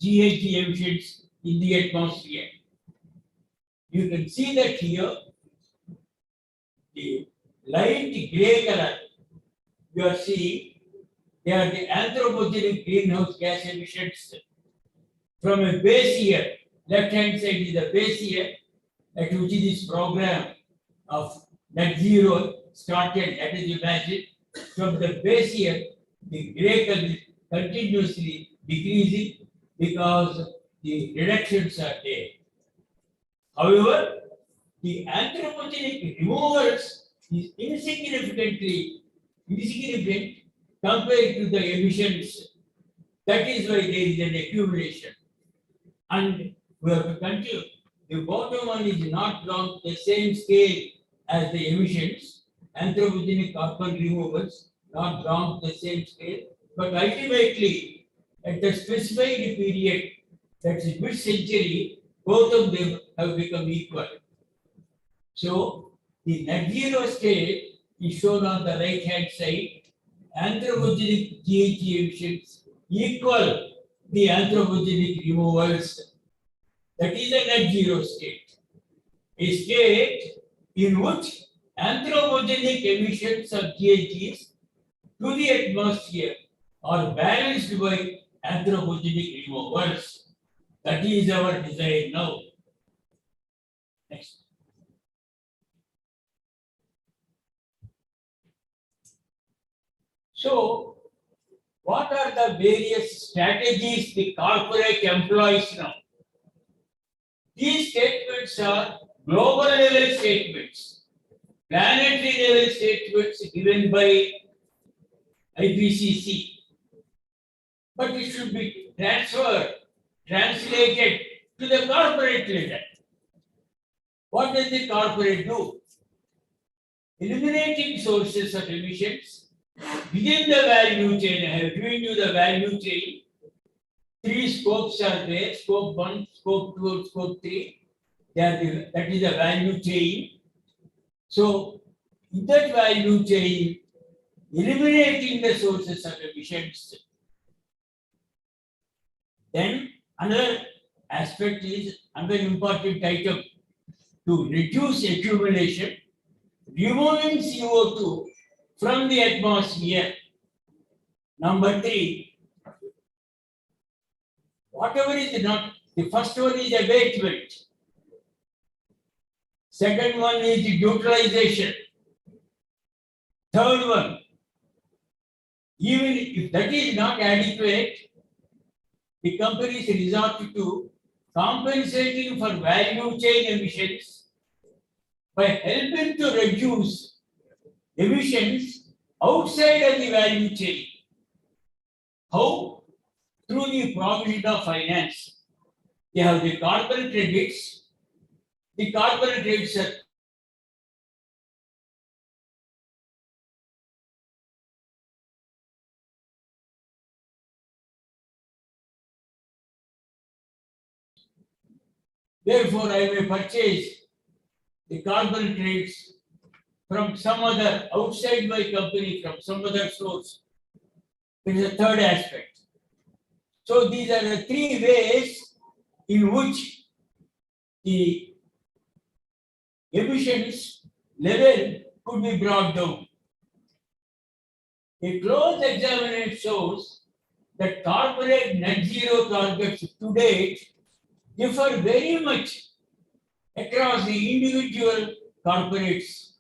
GHG emissions in the atmosphere. You can see that here, the light gray color, you are seeing, they are the anthropogenic greenhouse gas emissions from a base year. Left hand side is the base year at which this program of net zero started. That is, imagine from the base year, the gray color is continuously decreasing because the reductions are there. However, the anthropogenic removals is insignificant compared to the emissions. That is why there is an accumulation. And we have to continue. The bottom one is not drawn to the same scale as the emissions, anthropogenic carbon removals, not drawn to the same scale, but ultimately, at the specified period, that's mid-century, both of them have become equal. So, the net zero state is shown on the right-hand side. Anthropogenic GHG emissions equal the anthropogenic removals. That is a net zero state. A state in which anthropogenic emissions of GHGs to the atmosphere are balanced by anthropogenic removals. That is our desire now. Next. So, what are the various strategies the corporate employs now? These statements are global level statements, planetary level statements given by IPCC. But it should be translated to the corporate level. What does the corporate do? Eliminating sources of emissions within the value chain. I have given you the value chain. 3 scopes are there, scope 1, scope 2, scope 3. That is the value chain. So, in that value chain, eliminating the sources of emissions. Then, another aspect is another important item to reduce accumulation, removing CO2 from the atmosphere. Number 3, whatever is not, the first one is abatement. Second one is utilization. Third one, even if that is not adequate, the companies resort to compensating for value chain emissions by helping to reduce emissions outside of the value chain. How? Through the provision of finance. They have the carbon credits. The carbon credits are therefore, I may purchase the carbon credits from some other outside my company, from some other source. There is a third aspect. So these are the three ways in which the emissions level could be brought down. A close examination shows that corporate net zero targets to date differ very much across the individual corporates.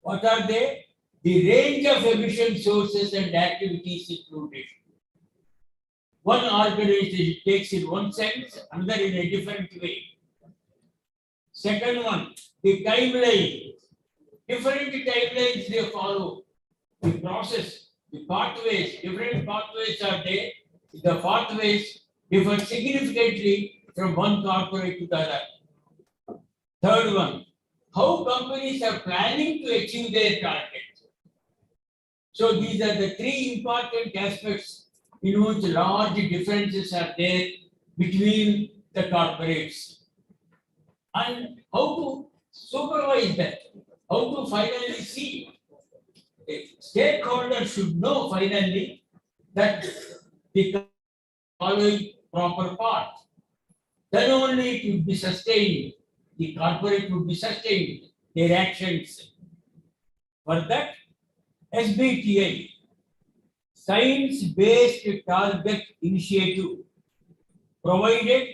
What are they? The range of emission sources and activities included. One organization takes in one sense, another in a different way. Second one, the timeline. Different timelines they follow. The process, the pathways, different pathways are there. The pathways differ significantly from one corporate to the other. Third one, how companies are planning to achieve their targets. So these are the three important aspects in which large differences are there between the corporates. And how to supervise that, how to finally see. A stakeholder should know finally that the following proper path. Then only it will be sustained. The corporate would be sustained, their actions. For that, SBTI, Science-Based Target Initiative, provided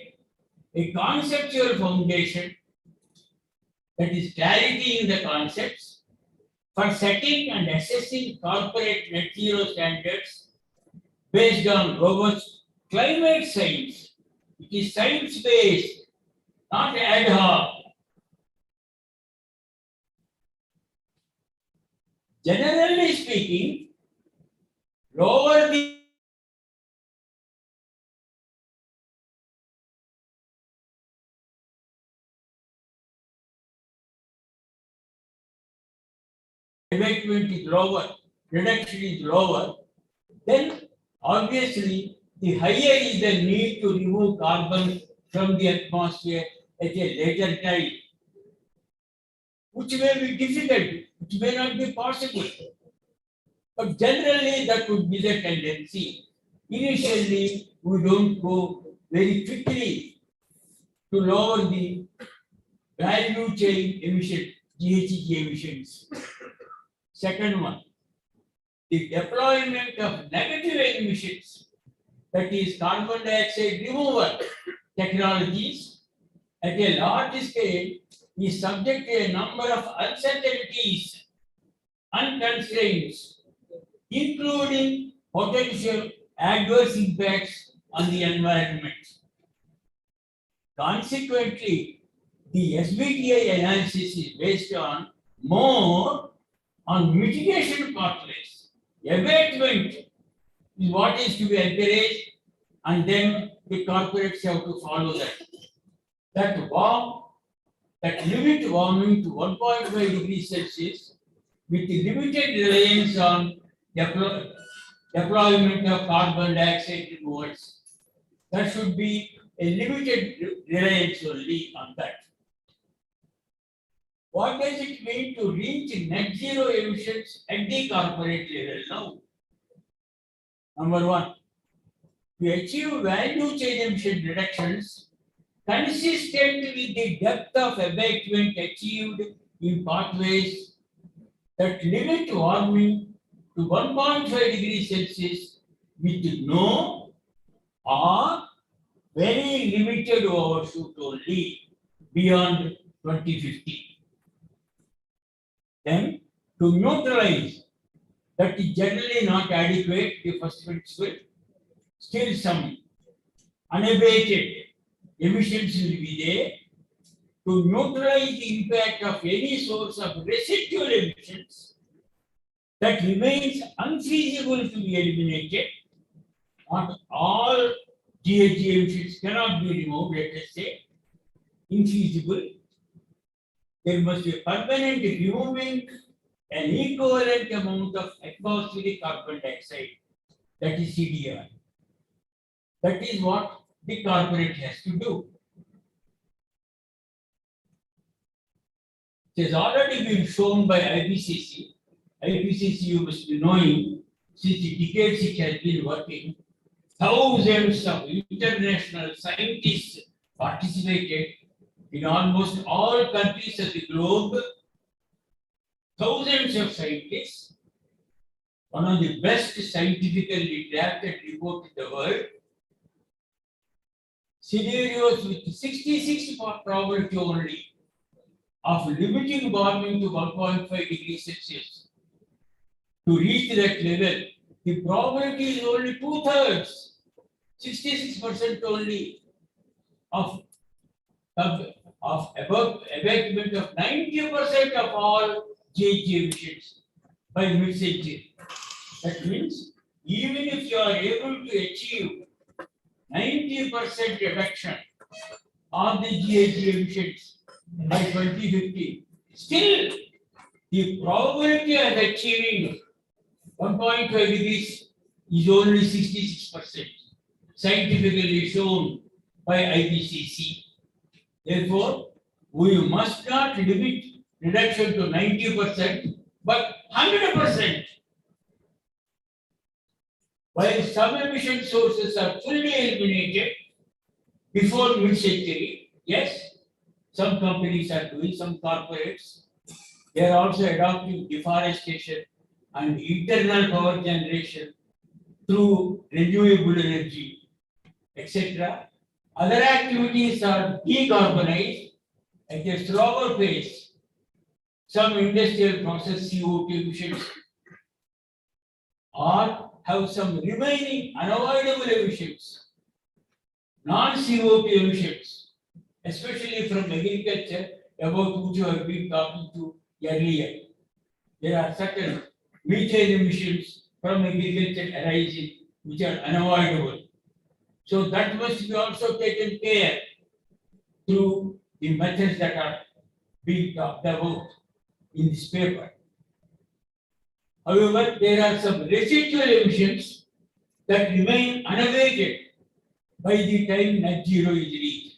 a conceptual foundation, that is clarity in the concepts, for setting and assessing corporate net zero standards based on robust climate science. It is science-based, not ad hoc. Generally speaking, lower the abatement is lower, reduction is lower, then obviously the higher is the need to remove carbon from the atmosphere at a later time, which may be difficult, which may not be possible. But generally that would be the tendency. Initially, we don't go very quickly to lower the value chain emission, GHG emissions. Second one, the deployment of negative emissions, that is carbon dioxide removal technologies at a large scale is subject to a number of uncertainties and constraints, including potential adverse impacts on the environment. Consequently, the SBTI analysis is based on more on mitigation pathways. Abatement is what is to be encouraged, and then the corporates have to follow that. That limit warming to 1.5 degrees Celsius with limited reliance on deployment of carbon dioxide removals. There should be a limited reliance only on that. What does it mean to reach net zero emissions at the corporate level now? Number one, to achieve value chain emission reductions consistent with the depth of abatement achieved in pathways that limit warming to 1.5 degrees Celsius with no or very limited overshoot only beyond 2050. Then, to neutralize, that is generally not adequate, the first principle, still some unabated emissions will be there. to neutralize the impact of any source of residual emissions that remains unfeasible to be eliminated. Not all GHG emissions cannot be removed, let us say, infeasible. There must be permanent removing an equivalent amount of atmospheric carbon dioxide, that is CDR. That is what the corporate has to do. It has already been shown by IPCC. IPCC, you must be knowing, since the decades it has been working, thousands of international scientists participated in almost all countries of the globe. Thousands of scientists, one of the best scientifically drafted reports in the world, scenarios with 66% probability only of limiting warming to 1.5 degrees Celsius. To reach that level, the probability is only 2/3, 66% only of above abatement of 90% of all GHG emissions by mid-century. That means even if you are able to achieve 90% reduction on the GHG emissions by 2050, still the probability of achieving 1.5 degrees is only 66%, scientifically shown by IPCC. Therefore, we must not limit reduction to 90%, but 100%. While some emission sources are fully eliminated before mid-century, yes, some companies are doing, some corporates, they are also adopting deforestation and internal power generation through renewable energy, etc. Other activities are decarbonized at a slower pace. Some industrial process CO2 emissions or have some remaining unavoidable emissions, non-CO2 emissions, especially from agriculture, about which you have been talking to earlier. There are certain methane emissions from agriculture arising which are unavoidable. So that must be also taken care through the methods that are being talked about in this paper. However, there are some residual emissions that remain unabated by the time net zero is reached.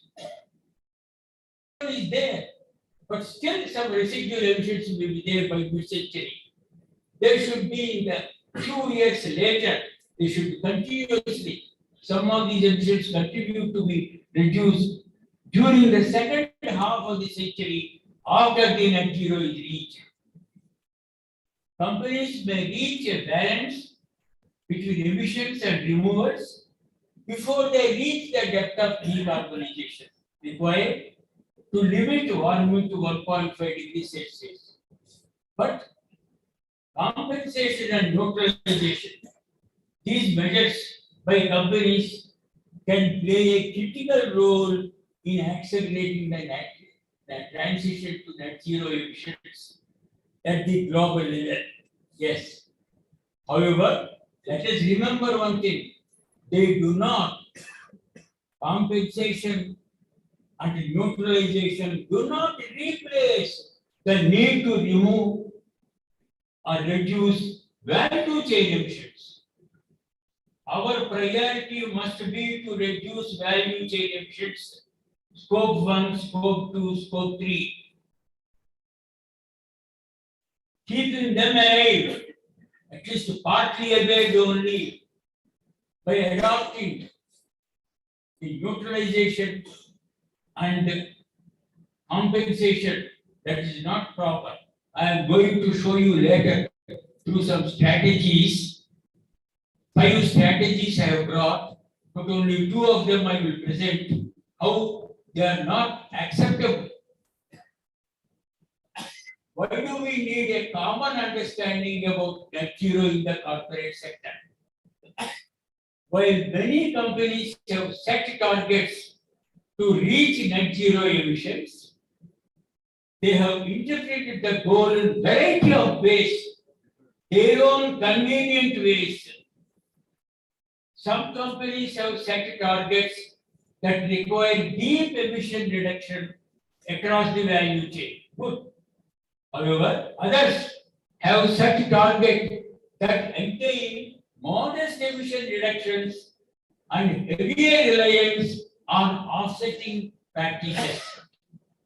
Is there, but still some residual emissions will be there by mid-century. There should be in the few years later, they should continuously, some of these emissions continue to be reduced during the second half of the century after the net zero is reached. Companies may reach a balance between emissions and removals before they reach the depth of decarbonization required to limit warming to 1.5 degrees Celsius. But compensation and neutralization, these measures by companies can play a critical role in accelerating the transition to net zero emissions at the global level. Yes. However, let us remember one thing. They do not, compensation and neutralization do not replace the need to remove or reduce value chain emissions. Our priority must be to reduce value chain emissions, scope 1, scope 2, scope 3. Keeping them alive, at least partly alive only, by adopting the neutralization and compensation that is not proper. I am going to show you later through some strategies. 5 strategies I have brought, but only 2 of them I will present how they are not acceptable. Why do we need a common understanding about net zero in the corporate sector? While many companies have set targets to reach net zero emissions, They have interpreted the goal in variety of ways, their own convenient ways. Some companies have set targets that require deep emission reduction across the value chain. Good. However, others have set targets that entail modest emission reductions and heavier reliance on offsetting practices.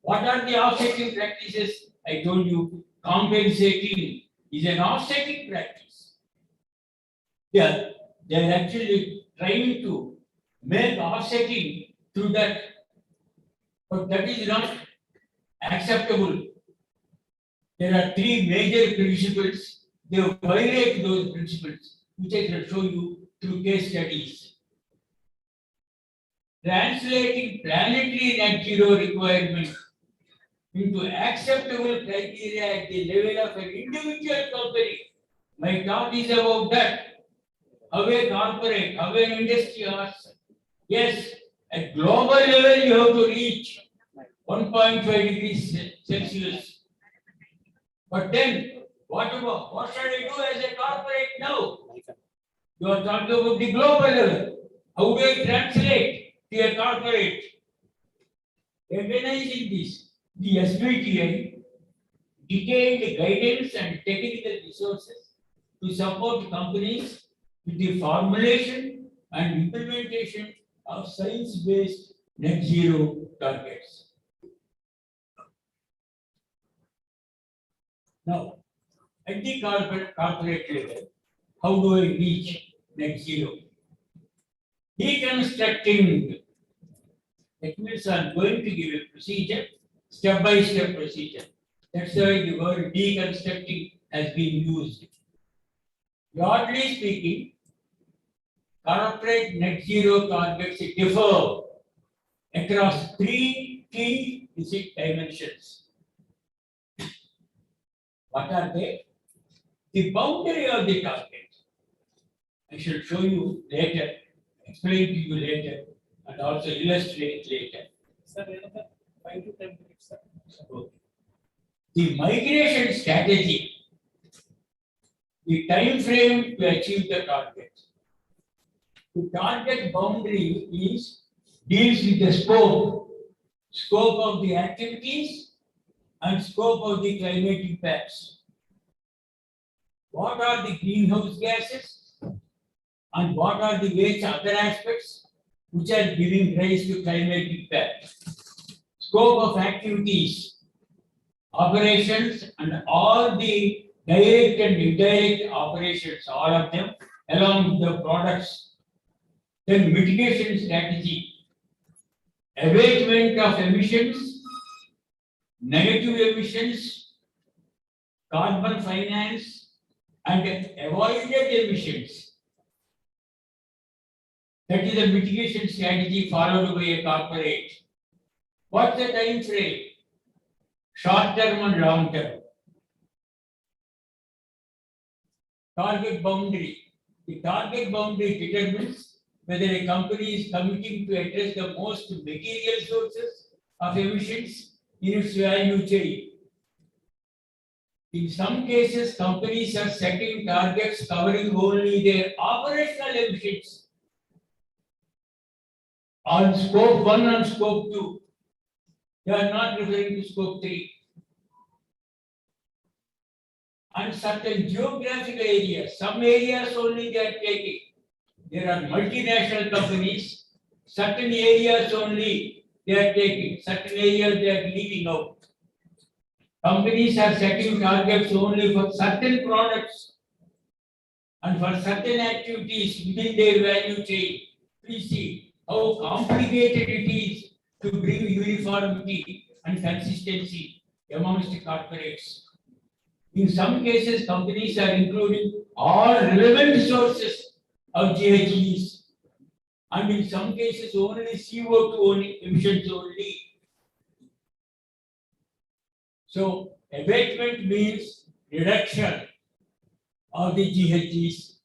What are the offsetting practices? I told you, compensating is an offsetting practice. Yeah, they are actually trying to make offsetting through that, but that is not acceptable. There are three major principles. They violate those principles, which I shall show you through case studies. Translating planetary net zero requirement into acceptable criteria at the level of an individual company. My talk is about that. How a corporate, how an industry asks. Yes, at global level you have to reach 1.5 degrees Celsius. But then, what should I do as a corporate now? You are talking about the global level. How do I translate to a corporate? Recognizing this, the SBTi detailed guidance and technical resources to support companies with the formulation and implementation of science-based net zero targets. Now, at the corporate level, how do I reach net zero? Deconstructing, that means I'm going to give a procedure, step-by-step procedure. That's why the word deconstructing has been used. Broadly speaking, corporate net zero targets differ across three key dimensions. What are they? The boundary of the target. I shall show you later, explain to you later, and also illustrate later. Sir, another 5 to 10 minutes, sir. Okay. The migration strategy, the time frame to achieve the target. The target boundary deals with the scope of the activities and scope of the climate impacts. What are the greenhouse gases and what are the various other aspects which are giving rise to climate impact? Scope of activities, operations, and all the direct and indirect operations, all of them, along with the products. Then mitigation strategy, abatement of emissions, negative emissions, carbon finance, and avoided emissions. That is a mitigation strategy followed by a corporate. What's the time frame? Short term and long term. Target boundary. The target boundary determines whether a company is committing to address the most material sources of emissions in its value chain. In some cases, companies are setting targets covering only their operational emissions on scope 1 and scope 2. They are not referring to scope 3. And certain geographical areas, some areas only they are taking. There are multinational companies, certain areas only they are taking, certain areas they are leaving out. Companies are setting targets only for certain products and for certain activities within their value chain. Please see how complicated it is to bring uniformity and consistency amongst corporates. In some cases, companies are including all relevant sources of GHGs, and in some cases only CO2 emissions only. So abatement means reduction of the GHGs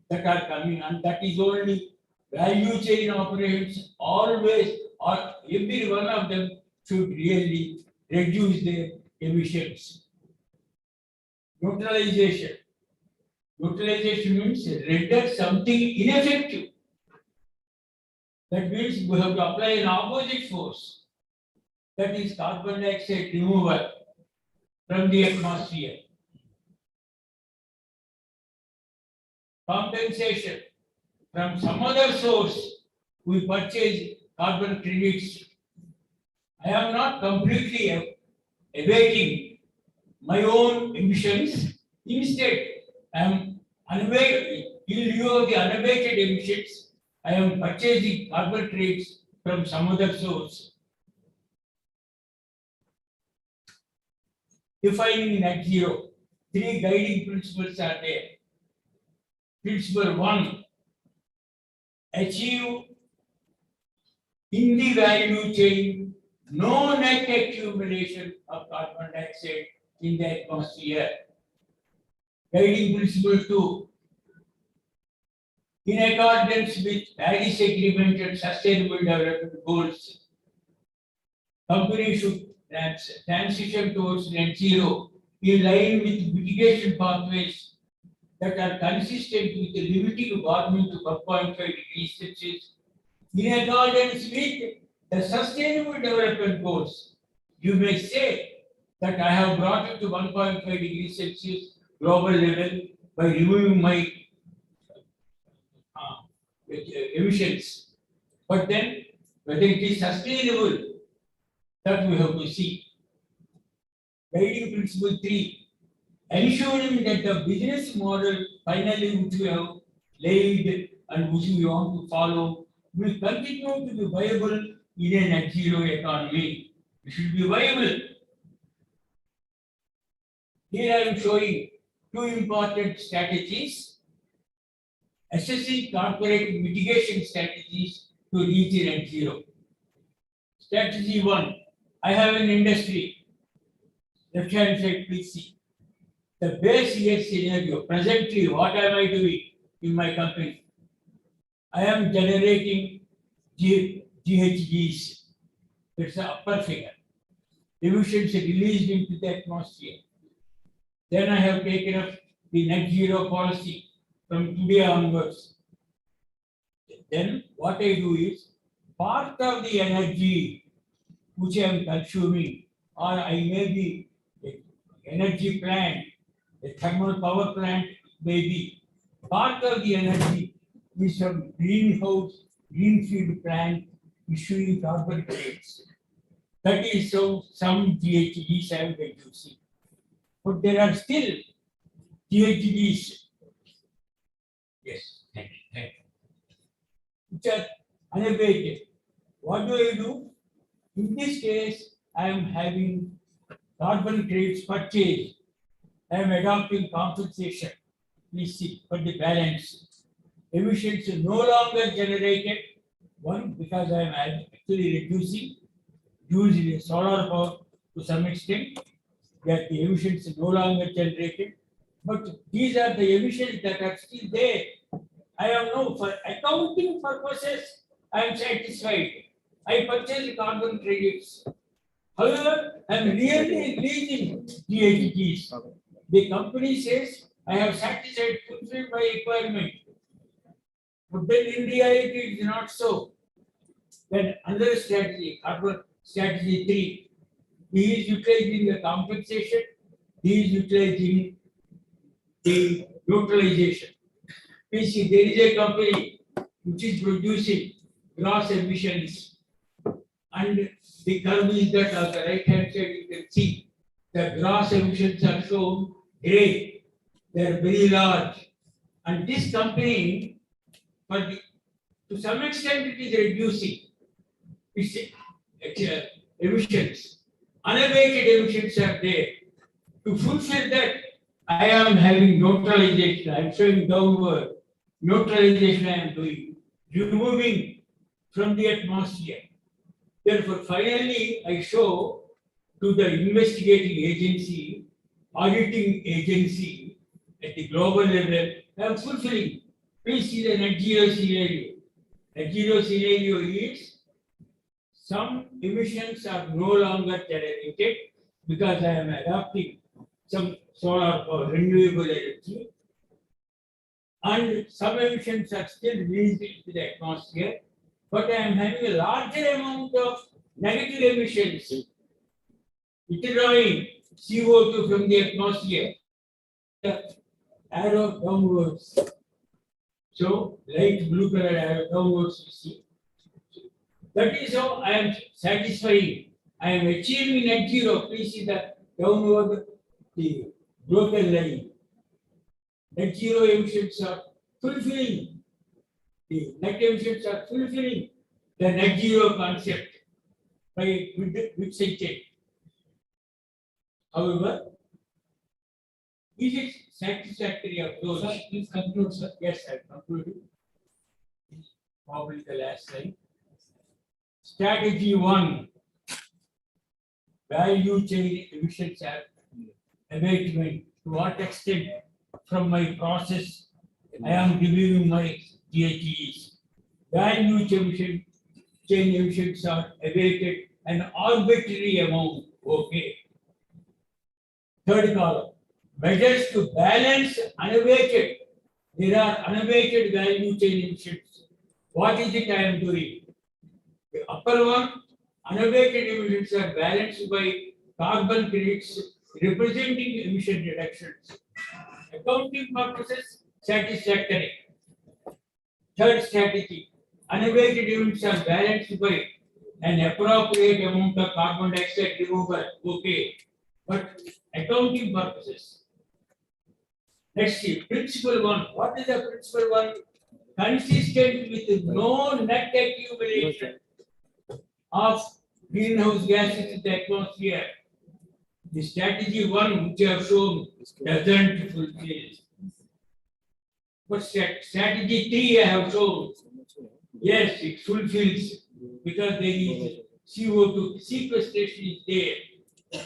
that are coming, and that is only value chain operations always, or every one of them should really reduce their emissions. Neutralization. Neutralization means render something ineffective. That means we have to apply an opposite force. That is carbon dioxide removal from the atmosphere. Compensation. From some other source, we purchase carbon credits. I am not completely abating my own emissions. Instead, I am unabated, in lieu of the unabated emissions, I am purchasing carbon credits from some other source. Defining net zero, 3 guiding principles are there. Principle 1, achieve in the value chain no net accumulation of carbon dioxide in the atmosphere. Guiding principle 2, in accordance with Paris Agreement and Sustainable Development Goals, companies should transition towards net zero in line with mitigation pathways that are consistent with the limiting warming to 1.5 degrees Celsius in accordance with the Sustainable Development Goals. You may say that I have brought it to 1.5 degrees Celsius global level by removing my emissions. But then, whether it is sustainable, that we have to see. Guiding principle 3, ensuring that the business model finally which we have laid and which we want to follow will continue to be viable in a net zero economy. It should be viable. Here I am showing 2 important strategies. Assessing corporate mitigation strategies to reach net zero. Strategy 1, I have an industry. Left hand side, please see. The base year scenario, presently, what am I doing in my company? I am generating GHGs. That's the upper figure. Emissions released into the atmosphere. Then I have taken up the net zero policy from today onwards. Then what I do is, part of the energy which I am consuming, or I may be an energy plant, a thermal power plant, maybe part of the energy is from greenfield plant issuing carbon credits. That is so some GHGs I am reducing. But there are still GHGs. Yes, thank you. Which are unabated. What do I do? In this case, I am having carbon credits purchased. I am adopting compensation. Please see for the balance. Emissions are no longer generated. One, because I am actually reducing use in solar power to some extent, that the emissions are no longer generated. But these are the emissions that are still there. I am now, for accounting purposes, I am satisfied. I purchase carbon credits. However, I am really releasing GHGs. The company says I have satisfied, fulfilled my requirement. But then in reality, it is not so. Then another strategy, carbon strategy 3, he is utilizing the compensation, he is utilizing the neutralization. Please see, there is a company which is producing gross emissions, and the curve is that on the right hand side you can see the gross emissions are shown gray. They are very large, and this company, to some extent, it is reducing its emissions. Unabated emissions are there. To fulfill that, I am having neutralization. I am showing downward. Neutralization I am doing, removing from the atmosphere. Therefore, finally, I show to the investigating agency, auditing agency at the global level, I am fulfilling. Please see the net zero scenario. Net zero scenario is some emissions are no longer generated because I am adopting some solar or renewable energy. And some emissions are still released into the atmosphere, but I am having a larger amount of negative emissions, withdrawing CO2 from the atmosphere. The arrow downwards. So light blue color arrow downwards you see. That is how I am satisfying. I am achieving net zero. Please see the downward, the broken line. Net zero emissions are fulfilling. The net emissions are fulfilling the net zero concept by mid-century. However, is it satisfactory approach? Sir, please conclude, sir. Yes, I concluded. Probably the last slide. Strategy 1. Value chain emissions abatement. To what extent from my process I am reviewing my GHGs. Value chain emissions are abated an arbitrary amount. Okay. Third column. Measures to balance unabated. There are unabated value chain emissions. What is it I am doing? The upper one, unabated emissions are balanced by carbon credits representing emission reductions. Accounting purposes, satisfactory. Third strategy, unabated emissions are balanced by an appropriate amount of carbon dioxide removal. Okay. But accounting purposes. Let's see, principle 1. What is the principle 1? Consistent with no net accumulation of greenhouse gases in the atmosphere. The strategy 1, which I have shown, doesn't fulfill. But strategy 3, I have shown, yes, it fulfills because there is CO2 sequestration is there.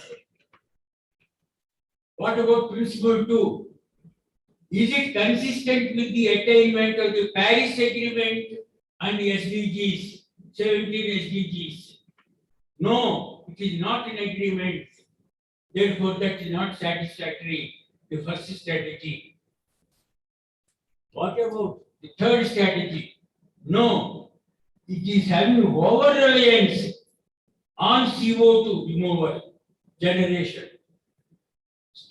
What about principle 2? Is it consistent with the attainment of the Paris Agreement and the SDGs, 17 SDGs? No, it is not in agreement. Therefore, that is not satisfactory. The first strategy. What about the third strategy? No, it is having over reliance on CO2 removal generation.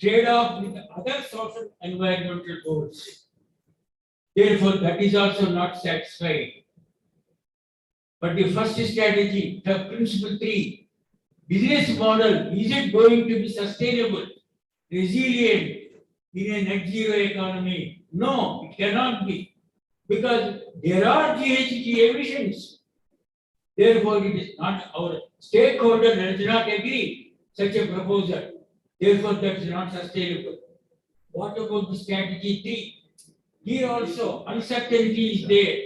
Trade off with other social environmental goals. Therefore, that is also not satisfying. But the first strategy, the principle 3, business model, is it going to be sustainable, resilient in a net zero economy? No, it cannot be. Because there are GHG emissions. Therefore, it is not our stakeholder does not agree such a proposal. Therefore, that is not sustainable. What about the strategy 3? Here also, uncertainty is there.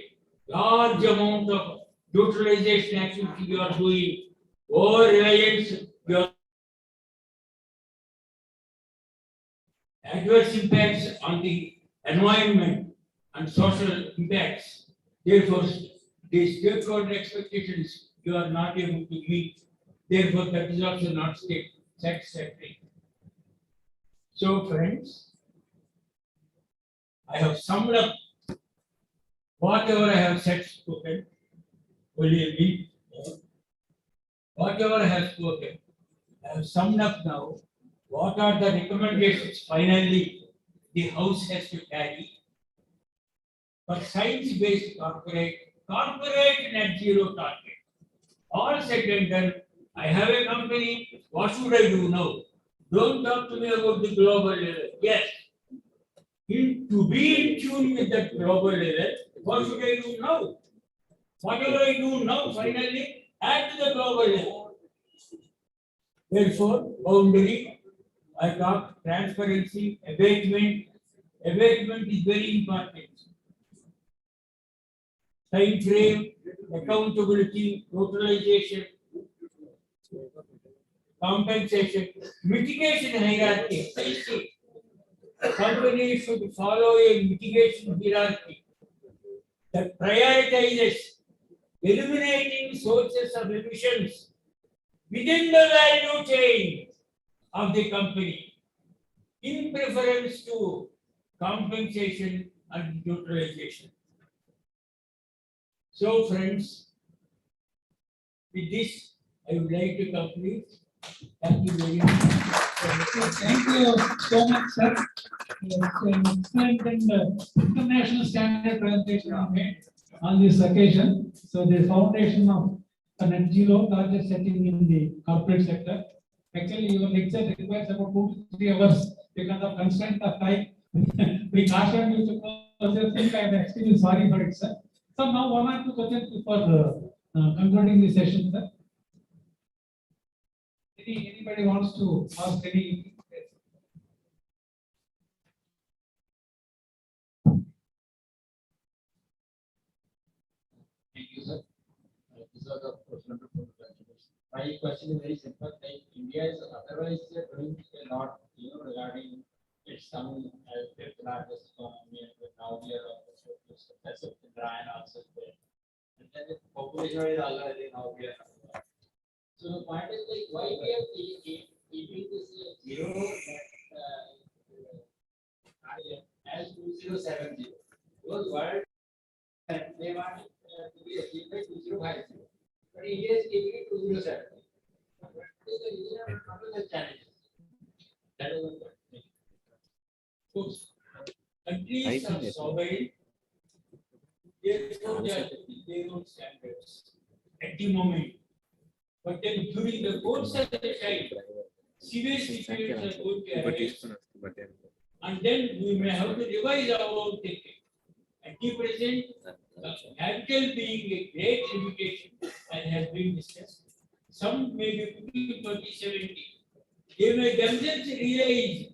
Large amount of utilization activity you are doing, over reliance, your adverse impacts on the environment and social impacts. Therefore, the stakeholder expectations you are not able to meet. Therefore, that is also not satisfactory. So, friends, I have summed up whatever I have said spoken. Only me. Whatever I have spoken, I have summed up now. What are the recommendations finally the House has to carry for science-based corporate net zero target? All said and done, I have a company. What should I do now? Don't talk to me about the global level. Yes. To be in tune with that global level, what should I do now? Whatever I do now, finally, add to the global level. Therefore, boundary, I talk transparency, abatement. Abatement is very important. Time frame, accountability, totalization, compensation, mitigation hierarchy. Company should follow a mitigation hierarchy that prioritizes eliminating sources of emissions within the value chain of the company in preference to compensation and neutralization. So friends, with this, I would like to complete. Thank you very much. Thank you so much, sir. It's an excellent and international standard presentation you made on this occasion. So the foundation of the net zero target setting in the corporate sector. Actually, your lecture requires about 2 to 3 hours because of constraint of time. We cautioned you to close your thing. I am extremely sorry for it, sir. So now 1 or 2 questions for concluding the session, sir. Anybody wants to ask any? Thank you, sir. These are the wonderful congratulations. My question is very simple. Like India is otherwise doing a lot, regarding its coming as fifth largest economy, and now we are also successive in Ryan also there. And then the population is already now we are. So the point is like why we are keeping this zero as 2070 because world they want to be achieved by 2050, but India is keeping it 2070. What is the reason of not the challenges? That is one point. Countries are sovereign, therefore they are keeping their own standards at the moment. But then during the course of the time, serious issues are going to arise, and then we may have to revise our own thinking. At the present, capital being a great limitation and has been discussed, some may be putting 2070. They may themselves realize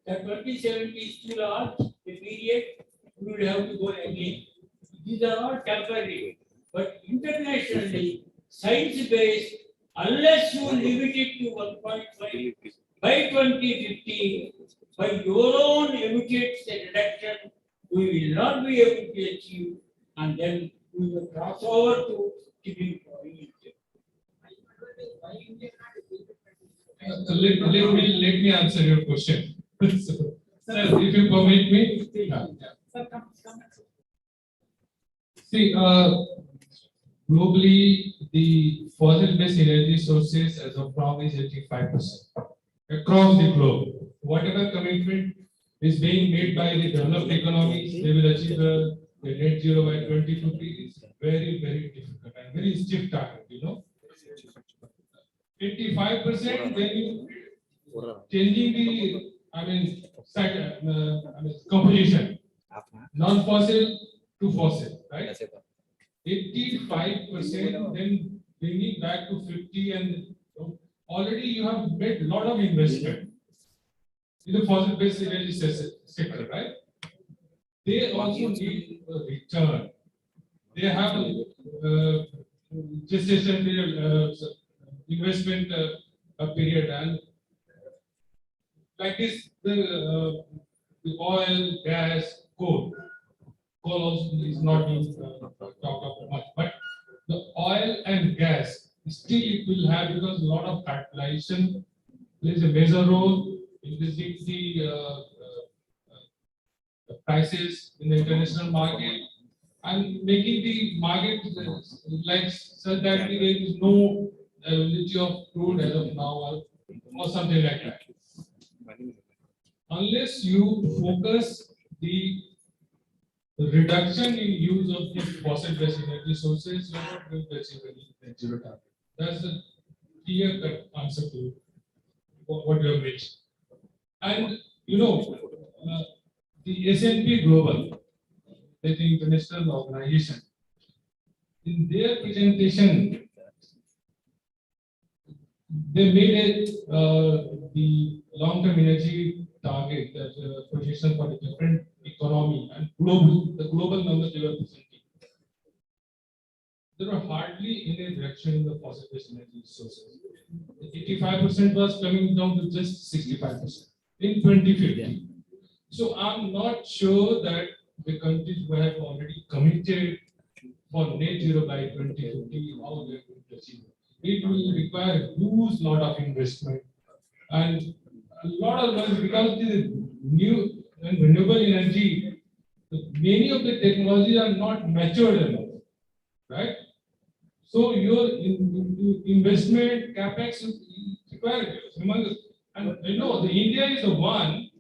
that 2070 is too large a period, we will have to go again. These are all temporary, but internationally, science-based, unless you limit it to 1.5 by 2050, by your own immediate reduction, we will not be able to achieve, and then we will cross over to tipping point. Let me answer your question. So, if you permit me. See, globally, the fossil-based energy sources as of now is 85% across the globe. Whatever commitment is being made by the developed economies, they will achieve the net zero by 2050 is very, very difficult and very stiff target, 85% when you changing the, composition, non-fossil to fossil, right? 85% then bringing back to 50, and already you have made a lot of investment in the fossil-based energy sector, right? They also need a return. They have a gestation period, investment period, and like this, the oil, gas, coal also is not being talked about much, but the oil and gas still it will have, because a lot of capitalization plays a major role in the prices in the international market and making the market like such that there is no availability of crude as of now or something like that. Unless you focus the reduction in use of the fossil-based energy sources, you are not going to achieve any net zero target. That's the clear-cut answer to what you have mentioned. And the S&P Global, the international organization, in their presentation, they made the long-term energy target, that projection for the different economy and the global numbers they were presenting. There were hardly any reduction in the fossil-based energy sources. 85% was coming down to just 65% in 2050. So I'm not sure that the countries who have already committed for net zero by 2050, how they are going to achieve it. It will require a huge lot of investment, and a lot of noise because the new and renewable energy, many of the technologies are not matured enough, right? So your investment capex is required. And you know, the India is the one.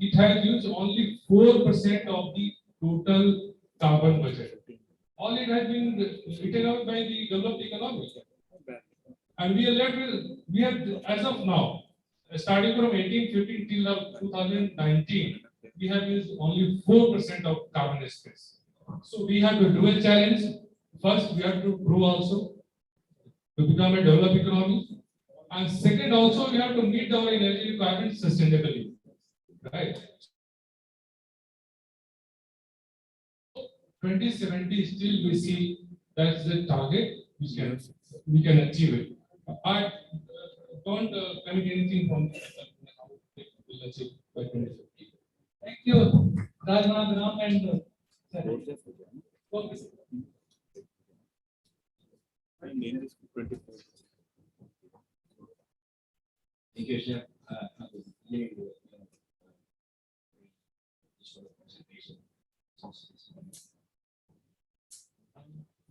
It has used only 4% of the total carbon budget. All it has been written out by the developed economy. And we are left with, we have, as of now, starting from 1815 till 2019, we have used only 4% of carbon space. So we have to do a challenge. First, we have to grow also to become a developed economy. And second, also, we have to meet our energy requirements sustainably. Right? 2070 still we see that's the target we can achieve it. I don't commit anything from we'll achieve by 2050. Thank you, Rajnath Ram and okay. Thank you, Chef.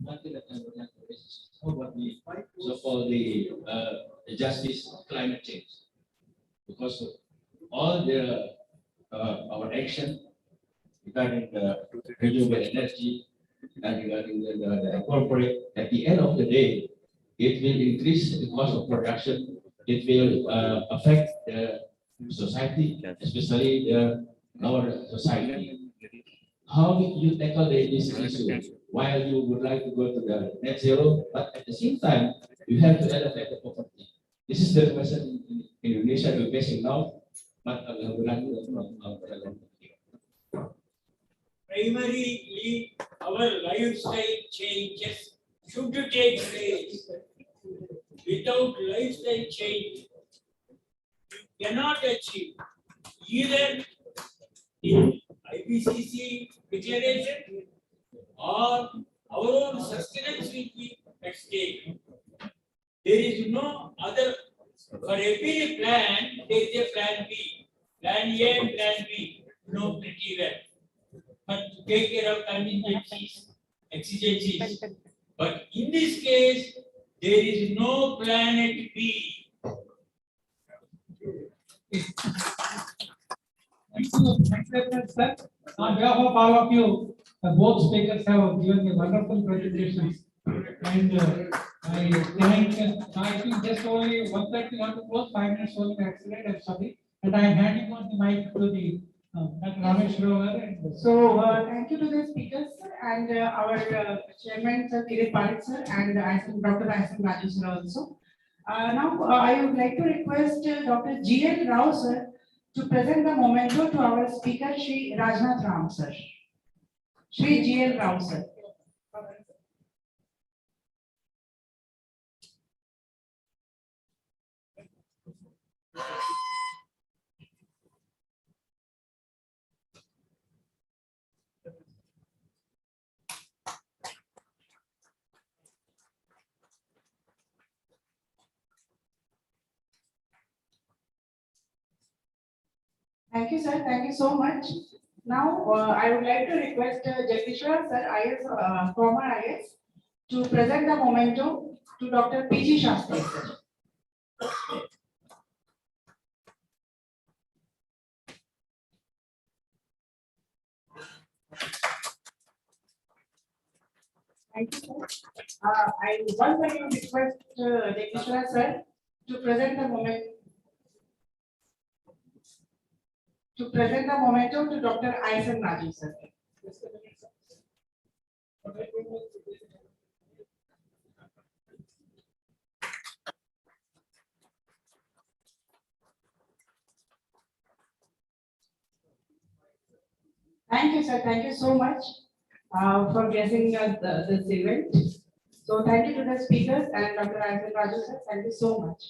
Nothing that I would like to raise is how about the so-called the justice climate change, because of all the our action regarding the renewable energy and regarding the corporate, at the end of the day, it will increase the cost of production. It will affect the society, especially our society. How will you tackle this issue while you would like to go to the net zero, but at the same time, you have to eradicate the poverty? This is the question in Indonesia we're facing now, but I would like to know. Primarily, our lifestyle changes should take place. Without lifestyle change, you cannot achieve either the IPCC declaration or our own sustenance will be at stake. There is no other, for every plan, there is a plan B, plan A and plan B, no pretty well. But to take care of contingencies, exigencies. But in this case, there is no planet B. Thank you, sir. On behalf of all of you, both speakers have given a wonderful presentations. And I think just only 1:30 want to close, 5 minutes only accelerate, I'm sorry. And I am handing on the mic to the Dr. Ramesh Grover. So, thank you to the speakers and our chairman, Sir Kirit Parekh sir, and Dr. Aisen Raju sir also. Now, I would like to request Dr. G.L. Rao sir to present the memento to our speaker, Shri Rajnath Ram sir. Shri G.L. Rao sir. Thank you, sir. Thank you so much. Now, I would like to request Jagdishwar sir, IS, former IS, to present the memento to Dr. P.G. Shastri sir. Thank you, sir. I once again request Jagdishwar sir to present the memento. To present the memento to Dr. Aisen Raju sir. Thank you, sir. Thank you so much for blessing us this event. So thank you to the speakers and Dr. Aisen Raju sir. Thank you so much.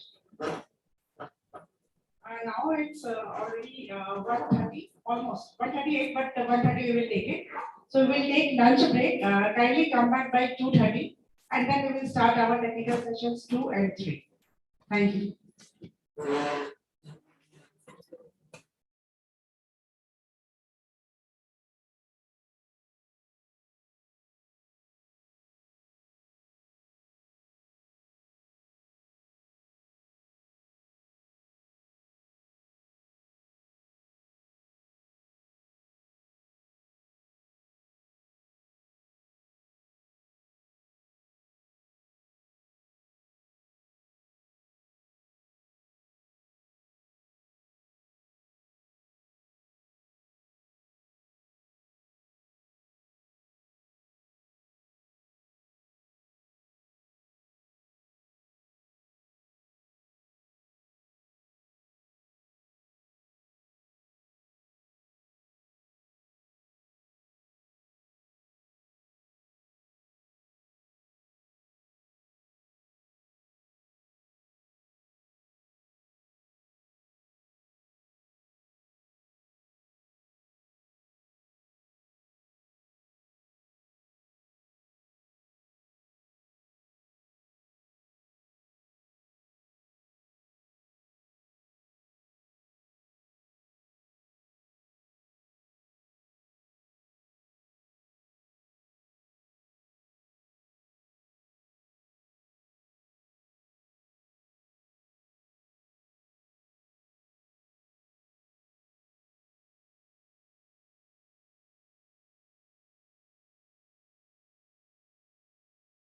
Now it's already 1:30, almost 1:38, but 1:30 we will take it. So we will take lunch break. Kindly come back by 2:30, and then we will start our technical sessions 2 and 3. Thank you. Thank you.